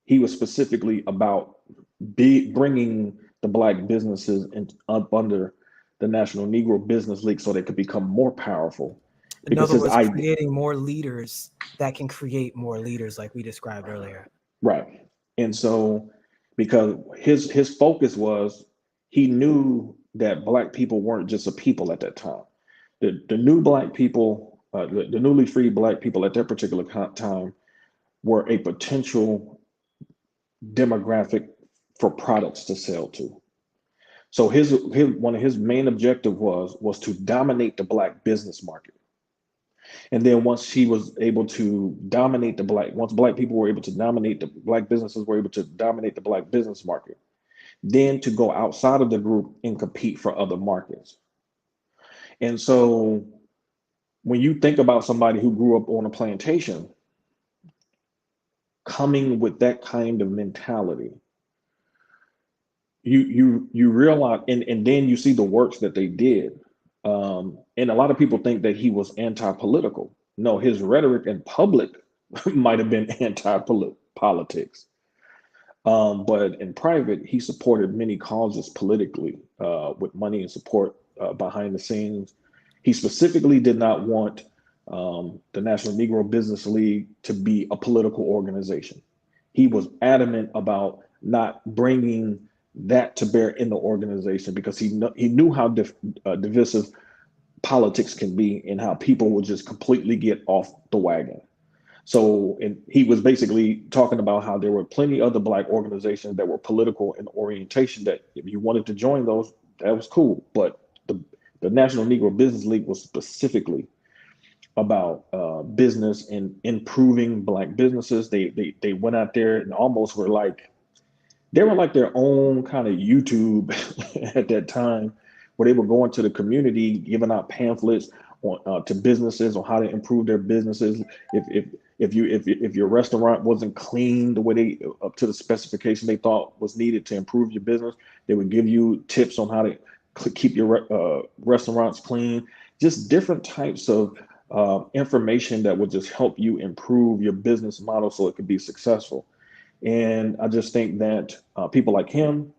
he was specifically about bringing the Black businesses up under the National Negro Business League so they could become more powerful. In Because other his words, idea, creating more leaders that can create more leaders, like we described earlier. right? And so, because his focus was, he knew that Black people weren't just a people at that time. The new Black people, the newly freed Black people at that particular time, were a potential demographic for products to sell to. So his one of his main objective was to dominate the Black business market. And then once he was able to dominate once Black people were able to dominate, the Black businesses were able to dominate the Black business market, then to go outside of the group and compete for other markets. And so when you think about somebody who grew up on a plantation, coming with that kind of mentality, you realize, and then you see the works that they did. And a lot of people think that he was anti-political. No, his rhetoric in public might have been anti-politics. But in private, he supported many causes politically with money and support behind the scenes. He specifically did not want the National Negro Business League to be a political organization. He was adamant about not bringing that to bear in the organization because he knew how divisive politics can be and how people will just completely get off the wagon. So, and he was basically talking about how there were plenty other Black organizations that were political in orientation that if you wanted to join those, that was cool. But the National Negro Business League was specifically about business and improving Black businesses. They went out there and almost were like, they were like their own kind of YouTube at that time, where they were going to the community, giving out pamphlets on, to businesses on how to improve their businesses. If your restaurant wasn't clean the way they up to the specification they thought was needed to improve your business, they would give you tips on how to keep your restaurants clean. Just different types of information that would just help you improve your business model so it could be successful. And I just think that people like him,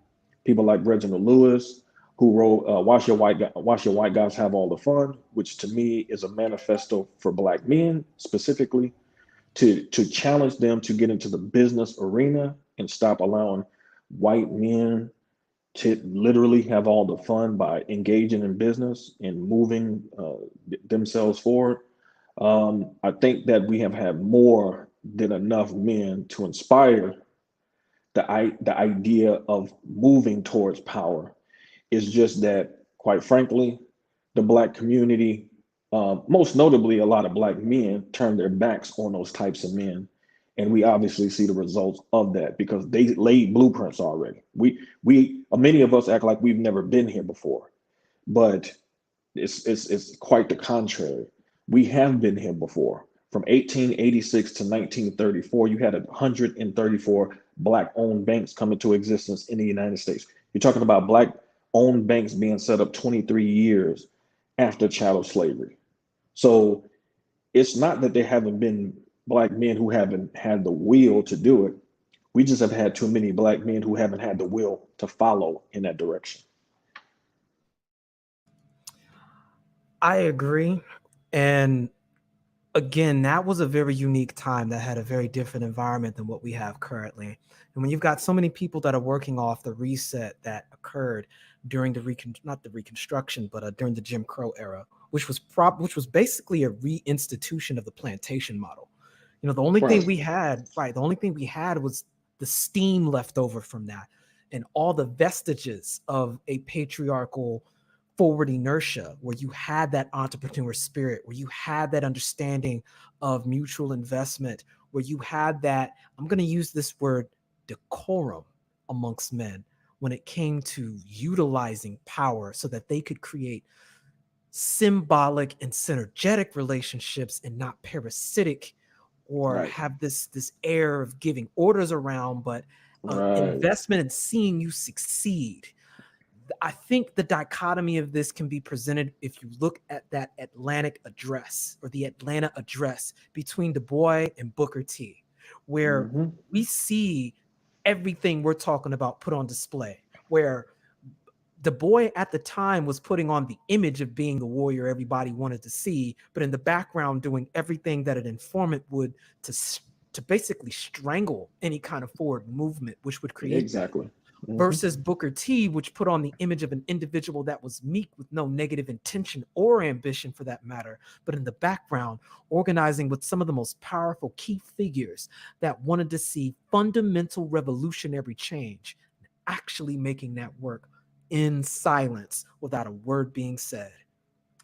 people like Reginald Lewis, who wrote Watch Your White Guys Have All the Fun," which to me is a manifesto for Black men specifically, to challenge them to get into the business arena and stop allowing white men to literally have all the fun by engaging in business and moving themselves forward. I think that we have had more than enough men to inspire the idea of moving towards power. It's just that, quite frankly, the Black community, most notably a lot of Black men, turn their backs on those types of men. And we obviously see the results of that because they laid blueprints already. Many of us act like we've never been here before, but it's quite the contrary. We have been here before. From 1886 to 1934, you had 134 Black-owned banks come into existence in the United States. You're talking about Black-owned banks being set up 23 years after chattel slavery. So it's not that there haven't been Black men who haven't had the will to do it. We just have had too many Black men who haven't had the will to follow in that direction. I agree. And again, that was a very unique time that had a very different environment than what we have currently. And when you've got so many people that are working off the reset that occurred during not the Reconstruction, but during the Jim Crow era, which was basically a reinstitution of the plantation model. You know, the only thing we had was the steam left over from that and all the vestiges of a patriarchal forward inertia, where you had that entrepreneur spirit, where you had that understanding of mutual investment, where you had that, I'm going to use this word, decorum amongst men when it came to utilizing power so that they could create symbolic and synergetic relationships and not parasitic or have this air of giving orders around, but investment and seeing you succeed. I think the dichotomy of this can be presented if you look at that Atlantic address or the Atlanta address between Du Bois and Booker T, where we see everything we're talking about put on display, where Du Bois at the time was putting on the image of being the warrior everybody wanted to see, but in the background doing everything that an informant would to basically strangle any kind of forward movement, which would create that. Versus Booker T, which put on the image of an individual that was meek with no negative intention or ambition for that matter, but in the background, organizing with some of the most powerful key figures that wanted to see fundamental revolutionary change, actually making that work in silence without a word being said.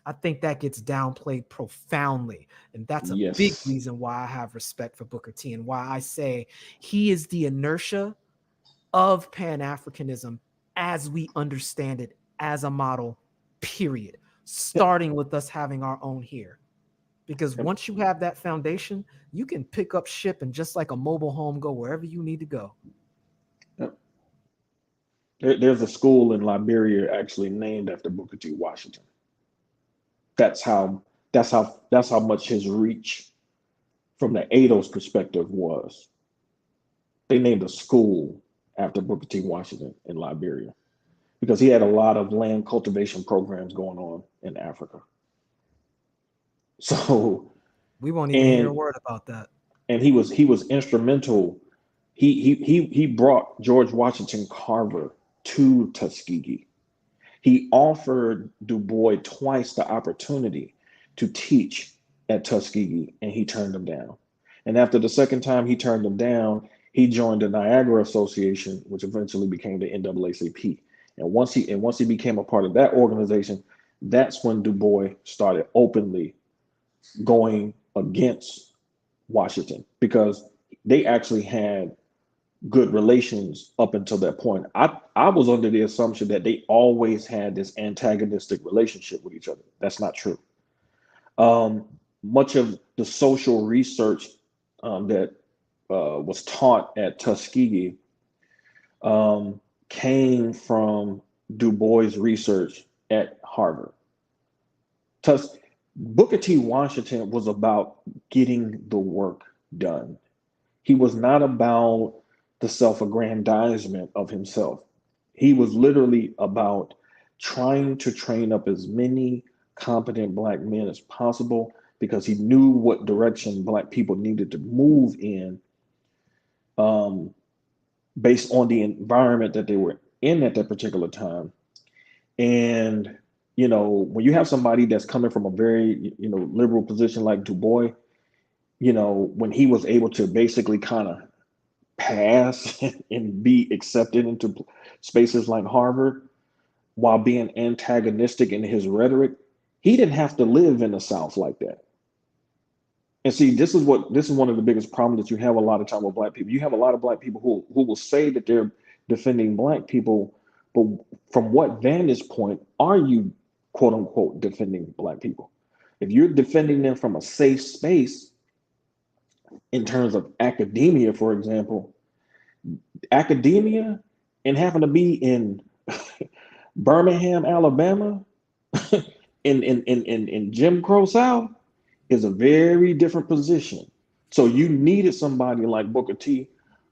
I think that gets downplayed profoundly. And that's a big reason why I have respect for Booker T and why I say he is the inertia of Pan-Africanism as we understand it as a model, period. Starting with us having our own here. Because once you have that foundation, you can pick up ship and just like a mobile home, go wherever you need to go. There's a school in Liberia actually named after Booker T. Washington. That's how much his reach from the ADOS perspective was. They named a school after Booker T. Washington in Liberia because he had a lot of land cultivation programs going on in Africa. So We won't even hear a and word about that. he was instrumental. He brought George Washington Carver to Tuskegee. He offered Du Bois twice the opportunity to teach at Tuskegee, and he turned him down. And after the second time he turned him down, he joined the Niagara Association, which eventually became the NAACP. And once he became a part of that organization, that's when Du Bois started openly going against Washington because they actually had good relations up until that point. I was under the assumption that they always had this antagonistic relationship with each other. That's not true. Um, Much of the social research that was taught at Tuskegee came from Du Bois' research at Harvard. Tus- Booker T. Washington was about getting the work done. He was not about the self aggrandizement of himself. He was literally about trying to train up as many competent Black men as possible because he knew what direction Black people needed to move in um, based on the environment that they were in at that particular time. And, when you have somebody that's coming from a very, liberal position like Du Bois, when he was able to basically kind of pass and be accepted into spaces like Harvard while being antagonistic in his rhetoric, he didn't have to live in the South like that. And see, this is one of the biggest problems that you have a lot of time with Black people. You have a lot of Black people who will say that they're defending Black people, but from what vantage point are you, quote unquote, defending Black people? If you're defending them from a safe space in terms of academia, for example, academia and happen to be in Birmingham, Alabama, in Jim Crow South is a very different position. So you needed somebody like Booker T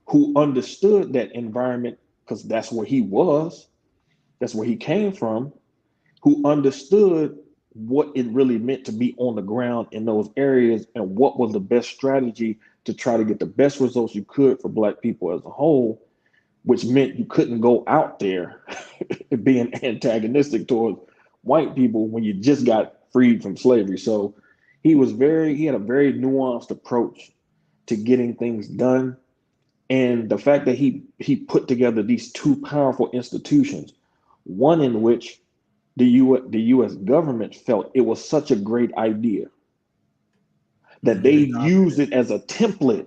who understood that environment because that's where he was, that's where he came from, who understood what it really meant to be on the ground in those areas and what was the best strategy to try to get the best results you could for Black people as a whole, which meant you couldn't go out there being antagonistic towards white people when you just got freed from slavery. So he had a very nuanced approach to getting things done. And the fact that he put together these two powerful institutions, one in which the US government felt it was such a great idea that they They adopted used it. it as a template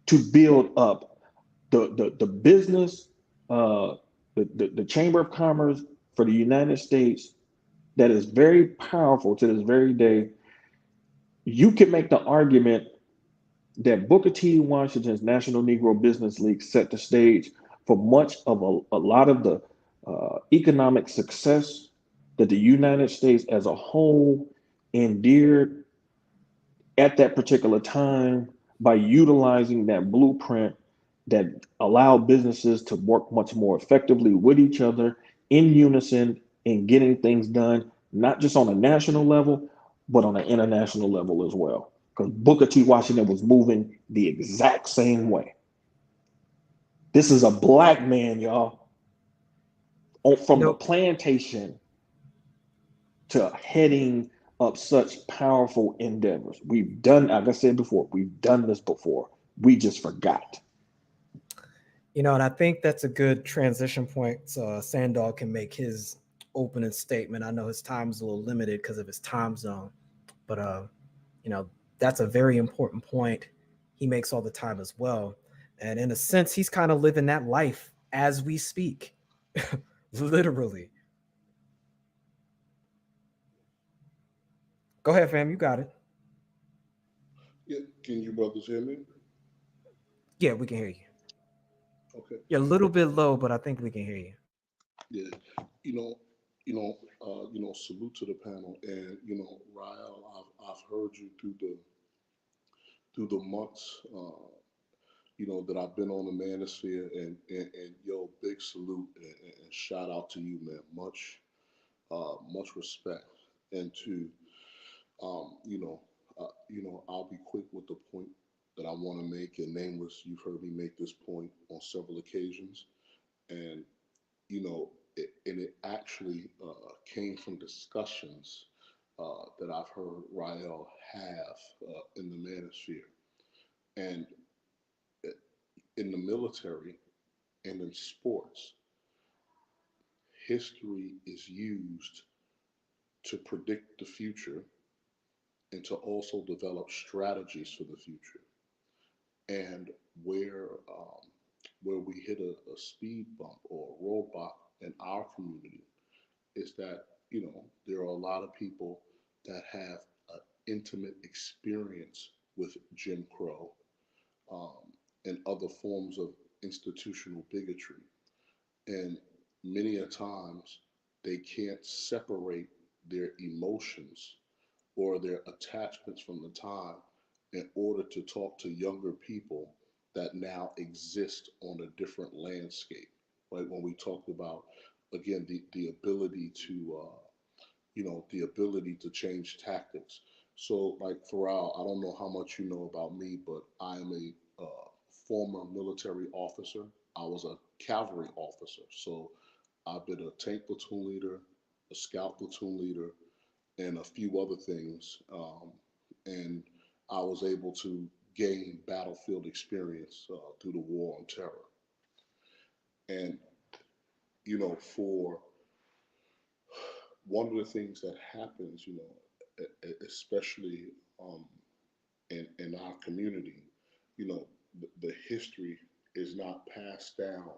to build up the business, uh, the Chamber of Commerce for the United States that is very powerful to this very day. You can make the argument that Booker T. Washington's National Negro Business League set the stage for much of a lot of the economic success that the United States as a whole endeared at that particular time by utilizing that blueprint that allowed businesses to work much more effectively with each other in unison in getting things done, not just on a national level, but on an international level as well. Because Booker T. Washington was moving the exact same way. This is a Black man, y'all, You from the know, plantation to heading up such powerful endeavors. We've done, like I said before, we've done this before. We just forgot. and I think that's a good transition point so Sandog can make his opening statement. I know his time's a little limited because of his time zone, but you know, that's a very important point he makes all the time as well. And in a sense, he's kind of living that life as we speak, literally. Go ahead, fam. You got it. Yeah, can you brothers hear me? Yeah, we can hear you. Okay. You're a little bit low, but I think we can hear you. Yeah. You know, salute to the panel, and Rael, I've heard you through the months. that I've been on the manosphere, and yo, big salute and shout out to you, man. Much respect. And to, um, you know, I'll be quick with the point that I want to make. And Nameless, you've heard me make this point on several occasions, and it actually came from discussions that I've heard Rael have in the manosphere. And in the military and in sports, history is used to predict the future and to also develop strategies for the future. And where where we hit a speed bump or a roadblock in our community is that there are a lot of people that have an intimate experience with Jim Crow, um, and other forms of institutional bigotry. And many a times they can't separate their emotions or their attachments from the time in order to talk to younger people that now exist on a different landscape. Right? When we talked about, again, the ability to the ability to change tactics. So, like Farrell, I don't know how much you know about me, but I am a former military officer. I was a cavalry officer, so I've been a tank platoon leader, a scout platoon leader, and a few other things. And I was able to gain battlefield experience through the war on terror. And for one of the things that happens, especially um, in our community, the history is not passed down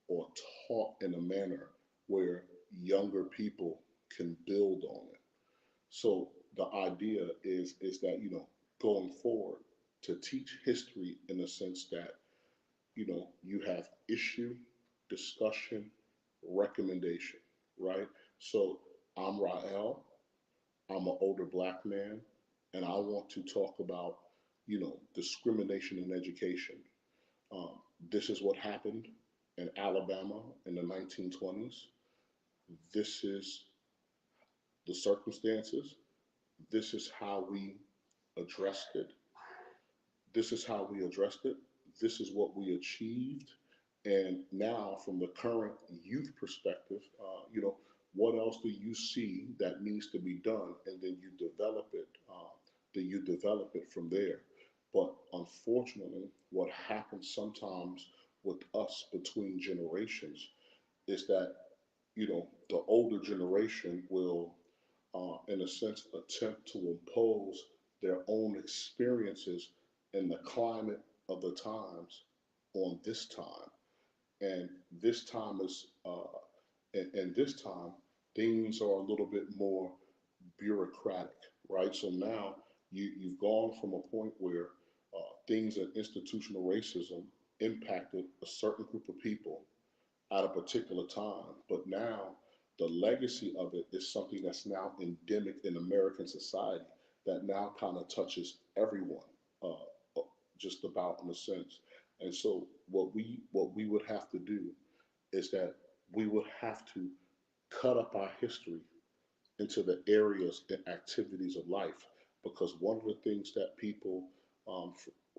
or taught in a manner where younger people can build on it. So the idea is that going forward to teach history in the sense that you have issue, discussion, recommendation, right? So I'm Rael. I'm an older black man, and I want to talk about discrimination in education. Um, this is what happened in Alabama in the 1920s. This is the circumstances. This is how we addressed it. This is how we addressed it. This is what we achieved. And now, from the current youth perspective, what else do you see that needs to be done? And then you develop it. From there. But unfortunately, what happens sometimes with us between generations is that the older generation will, in a sense, attempt to impose their own experiences in the climate of the times on this time. And this time is, and this time, things are a little bit more bureaucratic, right? So now you've gone from a point where things in institutional racism impacted a certain group of people at a particular time. But now the legacy of it is something that's now endemic in American society that now kind of touches everyone, just about in a sense. And so what we would have to do is that we would have to cut up our history into the areas and activities of life, because one of the things that people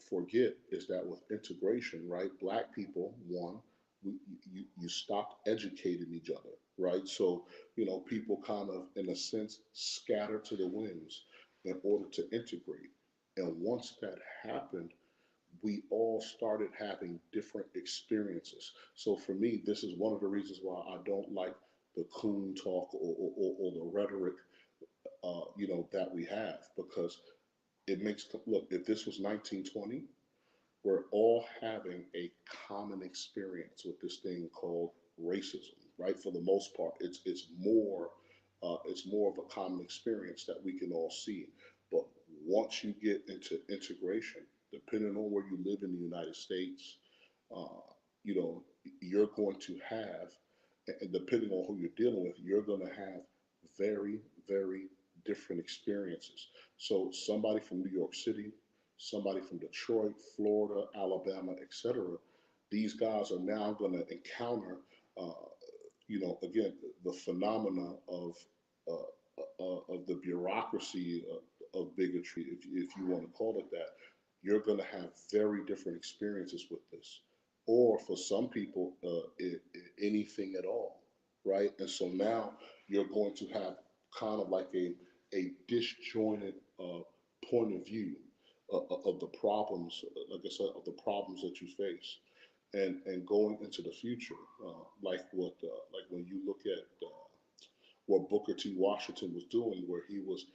forget is that with integration, right? Black people, one, you stop educating each other, right? So people kind of, in a sense, scatter to the winds in order to integrate. And once that happened, we all started having different experiences. So for me, this is one of the reasons why I don't like the coon talk or the rhetoric, that we have, because it makes, look, if this was 1920, we're all having a common experience with this thing called racism, right? For the most part, it's more of a common experience that we can all see. But once you get into integration, depending on where you live in the United States, uh, you know, you're going to have, and depending on who you're dealing with, you're going to have very, very different experiences. So somebody from New York City, somebody from Detroit, Florida, Alabama, etc. These guys are now going to encounter, uh, again, the phenomena of the bureaucracy of bigotry, if you want to call it that. You're going to have very different experiences with this, or for some people, anything at all, right? And so now you're going to have kind of like a disjointed point of view of the problems, like I said, of the problems that you face, and going into the future, like when you look at what Booker T. Washington was doing, where he was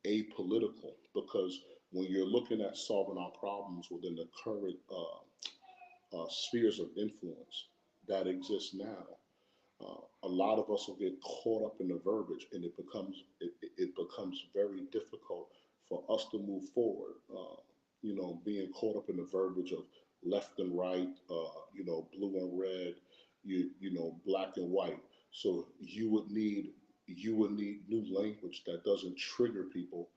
apolitical, because when you're looking at solving our problems within the current spheres of influence that exist now, a lot of us will get caught up in the verbiage, and it becomes very difficult for us to move forward. Being caught up in the verbiage of left and right, blue and red, black and white. So you would need new language that doesn't trigger people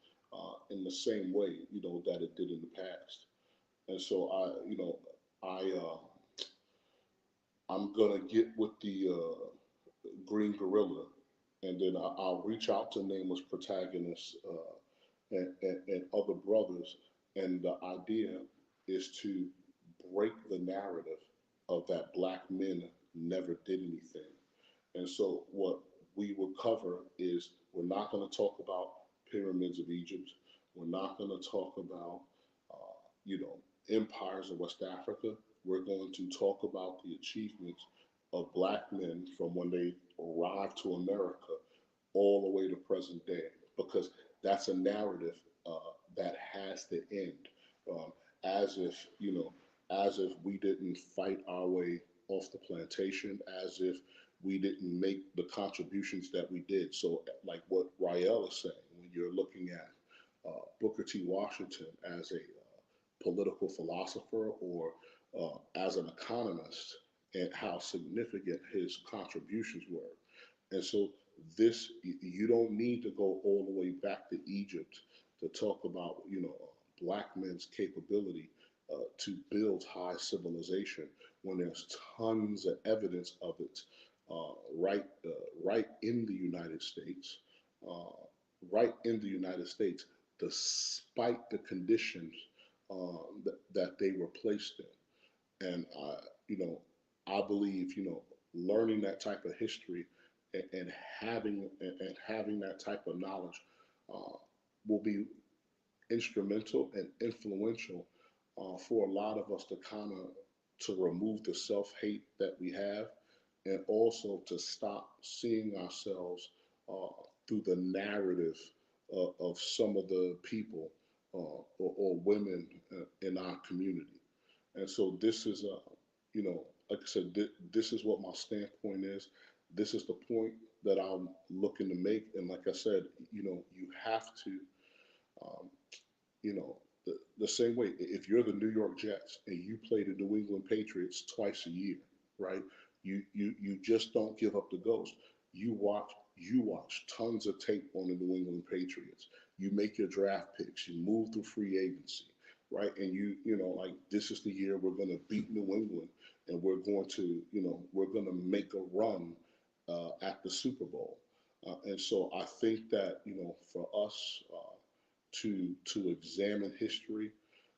in the same way that it did in the past. And so I'm gonna get with the Green Gorilla, and then I'll reach out to nameless protagonists and other brothers. And the idea is to break the narrative of that black men never did anything. And so what we will cover is, we're not going to talk about pyramids of Egypt. We're not going to talk about, empires of West Africa. We're going to talk about the achievements of black men from when they arrived to America all the way to present day, because that's a narrative that has to end. Um, as if, as if we didn't fight our way off the plantation, as if we didn't make the contributions that we did. So, like what Rael is saying, when you're looking at Booker T. Washington as a political philosopher, or as an economist, and how significant his contributions were. And so you don't need to go all the way back to Egypt to talk about, black men's capability to build high civilization, when there's tons of evidence of it right in the United States, uh, right in the United States, despite the conditions that they were placed in. And I believe, learning that type of history, and having that type of knowledge uh, will be instrumental and influential for a lot of us to kind of to remove the self-hate that we have, and also to stop seeing ourselves uh, through the narrative of some of the people or women in our community. And so this is, like I said, this is what my standpoint is. This is the point that I'm looking to make. And like I said, you have to, um, the same way, if you're the New York Jets and you play the New England Patriots twice a year, right? You just don't give up the ghost. You watch tons of tape on the New England Patriots. You make your draft picks. You move through free agency, right? And like, this is the year we're going to beat New England, and we're going to make a run at the Super Bowl. And so I think that for us to examine history,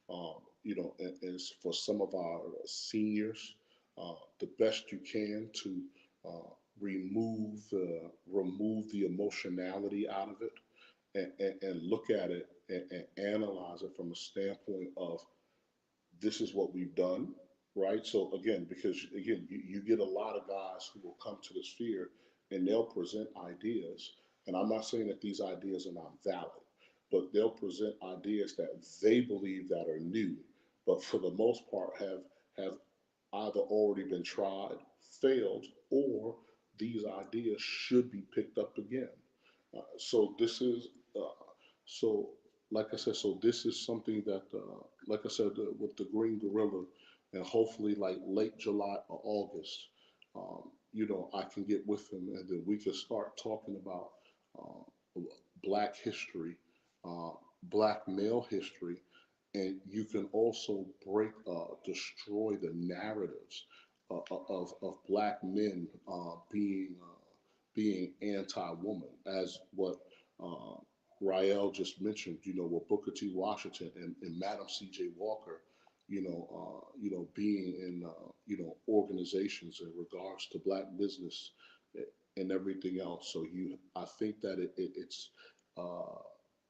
and for some of our seniors, the best you can to uh, remove the emotionality out of it, and look at it, and analyze it from a standpoint of, this is what we've done, right? So again, because again, you get a lot of guys who will come to the sphere, and they'll present ideas, and I'm not saying that these ideas are not valid, but they'll present ideas that they believe that are new, but for the most part have either already been tried, failed, or these ideas should be picked up again. So this is so like I said, so this is something that like I said, with the Green Gorilla, and hopefully like late July or August, I can get with him, and then we can start talking about black history, uh, black male history, and you can also destroy the narratives of black men being anti-woman, as what uh, Rael just mentioned. With Booker T. Washington and Madam C.J. Walker, being in organizations in regards to black business and everything else. So I think that it's uh,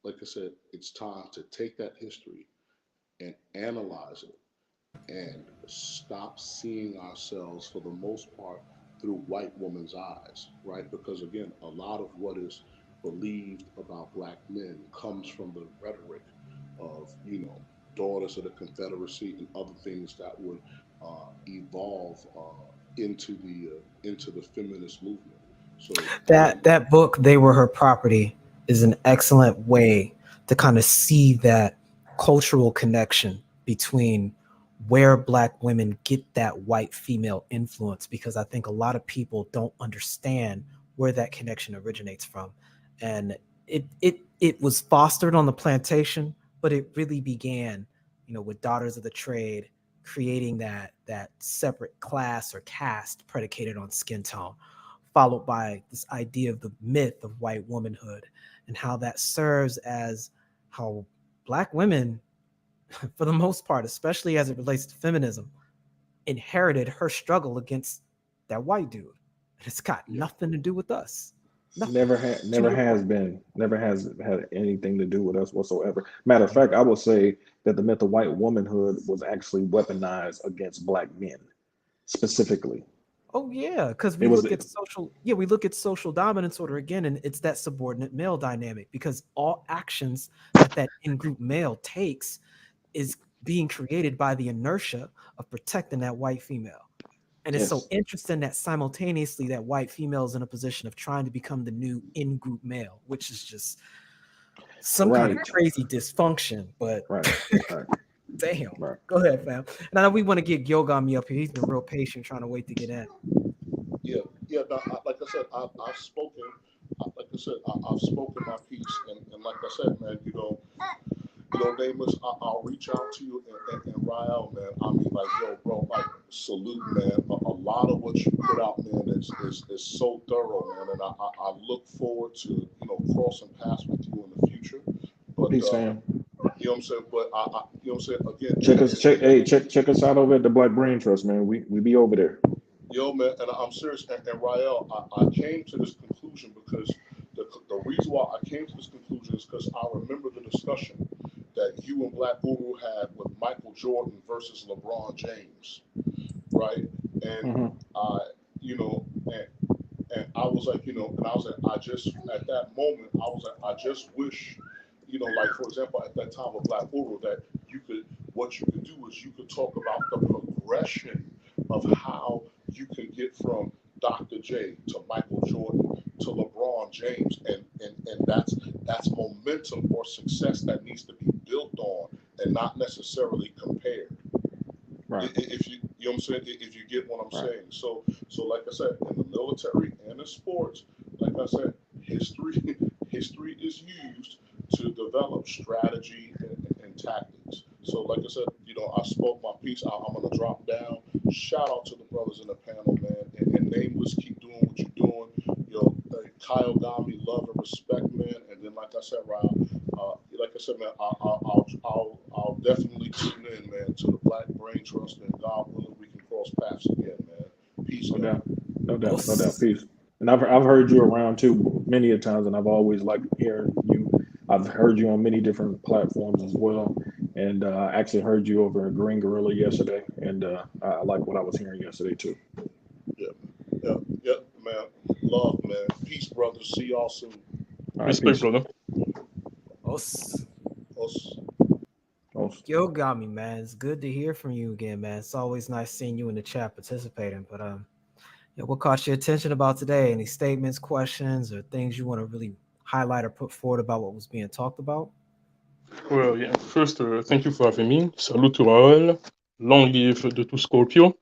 like I said, it's time to take that history and analyze it and stop seeing ourselves for the most part through white woman's eyes, right? Because again, a lot of what is believed about black men comes from the rhetoric of, daughters of the Confederacy and other things that would evolve into the feminist movement. So again, That book, They Were Her Property, is an excellent way to kind of see that cultural connection between where black women get that white female influence, because I think a lot of people don't understand where that connection originates from. And it was fostered on the plantation, but it really began, with daughters of the trade creating that separate class or caste predicated on skin tone, followed by this idea of the myth of white womanhood and how that serves as how black women, for the most part, especially as it relates to feminism, inherited her struggle against that white dude. And it's got yeah, nothing to do with us. Nothing. To Never your has point. been, never has had anything to do with us whatsoever. Matter of fact, I would say that the myth of white womanhood was actually weaponized against black men specifically. Oh yeah, because It was we look at social dominance order again, and it's that subordinate male dynamic, because all actions that in-group male takes is being created by the inertia of protecting that white female. And it's so yes, interesting that simultaneously that white female is in a position of trying to become the new in-group male, which is just some kind of right, crazy dysfunction. But right, right, damn. right. Go ahead, fam. Now we want to get Gilgami up here. He's been real patient trying to wait to get in. yeah, yeah. No, like I said, I've spoken. Like I said, I've spoken my piece, and like I said, man, Nameless, I'll reach out to you and Rael, man. I mean, like, yo, bro, like, salute, man. A lot of what you put out, man, is so thorough, man, and I look forward to crossing paths with you in the future. But Peace, fam. you know what I'm saying? But you know what I'm saying? Again, Check us out over at the Black Brain Trust, man. We be over there. yo, man, and I'm serious. And Rael, I came to this conclusion because the reason why I came to this conclusion is because I remember the discussion that you and Black Guru had with Michael Jordan versus LeBron James, right? And Hmm. I, you know, and I was like, and I was like, I just at that moment, I was like, I just wish, like for example, at that time with Black Guru, that what you could do is you could talk about the progression of how you can get from Dr. J to Michael Jordan to LeBron James, and that's momentum or success that needs to be built on and not necessarily compared. Right, If you know what I'm saying, if you get what I'm right, saying. So like I said, in the military and in sports, like I said, history history is used to develop strategy and tactics. So like I said, I spoke my piece. I'm gonna drop down. Shout out to the brothers in the panel, man. And Nameless, keep doing what you're doing. Kyle Gami, love and respect, man. And then like I said, Rob, like I said, man, I'll definitely tune in, man, to the Black Brain Trust, and God willing, we can cross paths again, man. Peace, no God. doubt, no doubt, no doubt. Os. Peace. And I've heard you around too many a times, and I've always liked hearing you. I've heard you on many different platforms as well, and I actually heard you over at Green Gorilla yesterday, and I like what I was hearing yesterday too. Yeah, yeah, yeah, man. Love, man. Peace, brothers. See y'all soon. All right, Respect, peace. brother. Os. Us. Oh, Gilgami, man. It's good to hear from you again, man. It's always nice seeing you in the chat participating. But yeah, what caught your attention about today? Any statements, questions, or things you want to really highlight or put forward about what was being talked about? Well, yeah. First, thank you for having me. Salute to Raoul. Long live the two Scorpio.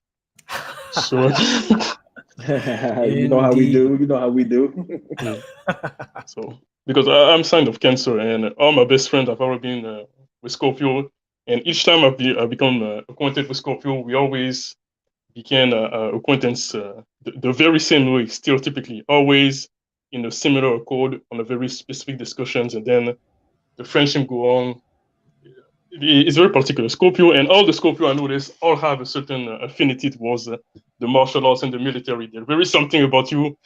So, you know how we Indeed. do. You know how we do. yeah. So because I'm signed of Cancer, and all my best friends have already been with Scorpio. And each time I've become acquainted with Scorpio, we always became acquaintance the very same way, stereotypically, always in a similar accord on a very specific discussions, and then the friendship go on. It's very particular. Scorpio and all the Scorpio I notice all have a certain affinity towards the martial arts and the military. There is something about you.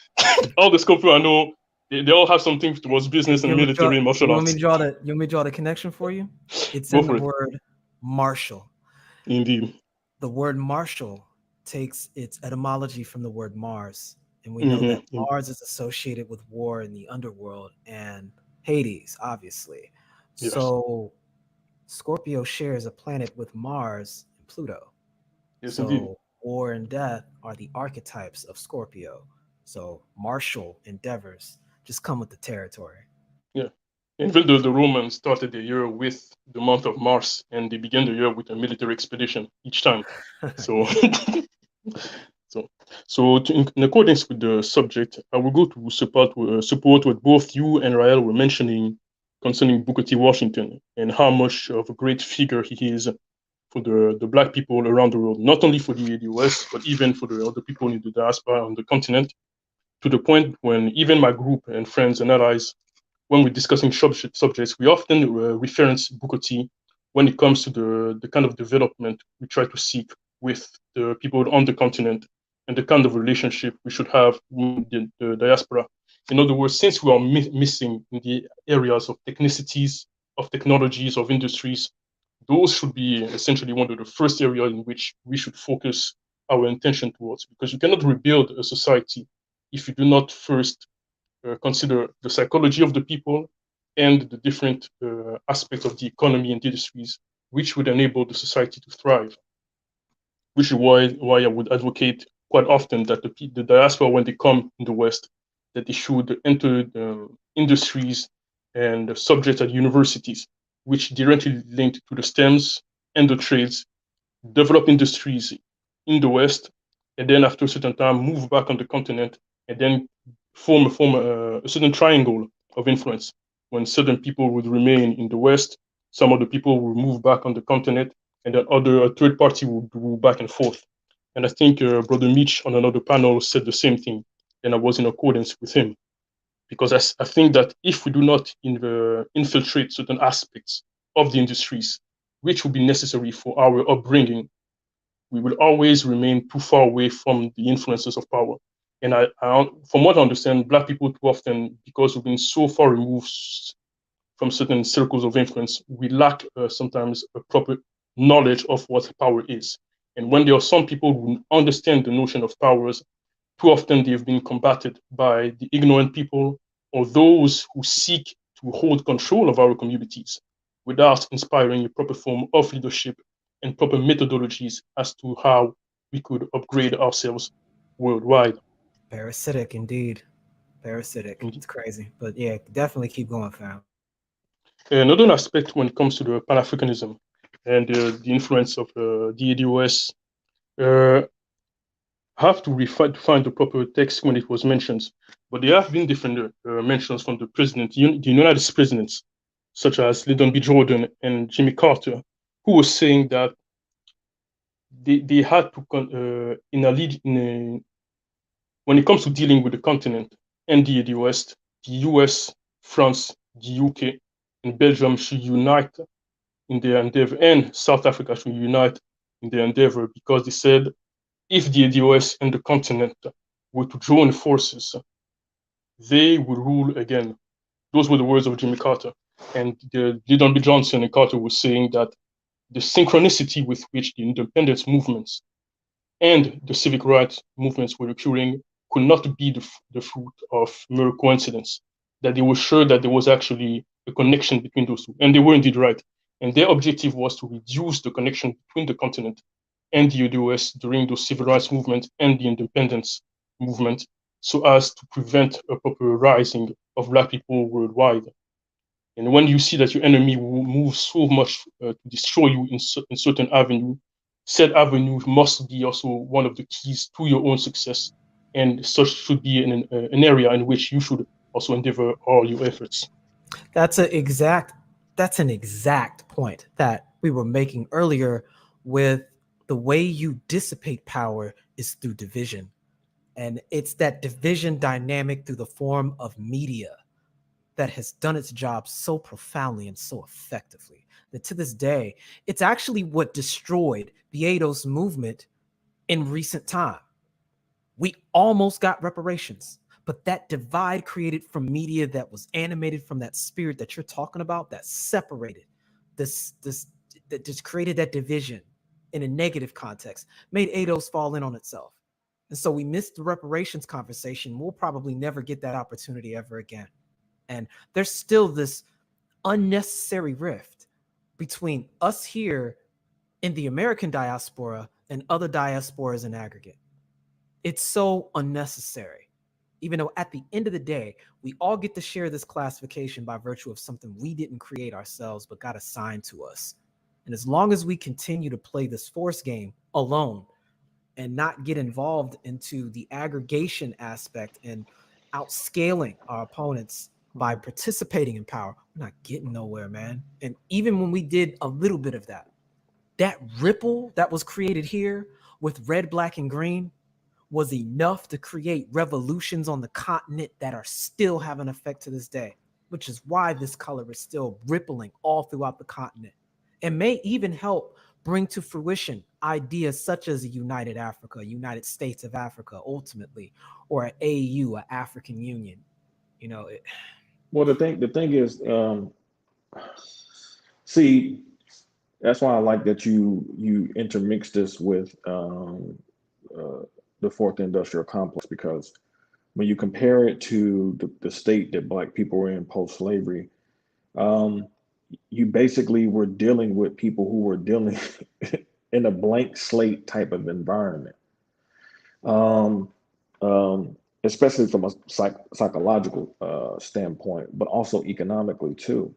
All the Scorpio I know, they all have something towards business and military and martial You want me arts. to draw the you want me to draw the connection for you? It's Go in the for it. word martial. Indeed. The word martial takes its etymology from the word Mars. And we know that Mars is associated with war in the underworld and Hades, obviously. Yes. So Scorpio shares a planet with Mars and Pluto. Yes, so indeed. war and death are the archetypes of Scorpio. So martial endeavors just come with the territory. Yeah. Even though the Romans started the year with the month of Mars and they began the year with a military expedition each time. So, so, in accordance with the subject, I will go to support what both you and Rael were mentioning concerning Booker T. Washington and how much of a great figure he is for the Black people around the world, not only for the US, but even for the other people in the diaspora on the continent, to the point when even my group and friends and allies, when we're discussing subjects, we often reference Booker T when it comes to the kind of development we try to seek with the people on the continent and the kind of relationship we should have with the diaspora. In other words, since we are missing in the areas of technicities, of technologies, of industries, those should be essentially one of the first areas in which we should focus our intention towards, because you cannot rebuild a society if you do not first consider the psychology of the people and the different aspects of the economy and industries which would enable the society to thrive. Which is why I would advocate quite often that the diaspora, when they come in the West, that they should enter the industries and subjects at universities, which directly linked to the STEMs and the trades, develop industries in the West, and then after a certain time move back on the continent, and then form a certain triangle of influence. When certain people would remain in the West, some other people will move back on the continent, and then a third party will go back and forth. And I think Brother Mitch on another panel said the same thing, and I was in accordance with him. Because I think that if we do not infiltrate certain aspects of the industries, which will be necessary for our upbringing, we will always remain too far away from the influences of power. And from what I understand, Black people too often, because we've been so far removed from certain circles of influence, we lack sometimes a proper knowledge of what power is. And when there are some people who understand the notion of powers, too often they've been combated by the ignorant people or those who seek to hold control of our communities without inspiring a proper form of leadership and proper methodologies as to how we could upgrade ourselves worldwide. Parasitic, indeed. Parasitic. It's crazy. But yeah, definitely keep going, fam. Another aspect when it comes to the Pan-Africanism and the influence of the ADOS, have to find the proper text when it was mentioned. But there have been different mentions from the United States presidents, such as Lyndon B. Jordan and Jimmy Carter, who was saying that they had to, when it comes to dealing with the continent and the West, the US, France, the UK, and Belgium should unite in their endeavor, and South Africa should unite in their endeavor, because they said if the ADOS and the continent were to join forces, they would rule again. Those were the words of Jimmy Carter. And Lyndon B. Johnson and Carter were saying that the synchronicity with which the independence movements and the civic rights movements were occurring could not be the fruit of mere coincidence, that they were sure that there was actually a connection between those two. And they were indeed right. And their objective was to reduce the connection between the continent and the US during those civil rights movement and the independence movement, so as to prevent a proper rising of Black people worldwide. And when you see that your enemy will move so much to destroy you in certain avenue, said avenue must be also one of the keys to your own success, and such should be an area in which you should also endeavor all your efforts. That's an exact point that we were making earlier with the way you dissipate power is through division. And it's that division dynamic through the form of media that has done its job so profoundly and so effectively that to this day, it's actually what destroyed the ADOS movement in recent time. We almost got reparations, but that divide created from media that was animated from that spirit that you're talking about, that separated this that just created that division in a negative context, made ADOS fall in on itself. And so we missed the reparations conversation. We'll probably never get that opportunity ever again. And there's still this unnecessary rift between us here in the American diaspora and other diasporas in aggregate. It's so unnecessary, even though at the end of the day, we all get to share this classification by virtue of something we didn't create ourselves, but got assigned to us. And as long as we continue to play this force game alone and not get involved into the aggregation aspect and outscaling our opponents by participating in power, we're not getting nowhere, man. And even when we did a little bit of that, that ripple that was created here with red, black, and green was enough to create revolutions on the continent that are still having effect to this day, which is why this color is still rippling all throughout the continent and may even help bring to fruition ideas such as a united Africa, a United States of Africa, ultimately, or an AU, an African Union. You know, Well, the thing is, see, that's why I like that you intermix this with the fourth industrial complex, because when you compare it to the state that Black people were in post-slavery, um, you basically were dealing with people who were dealing in a blank slate type of environment, um, especially from a psychological standpoint, but also economically too.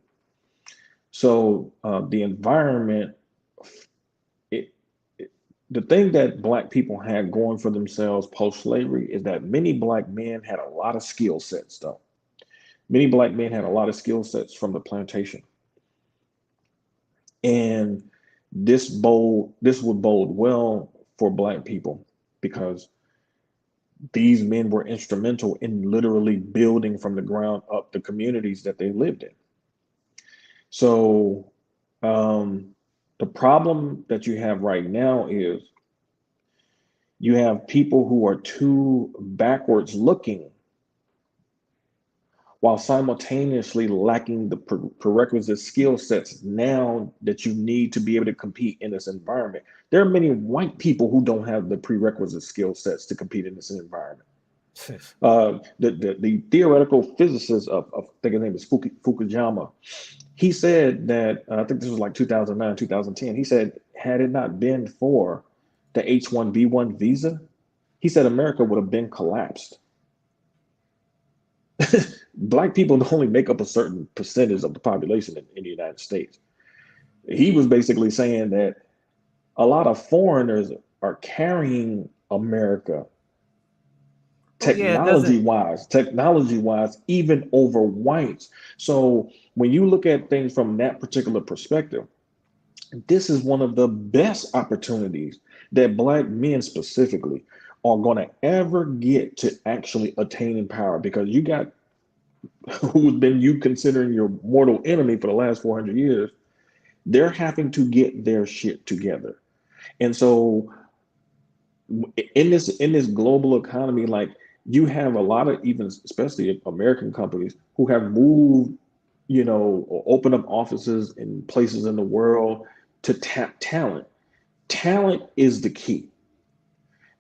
So the environment, it, the thing that Black people had going for themselves post-slavery is that many Black men had a lot of skill sets, though. Many Black men had a lot of skill sets from the plantation. And this would bode well for Black people because these men were instrumental in literally building from the ground up the communities that they lived in. So the problem that you have right now is you have people who are too backwards looking while simultaneously lacking the prerequisite skill sets now that you need to be able to compete in this environment. There are many white people who don't have the prerequisite skill sets to compete in this environment. The theoretical physicist I think his name is Fukuyama, he said that, I think this was like 2009, 2010, he said, had it not been for the H-1B1 visa, he said America would have been collapsed. Black people only make up a certain percentage of the population in the United States. He was basically saying that a lot of foreigners are carrying America technology wise, even over whites. So when you look at things from that particular perspective, this is one of the best opportunities that Black men specifically are going to ever get to actually attaining power, because you got who's been you considering your mortal enemy for the last 400 years, they're having to get their shit together. And so in this global economy, like, you have a lot of, even especially American companies who have moved, or open up offices in places in the world to tap talent. Talent is the key.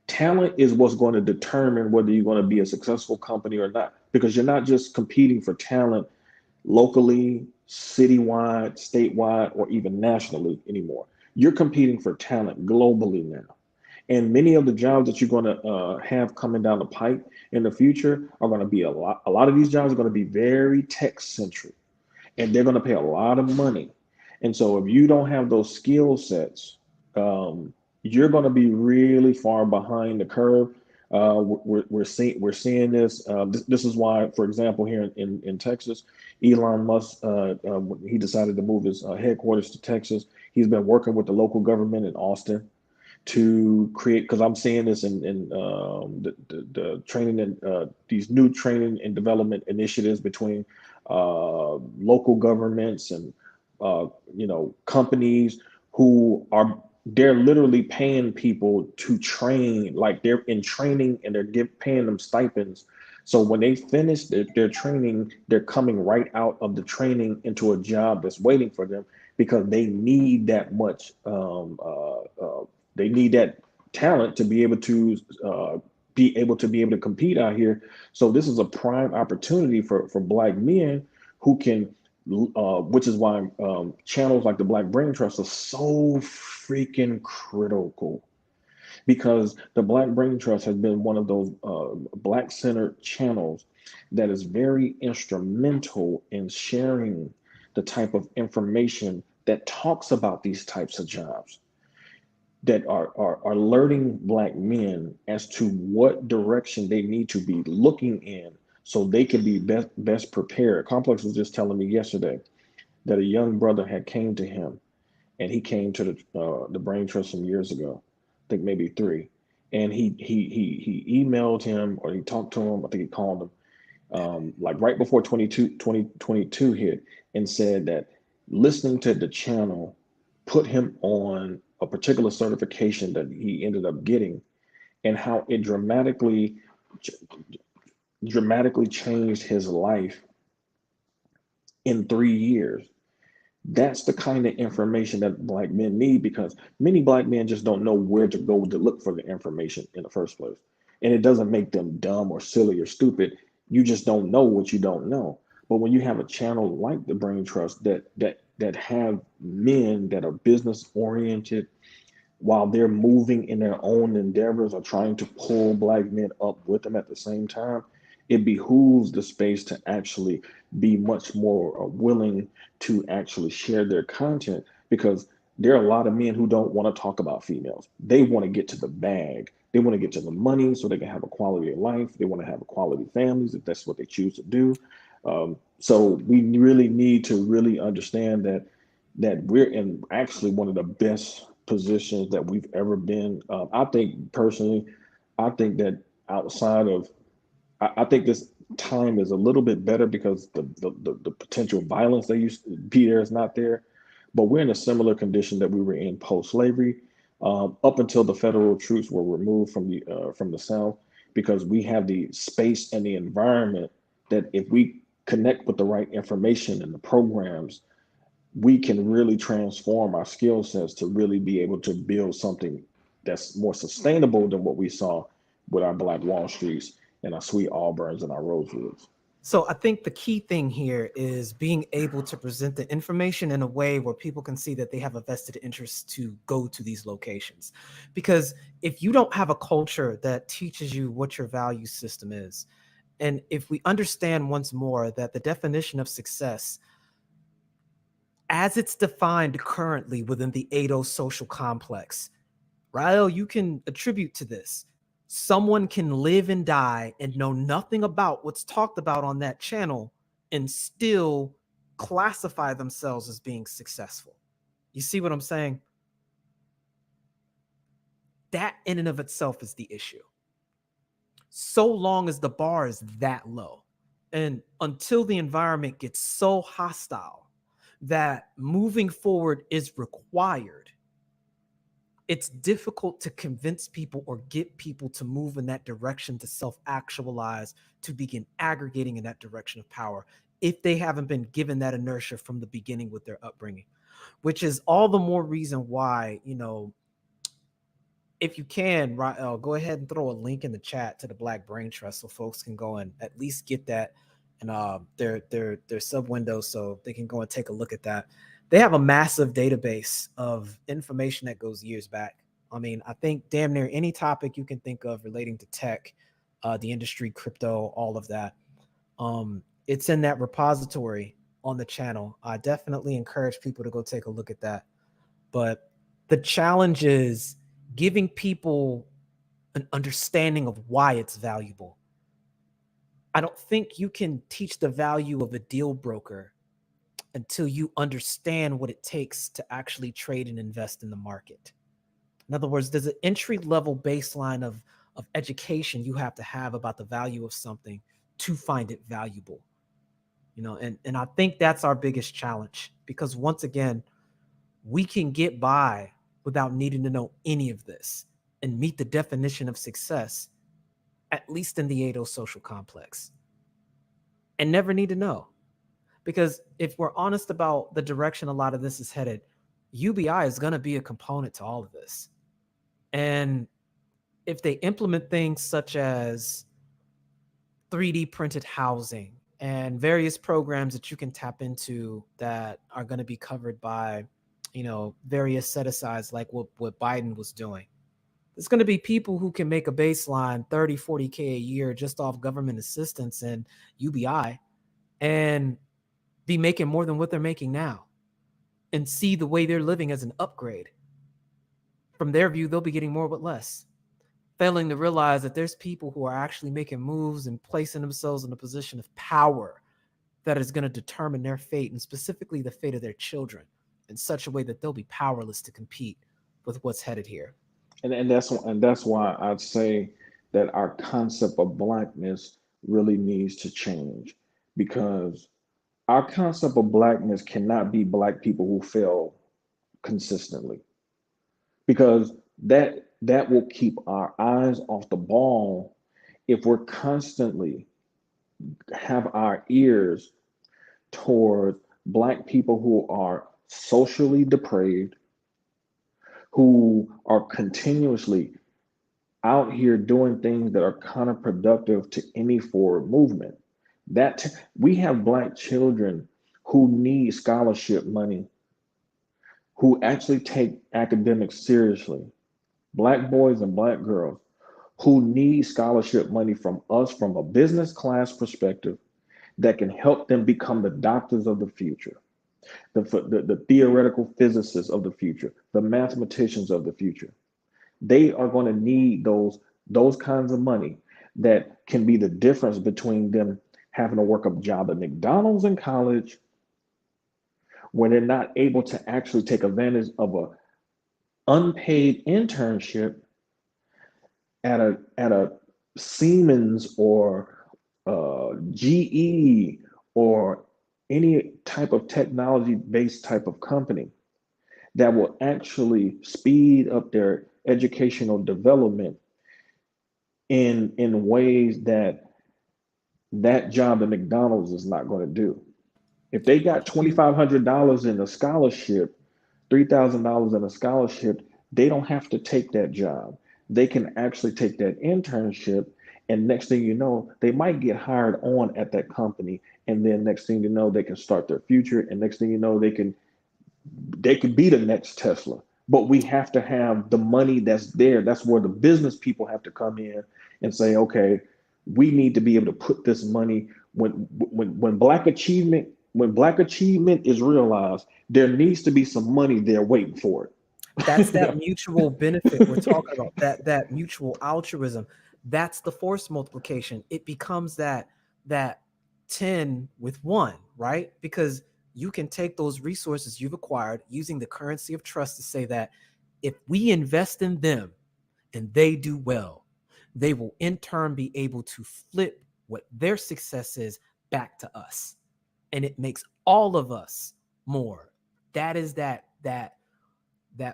Talent is what's going to determine whether you're going to be a successful company or not, because you're not just competing for talent locally, citywide, statewide, or even nationally anymore. You're competing for talent globally now. And many of the jobs that you're going to have coming down the pipe in the future are going to be a lot of these jobs are going to be very tech centric, and they're going to pay a lot of money. And so if you don't have those skill sets, you're going to be really far behind the curve. We're seeing this. This is why, for example, here in Texas, Elon Musk, he decided to move his headquarters to Texas. He's been working with the local government in Austin to create, because I'm seeing this in the training and these new training and development initiatives between local governments and companies who are, they're literally paying people to train, like they're in training and they're paying them stipends. So when they finish their training, they're coming right out of the training into a job that's waiting for them because they need that much they need that talent to be able to compete out here. So this is a prime opportunity for Black men who can, which is why channels like the Black Brain Trust are so freaking critical, because the Black Brain Trust has been one of those Black centered channels that is very instrumental in sharing the type of information that talks about these types of jobs, that are alerting Black men as to what direction they need to be looking in so they can be best prepared. Complex was just telling me yesterday that a young brother had came to him, and he came to the Brain Trust some years ago, I think maybe 3, and he emailed him or he talked to him. I think he called him like right before 2022 hit, and said that listening to the channel put him on a particular certification that he ended up getting, and how it dramatically changed his life in 3 years. That's the kind of information that Black men need, because many Black men just don't know where to go to look for the information in the first place. And it doesn't make them dumb or silly or stupid. You just don't know what you don't know. But when you have a channel like the Brain Trust that have men that are business oriented while they're moving in their own endeavors or trying to pull Black men up with them at the same time, it behooves the space to actually be much more willing to actually share their content, because there are a lot of men who don't want to talk about females. They want to get to the bag. They want to get to the money so they can have a quality of life. They want to have a quality families if that's what they choose to do. So we really need to really understand that we're in actually one of the best positions that we've ever been. I think personally, I think that outside of, I think this time is a little bit better because the potential violence that used to be there is not there. But we're in a similar condition that we were in post-slavery, up until the federal troops were removed from the South, because we have the space and the environment that if we connect with the right information and the programs, we can really transform our skill sets to really be able to build something that's more sustainable than what we saw with our Black Wall Streets and our Sweet Auburns and our Rosewoods. So I think the key thing here is being able to present the information in a way where people can see that they have a vested interest to go to these locations. Because if you don't have a culture that teaches you what your value system is, and if we understand once more that the definition of success, as it's defined currently within the Ado social complex, Rael, you can attribute to this. Someone can live and die and know nothing about what's talked about on that channel and still classify themselves as being successful. You see what I'm saying? That in and of itself is the issue. So long as the bar is that low, and until the environment gets so hostile that moving forward is required, it's difficult to convince people or get people to move in that direction, to self-actualize, to begin aggregating in that direction of power, if they haven't been given that inertia from the beginning with their upbringing. Which is all the more reason why, if you can, Rael, go ahead and throw a link in the chat to the Black Brain Trust so folks can go and at least get that in their sub window so they can go and take a look at that. They have a massive database of information that goes years back. I mean, I think damn near any topic you can think of relating to tech, the industry, crypto, all of that. It's in that repository on the channel. I definitely encourage people to go take a look at that. But the challenge is giving people an understanding of why it's valuable. I don't think you can teach the value of a deal broker until you understand what it takes to actually trade and invest in the market. In other words, there's an entry level baseline of education you have to have about the value of something to find it valuable. And I think that's our biggest challenge, because once again, we can get by without needing to know any of this and meet the definition of success, at least in the Ado social complex, and never need to know. Because if we're honest about the direction a lot of this is headed, UBI is going to be a component to all of this. And if they implement things such as 3D printed housing and various programs that you can tap into that are going to be covered by, various set asides like what Biden was doing, there's going to be people who can make a baseline 30, 40K a year just off government assistance and UBI and be making more than what they're making now and see the way they're living as an upgrade. From their view, they'll be getting more but less, failing to realize that there's people who are actually making moves and placing themselves in a position of power that is going to determine their fate, and specifically the fate of their children, in such a way that they'll be powerless to compete with what's headed here. And that's why I'd say that our concept of blackness really needs to change, because our concept of blackness cannot be black people who fail consistently, because that will keep our eyes off the ball if we're constantly have our ears toward black people who are socially depraved, who are continuously out here doing things that are counterproductive to any forward movement. That we have black children who need scholarship money, who actually take academics seriously, black boys and black girls who need scholarship money from us from a business class perspective that can help them become the doctors of the future, the theoretical physicists of the future, the mathematicians of the future. They are going to need those kinds of money that can be the difference between them having to work a job at McDonald's in college, when they're not able to actually take advantage of a unpaid internship at a Siemens or GE or any type of technology based type of company that will actually speed up their educational development in ways that job at McDonald's is not going to do. If they got $2,500 in a scholarship, $3,000 in a scholarship, they don't have to take that job. They can actually take that internship, and next thing you know, they might get hired on at that company, and then next thing you know, they can start their future, and next thing you know, they can be the next Tesla. But we have to have the money that's there. That's where the business people have to come in and say, okay, we need to be able to put this money when black achievement is realized, there needs to be some money there waiting for it. That's that mutual benefit we're talking about, that mutual altruism. That's the force multiplication. It becomes that 10 with 1, right? Because you can take those resources you've acquired using the currency of trust to say that if we invest in them and they do well, they will in turn be able to flip what their success is back to us. And it makes all of us more. That is that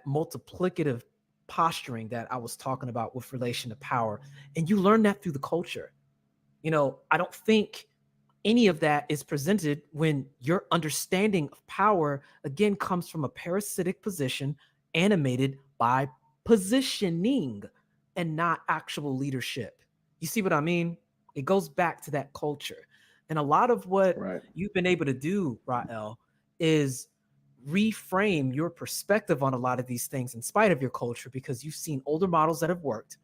multiplicative posturing that I was talking about with relation to power. And you learn that through the culture. I don't think any of that is presented when your understanding of power, again, comes from a parasitic position animated by positioning and not actual leadership. You see what I mean? It goes back to that culture. And a lot of what Right. you've been able to do, Rael, is reframe your perspective on a lot of these things in spite of your culture, because you've seen older models that have worked,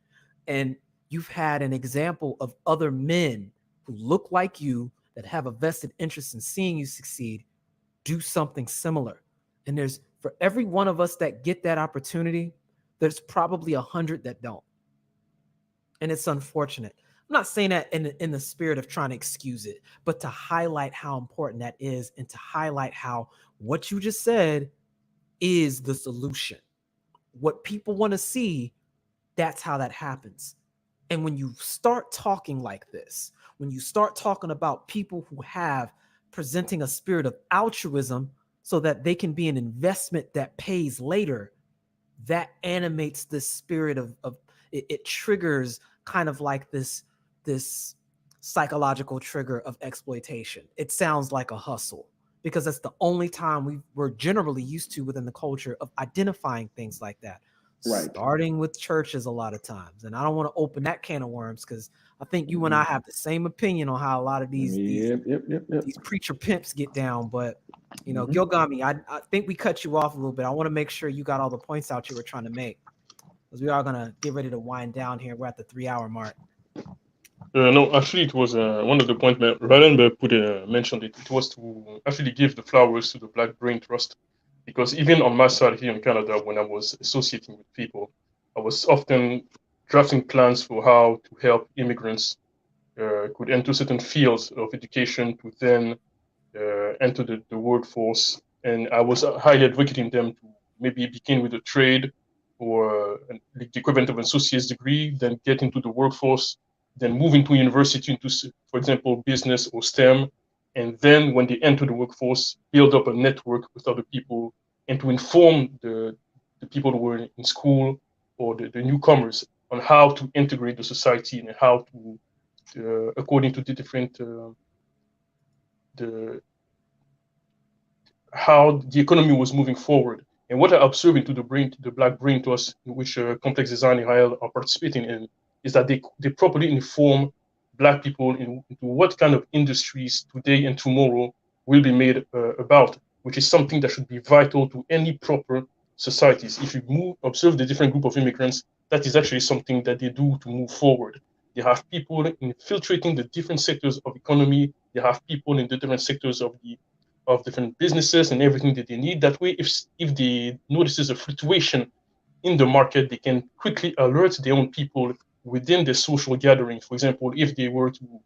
and you've had an example of other men who look like you that have a vested interest in seeing you succeed do something similar. And there's, for every one of us that get that opportunity, there's probably 100 that don't. And it's unfortunate. I'm not saying that in the spirit of trying to excuse it, but to highlight how important that is, and to highlight how what you just said is the solution. What people want to see, that's how that happens. And when you start talking like this, when you start talking about people who have presenting a spirit of altruism so that they can be an investment that pays later, that animates this spirit of it triggers kind of like this psychological trigger of exploitation. It sounds like a hustle because that's the only time we're generally used to within the culture of identifying things like that. Right. Starting with churches a lot of times. And I don't want to open that can of worms because I think you and I have the same opinion on how a lot of these these preacher pimps get down. But you know, Gilgami, I think we cut you off a little bit. I want to make sure you got all the points out you were trying to make, because we are gonna get ready to wind down here. We're at the 3-hour mark. No, actually, it was one of the points Radenberg mentioned it. It was to actually give the flowers to the Black Brain Trust, because even on my side here in Canada, when I was associating with people, I was often drafting plans for how to help immigrants could enter certain fields of education to then enter the workforce. And I was highly advocating them to maybe begin with a trade or the equivalent of an associate's degree, then get into the workforce, then move into university into, for example, business or STEM. And then when they enter the workforce, build up a network with other people and to inform the people who were in school or the newcomers on how to integrate the society and how to, according to the different, the how the economy was moving forward. And what I observed into the Black Brain Trust, in which complex design and IL are participating in, is that they properly inform Black people into what kind of industries today and tomorrow will be made about, which is something that should be vital to any proper societies. If you observe the different group of immigrants, that is actually something that they do to move forward. They have people infiltrating the different sectors of economy. They have people in the different sectors of different businesses and everything that they need. That way, if they notices a fluctuation in the market, they can quickly alert their own people within the social gathering. For example, if they were to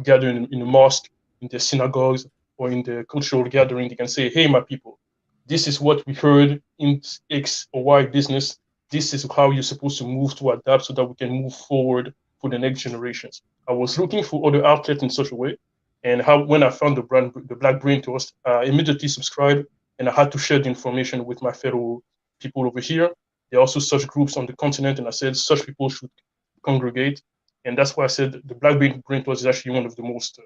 gather in a mosque, in the synagogues, or in the cultural gathering, they can say, "Hey, my people, this is what we heard in X or Y business. This is how you're supposed to move to adapt so that we can move forward for the next generations." I was looking for other outlets in such a way, and when I found the Black Brain Trust, I immediately subscribed, and I had to share the information with my fellow people over here. There are also such groups on the continent, and I said such people should congregate, and that's why I said the Black Brain Trust is actually one of the most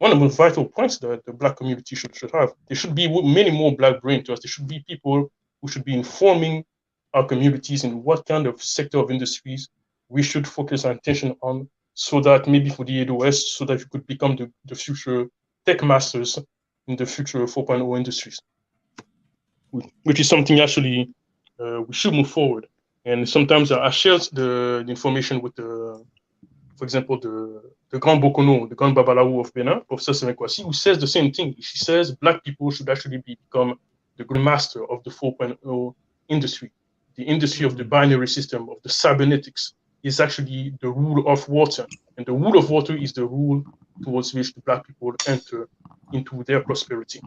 vital points that the Black community should have. There should be many more Black Brain Trusts. There should be people who should be informing our communities in what kind of sector of industries we should focus our attention on, so that maybe for the AWS, so that we could become the future tech masters in the future 4.0 industries, which is something actually we should move forward. And sometimes I share the information with for example, the Grand Bokono, the Grand Babalawo of Benin, Professor Semekwasi, who says the same thing. She says Black people should actually become the grand master of the 4.0 industry. The industry of the binary system, of the cybernetics, is actually the rule of water. And the rule of water is the rule towards which the Black people enter into their prosperity.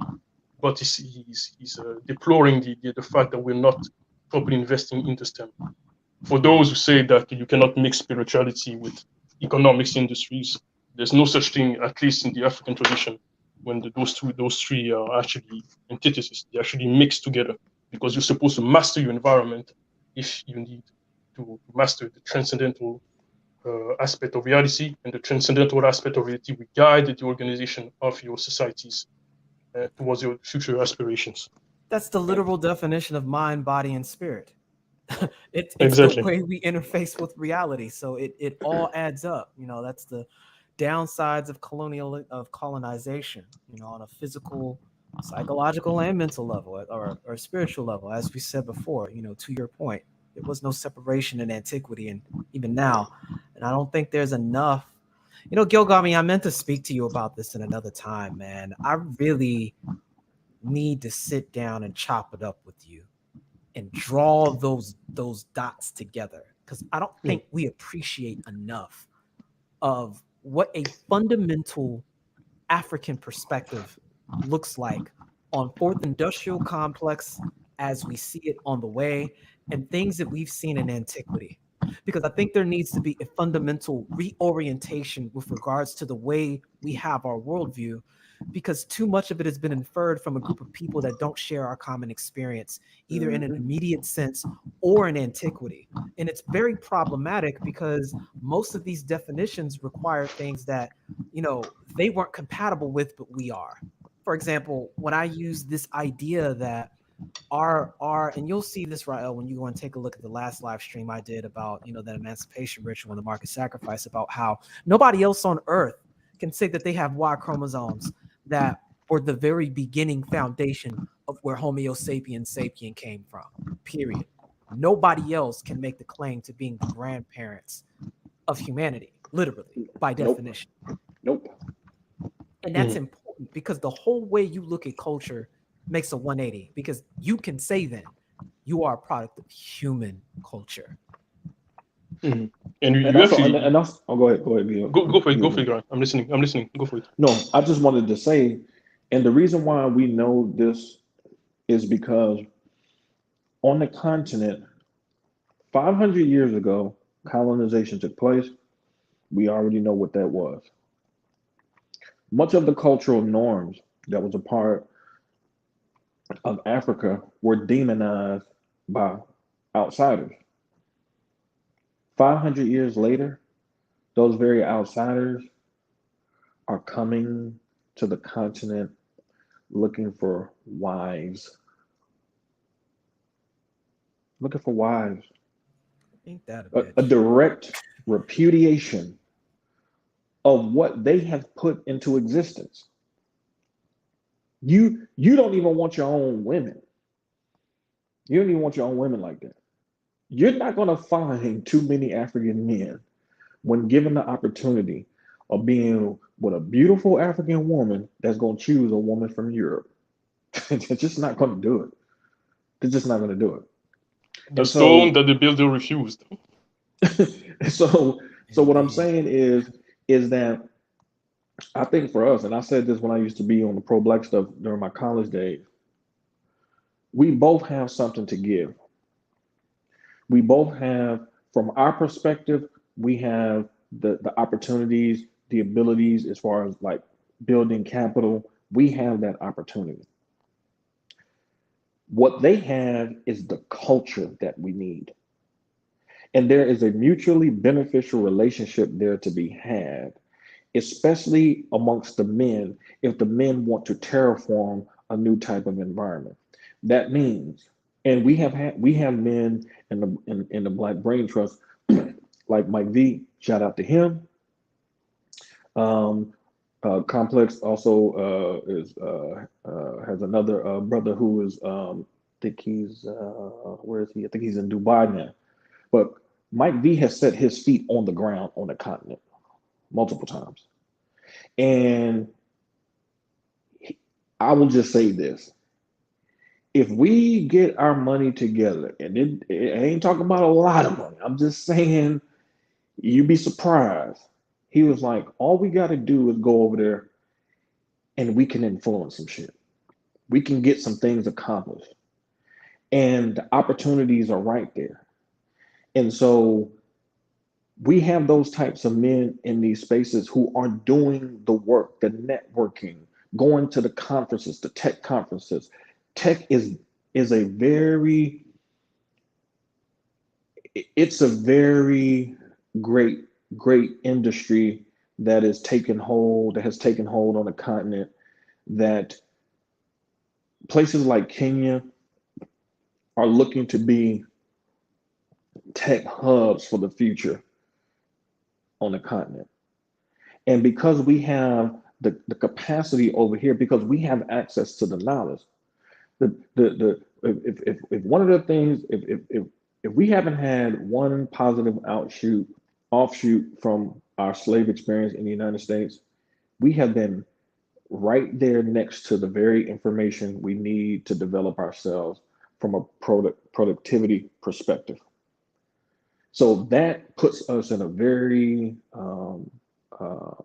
But he's deploring the fact that we're not properly investing in the STEM. For those who say that you cannot mix spirituality with economics industries, there's no such thing, at least in the African tradition, when those three are actually antitheses. They actually mix together, because you're supposed to master your environment if you need to master the transcendental aspect of reality, and the transcendental aspect of reality will guide the organization of your societies towards your future aspirations. That's the literal definition of mind, body, and spirit. It's Exactly. the way we interface with reality. So it all adds up. You know, that's the downsides of colonization, you know, on a physical, psychological, and mental level, or spiritual level. As we said before, you know, to your point, there was no separation in antiquity and even now. And I don't think there's enough. You know, Gilgami, I meant to speak to you about this in another time, man. I really need to sit down and chop it up with you and draw those dots together. because I don't think we appreciate enough of what a fundamental African perspective looks like on fourth industrial complex as we see it on the way, and things that we've seen in antiquity. Because I think there needs to be a fundamental reorientation with regards to the way we have our worldview, because too much of it has been inferred from a group of people that don't share our common experience, either in an immediate sense or in antiquity. And it's very problematic because most of these definitions require things that, they weren't compatible with, but we are. For example, when I use this idea that our and you'll see this, Rael, when you go and take a look at the last live stream I did about that emancipation ritual and the market sacrifice, about how nobody else on earth can say that they have Y chromosomes that were the very beginning foundation of where Homo sapiens sapien came from. Period. Nobody else can make the claim to being the grandparents of humanity, literally, by definition. Nope. And that's important because the whole way you look at culture makes a 180, because you can say then you are a product of human culture. And And you also, actually and also, oh, go ahead, go for it. Go for it, Grant. I'm listening. Go for it. No, I just wanted to say, and the reason why we know this is because on the continent, 500 years ago, colonization took place. We already know what that was. Much of the cultural norms that was a part of Africa were demonized by outsiders. 500 years later, those very outsiders are coming to the continent looking for wives. Looking for wives. Ain't that a A bitch? direct repudiation of what they have put into existence. You don't even want your own women. You don't even want your own women like that. You're not going to find too many African men when given the opportunity of being with a beautiful African woman that's going to choose a woman from Europe. They're just not going to do it. They're just not going to do it. The And stone so, that the builder refused. so what I'm Indeed. saying is that I think for us, and I said this when I used to be on the pro black stuff during my college days, we both have something to give. We both have, from our perspective, we have the opportunities, the abilities as far as like building capital. We have that opportunity. What they have is the culture that we need. And there is a mutually beneficial relationship there to be had, especially amongst the men, if the men want to terraform a new type of environment. That means, and we have men in the Black Brain Trust, like Mike V, shout out to him. Complex also has another brother who is think he's where is he? I think he's in Dubai now. But Mike V has set his feet on the ground on the continent multiple times. And I will just say this. If we get our money together, and it ain't talking about a lot of money, I'm just saying you'd be surprised. He was like, all we got to do is go over there and we can influence some shit. We can get some things accomplished. And the opportunities are right there. And so we have those types of men in these spaces who are doing the work, the networking, going to the conferences, the tech conferences. Tech is a very, it's a very great industry that has taken hold on the continent, that places like Kenya are looking to be tech hubs for the future on the continent. And because we have the capacity over here, because we have access to the knowledge, if one of the things, if we haven't had one positive offshoot from our slave experience in the United States, we have been right there next to the very information we need to develop ourselves from a productivity perspective. So that puts us in a very uh, uh,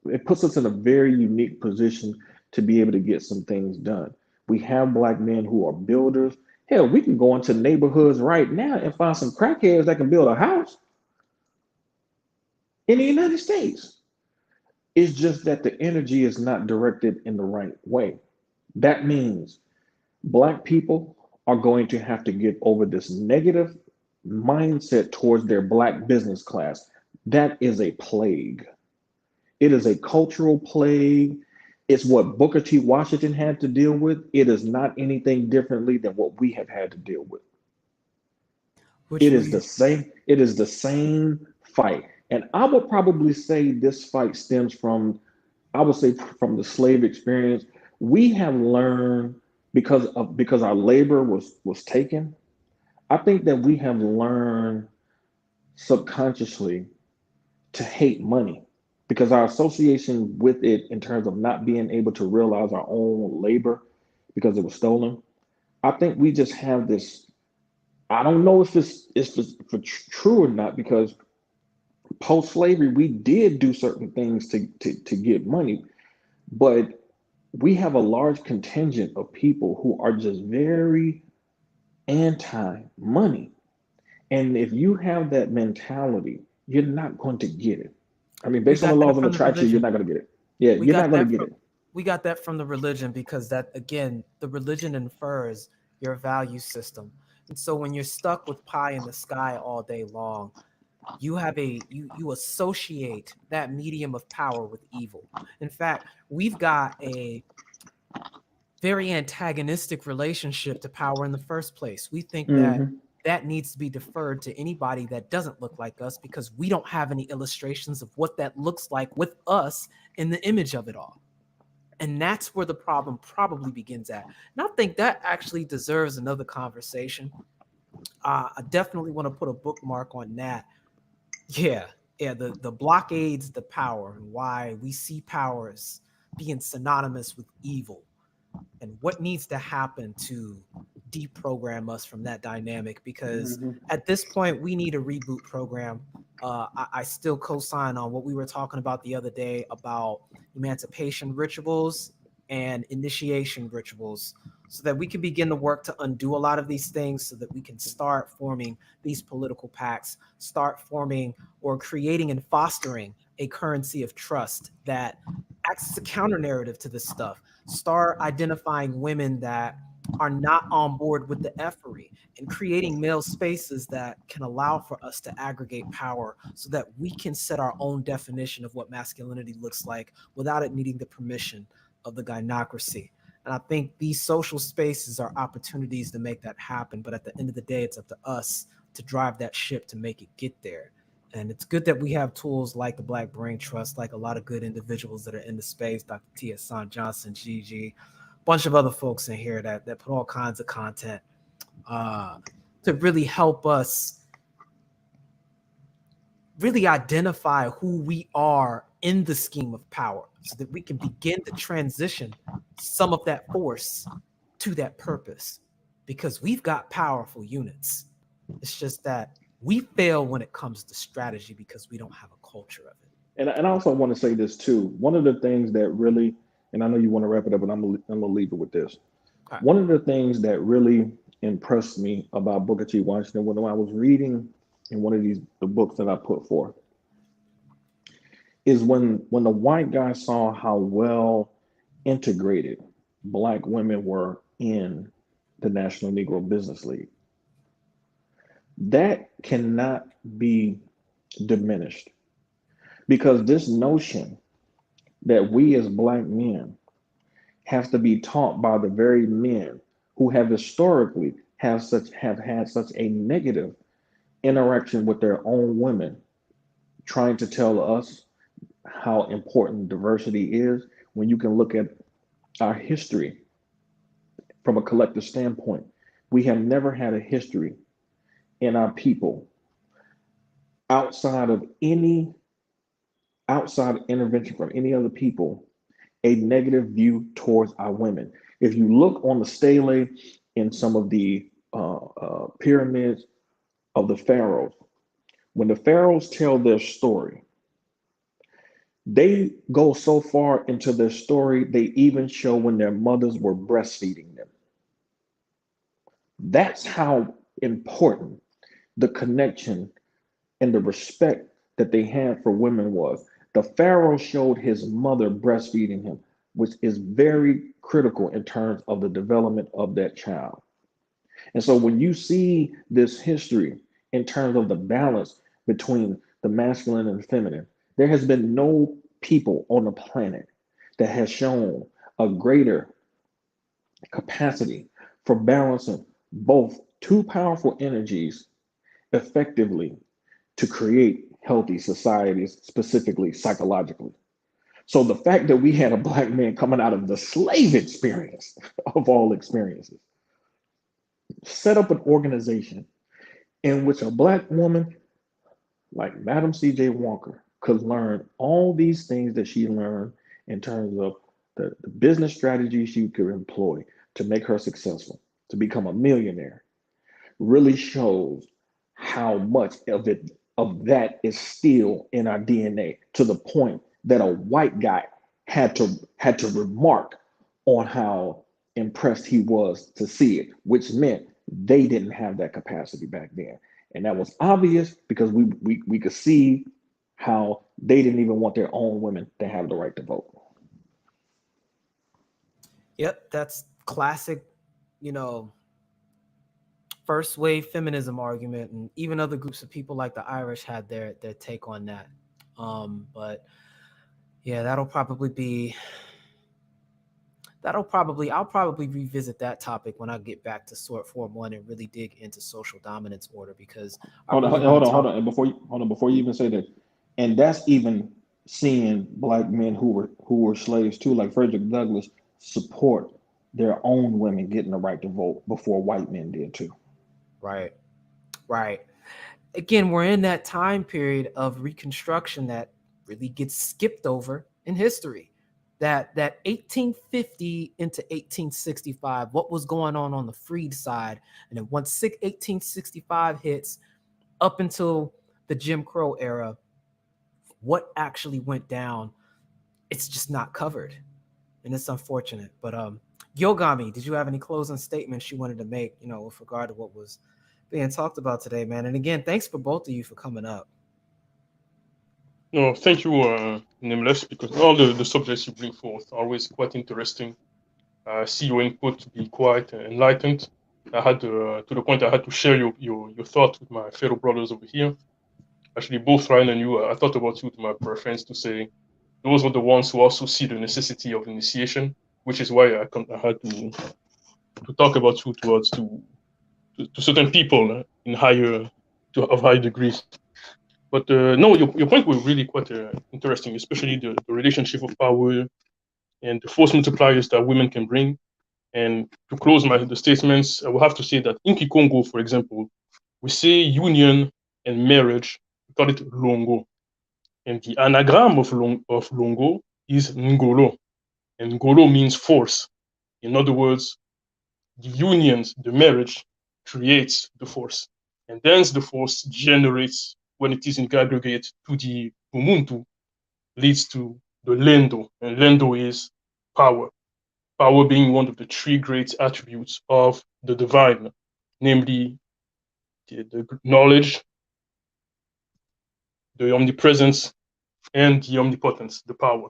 it puts us in a very unique position to be able to get some things done. We have black men who are builders. Hell, we can go into neighborhoods right now and find some crackheads that can build a house in the United States. It's just that the energy is not directed in the right way. That means black people are going to have to get over this negative mindset towards their black business class. That is a plague. It is a cultural plague. It's what Booker T. Washington had to deal with. It is not anything differently than what we have had to deal with. which It is we the same. It is the same fight. And I would probably say this fight stems from, I would say, from the slave experience. We have learned because our labor was taken. I think that we have learned subconsciously to hate money because our association with it in terms of not being able to realize our own labor because it was stolen. I think we just have this. I don't know if it's true or not because post slavery we did do certain things to get money, but we have a large contingent of people who are just very anti money. And if you have that mentality, you're not going to get it. I mean, we based on the got laws that of from the attraction, you're religion. not going to get it. Yeah, We you're got not going that to get from it. we got that from the religion because that again, the religion infers your value system. And so when you're stuck with pie in the sky all day long, you have you associate that medium of power with evil. In fact, we've got a very antagonistic relationship to power in the first place. We think that Hmm. that needs to be deferred to anybody that doesn't look like us because we don't have any illustrations of what that looks like with us in the image of it all. And that's where the problem probably begins at. And I think that actually deserves another conversation. I definitely want to put a bookmark on that. Yeah, yeah, the blockades, the power, and why we see power as being synonymous with evil, and what needs to happen to deprogram us from that dynamic. Because Hmm. at this point, we need a reboot program. I still co-sign on what we were talking about the other day about emancipation rituals and initiation rituals so that we can begin to work to undo a lot of these things so that we can start forming these political pacts, start forming or creating and fostering a currency of trust that acts as a counter narrative to this stuff. Start identifying women that are not on board with the effery and creating male spaces that can allow for us to aggregate power so that we can set our own definition of what masculinity looks like without it needing the permission of the gynocracy. And I think these social spaces are opportunities to make that happen. But at the end of the day, it's up to us to drive that ship to make it get there. And it's good that we have tools like the Black Brain Trust, like a lot of good individuals that are in the space, Dr. T. Hassan Johnson, Gigi, a bunch of other folks in here that put all kinds of content uh, to really help us really identify who we are in the scheme of power so that we can begin to transition some of that force to that purpose because we've got powerful units. It's just that we fail when it comes to strategy because we don't have a culture of it. And I also want to say this too. One of the things that really, and I know you want to wrap it up, but I'm gonna leave it with this. All right. One of the things that really impressed me about Booker T. Washington when I was reading in one of the books that I put forth is when the white guy saw how well integrated black women were in the National Negro Business League. That cannot be diminished because this notion that we as black men have to be taught by the very men who have historically have had such a negative interaction with their own women, trying to tell us how important diversity is when you can look at our history from a collective standpoint. We have never had a history in our people outside of any outside intervention from any other people, a negative view towards our women. If you look on the stele in some of the pyramids, of the pharaohs. When the pharaohs tell their story, they go so far into their story, they even show when their mothers were breastfeeding them. That's how important the connection and the respect that they had for women was. The Pharaoh showed his mother breastfeeding him, which is very critical in terms of the development of that child. And so when you see this history in terms of the balance between the masculine and the feminine, there has been no people on the planet that has shown a greater capacity for balancing both two powerful energies effectively to create healthy societies, specifically psychologically. So the fact that we had a black man coming out of the slave experience of all experiences set up an organization in which a black woman like Madam C.J. Walker could learn all these things that she learned in terms of the business strategies she could employ to make her successful, to become a millionaire, really shows how much of that is still in our DNA, to the point that a white guy had to remark on how impressed he was to see it, which meant they didn't have that capacity back then. And that was obvious because we could see how they didn't even want their own women to have the right to vote. Yep, that's classic, first wave feminism argument, and even other groups of people like the Irish had their take on that. But yeah, I'll probably revisit that topic when I get back to Sort Form 1 and really dig into social dominance order, because I Hold on, really want to hold talk. on. And before you even say that, and that's even seeing black men who were slaves too, like Frederick Douglass, support their own women getting the right to vote before white men did too. Right, right. Again, we're in that time period of Reconstruction that really gets skipped over in history. That 1850 into 1865, what was going on the freed side, and then once 1865 hits, up until the Jim Crow era, what actually went down, it's just not covered, and it's unfortunate. But Yogami, did you have any closing statements you wanted to make, with regard to what was being talked about today, man? And again, thanks for both of you for coming up. No, thank you, Nameless, because all the subjects you bring forth are always quite interesting. I see your input to be quite enlightened. I had to the point I had to share your thoughts with my fellow brothers over here. Actually, both Ryan and you, I thought about you to my preference to say those are the ones who also see the necessity of initiation, which is why I had to talk about you to certain people in of high degrees. But no, your point was really quite interesting, especially the relationship of power and the force multipliers that women can bring. And to close the statements, I will have to say that in Kikongo, for example, we say union and marriage, we call it longo. And the anagram of longo is ngolo. And ngolo means force. In other words, the unions, the marriage, creates the force. And thence the force generates, when it is in aggregate to the umuntu, leads to the lendo. And lendo is power. Power being one of the three great attributes of the divine, namely the knowledge, the omnipresence, and the omnipotence, the power.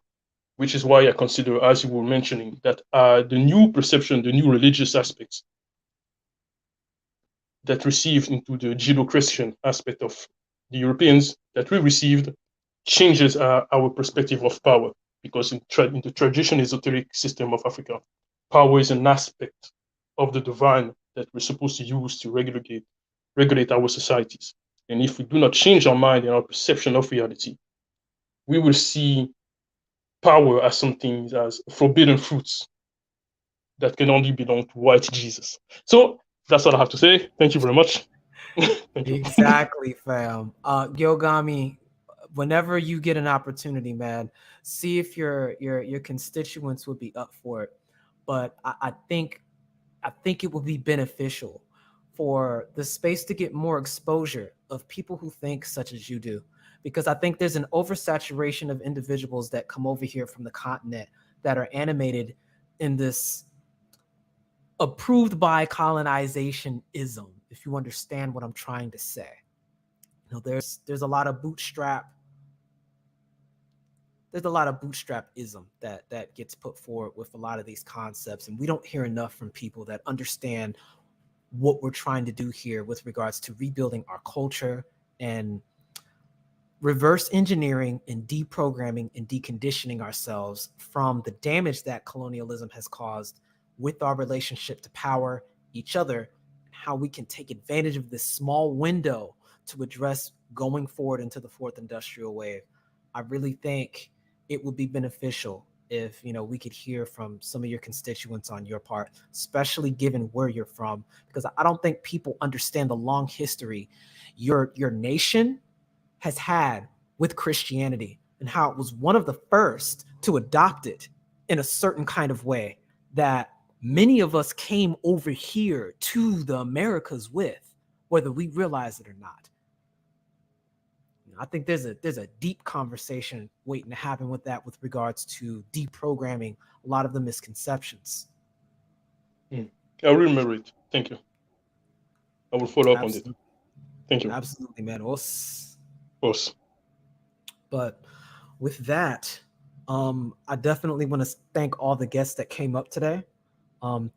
Which is why I consider, as you were mentioning, that the new perception, the new religious aspects that received into the Judeo-Christian aspect of the Europeans that we received changes our perspective of power. Because in the traditional esoteric system of Africa, power is an aspect of the divine that we're supposed to use to regulate our societies. And if we do not change our mind and our perception of reality, we will see power as something as forbidden fruits that can only belong to white Jesus. So that's all I have to say. Thank you very much. Thank you. Exactly, fam. Yogami, whenever you get an opportunity, man, see if your constituents would be up for it. But I think it would be beneficial for the space to get more exposure of people who think such as you do, because I think there's an oversaturation of individuals that come over here from the continent that are animated in this approved by colonization ism, if you understand what I'm trying to say. You know, there's a lot of bootstrap-ism that gets put forward with a lot of these concepts, and we don't hear enough from people that understand what we're trying to do here with regards to rebuilding our culture and reverse engineering and deprogramming and deconditioning ourselves from the damage that colonialism has caused with our relationship to power, each other, and how we can take advantage of this small window to address going forward into the fourth industrial wave. I really think it would be beneficial if, you know, we could hear from some of your constituents on your part, especially given where you're from, because I don't think people understand the long history your nation has had with Christianity and how it was one of the first to adopt it in a certain kind of way that many of us came over here to the Americas with, whether we realize it or not. I think there's a deep conversation waiting to happen with that with regards to deprogramming a lot of the misconceptions. I remember it. Thank you. I will follow up on it. Thank you. Absolutely, man. Of course. But with that, I definitely want to thank all the guests that came up today.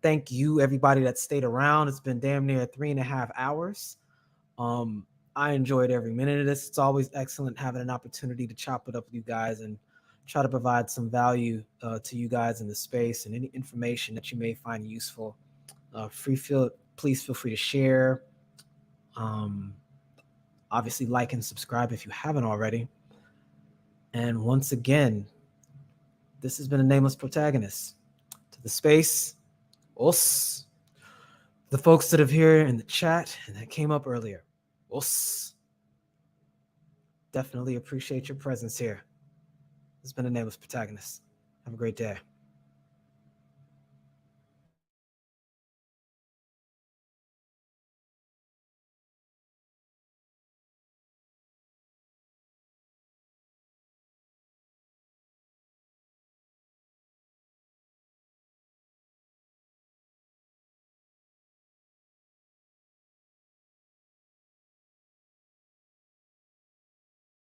Thank you, everybody that stayed around. It's been damn near 3.5 hours. I enjoyed every minute of this. It's always excellent having an opportunity to chop it up with you guys and try to provide some value to you guys in the space, and any information that you may find useful. Please feel free to share. Obviously, like and subscribe if you haven't already. And once again, this has been a Nameless Protagonist. To the space, us, the folks that have here in the chat and that came up earlier, us. Definitely appreciate your presence here. This has been a Nameless Protagonist. Have a great day.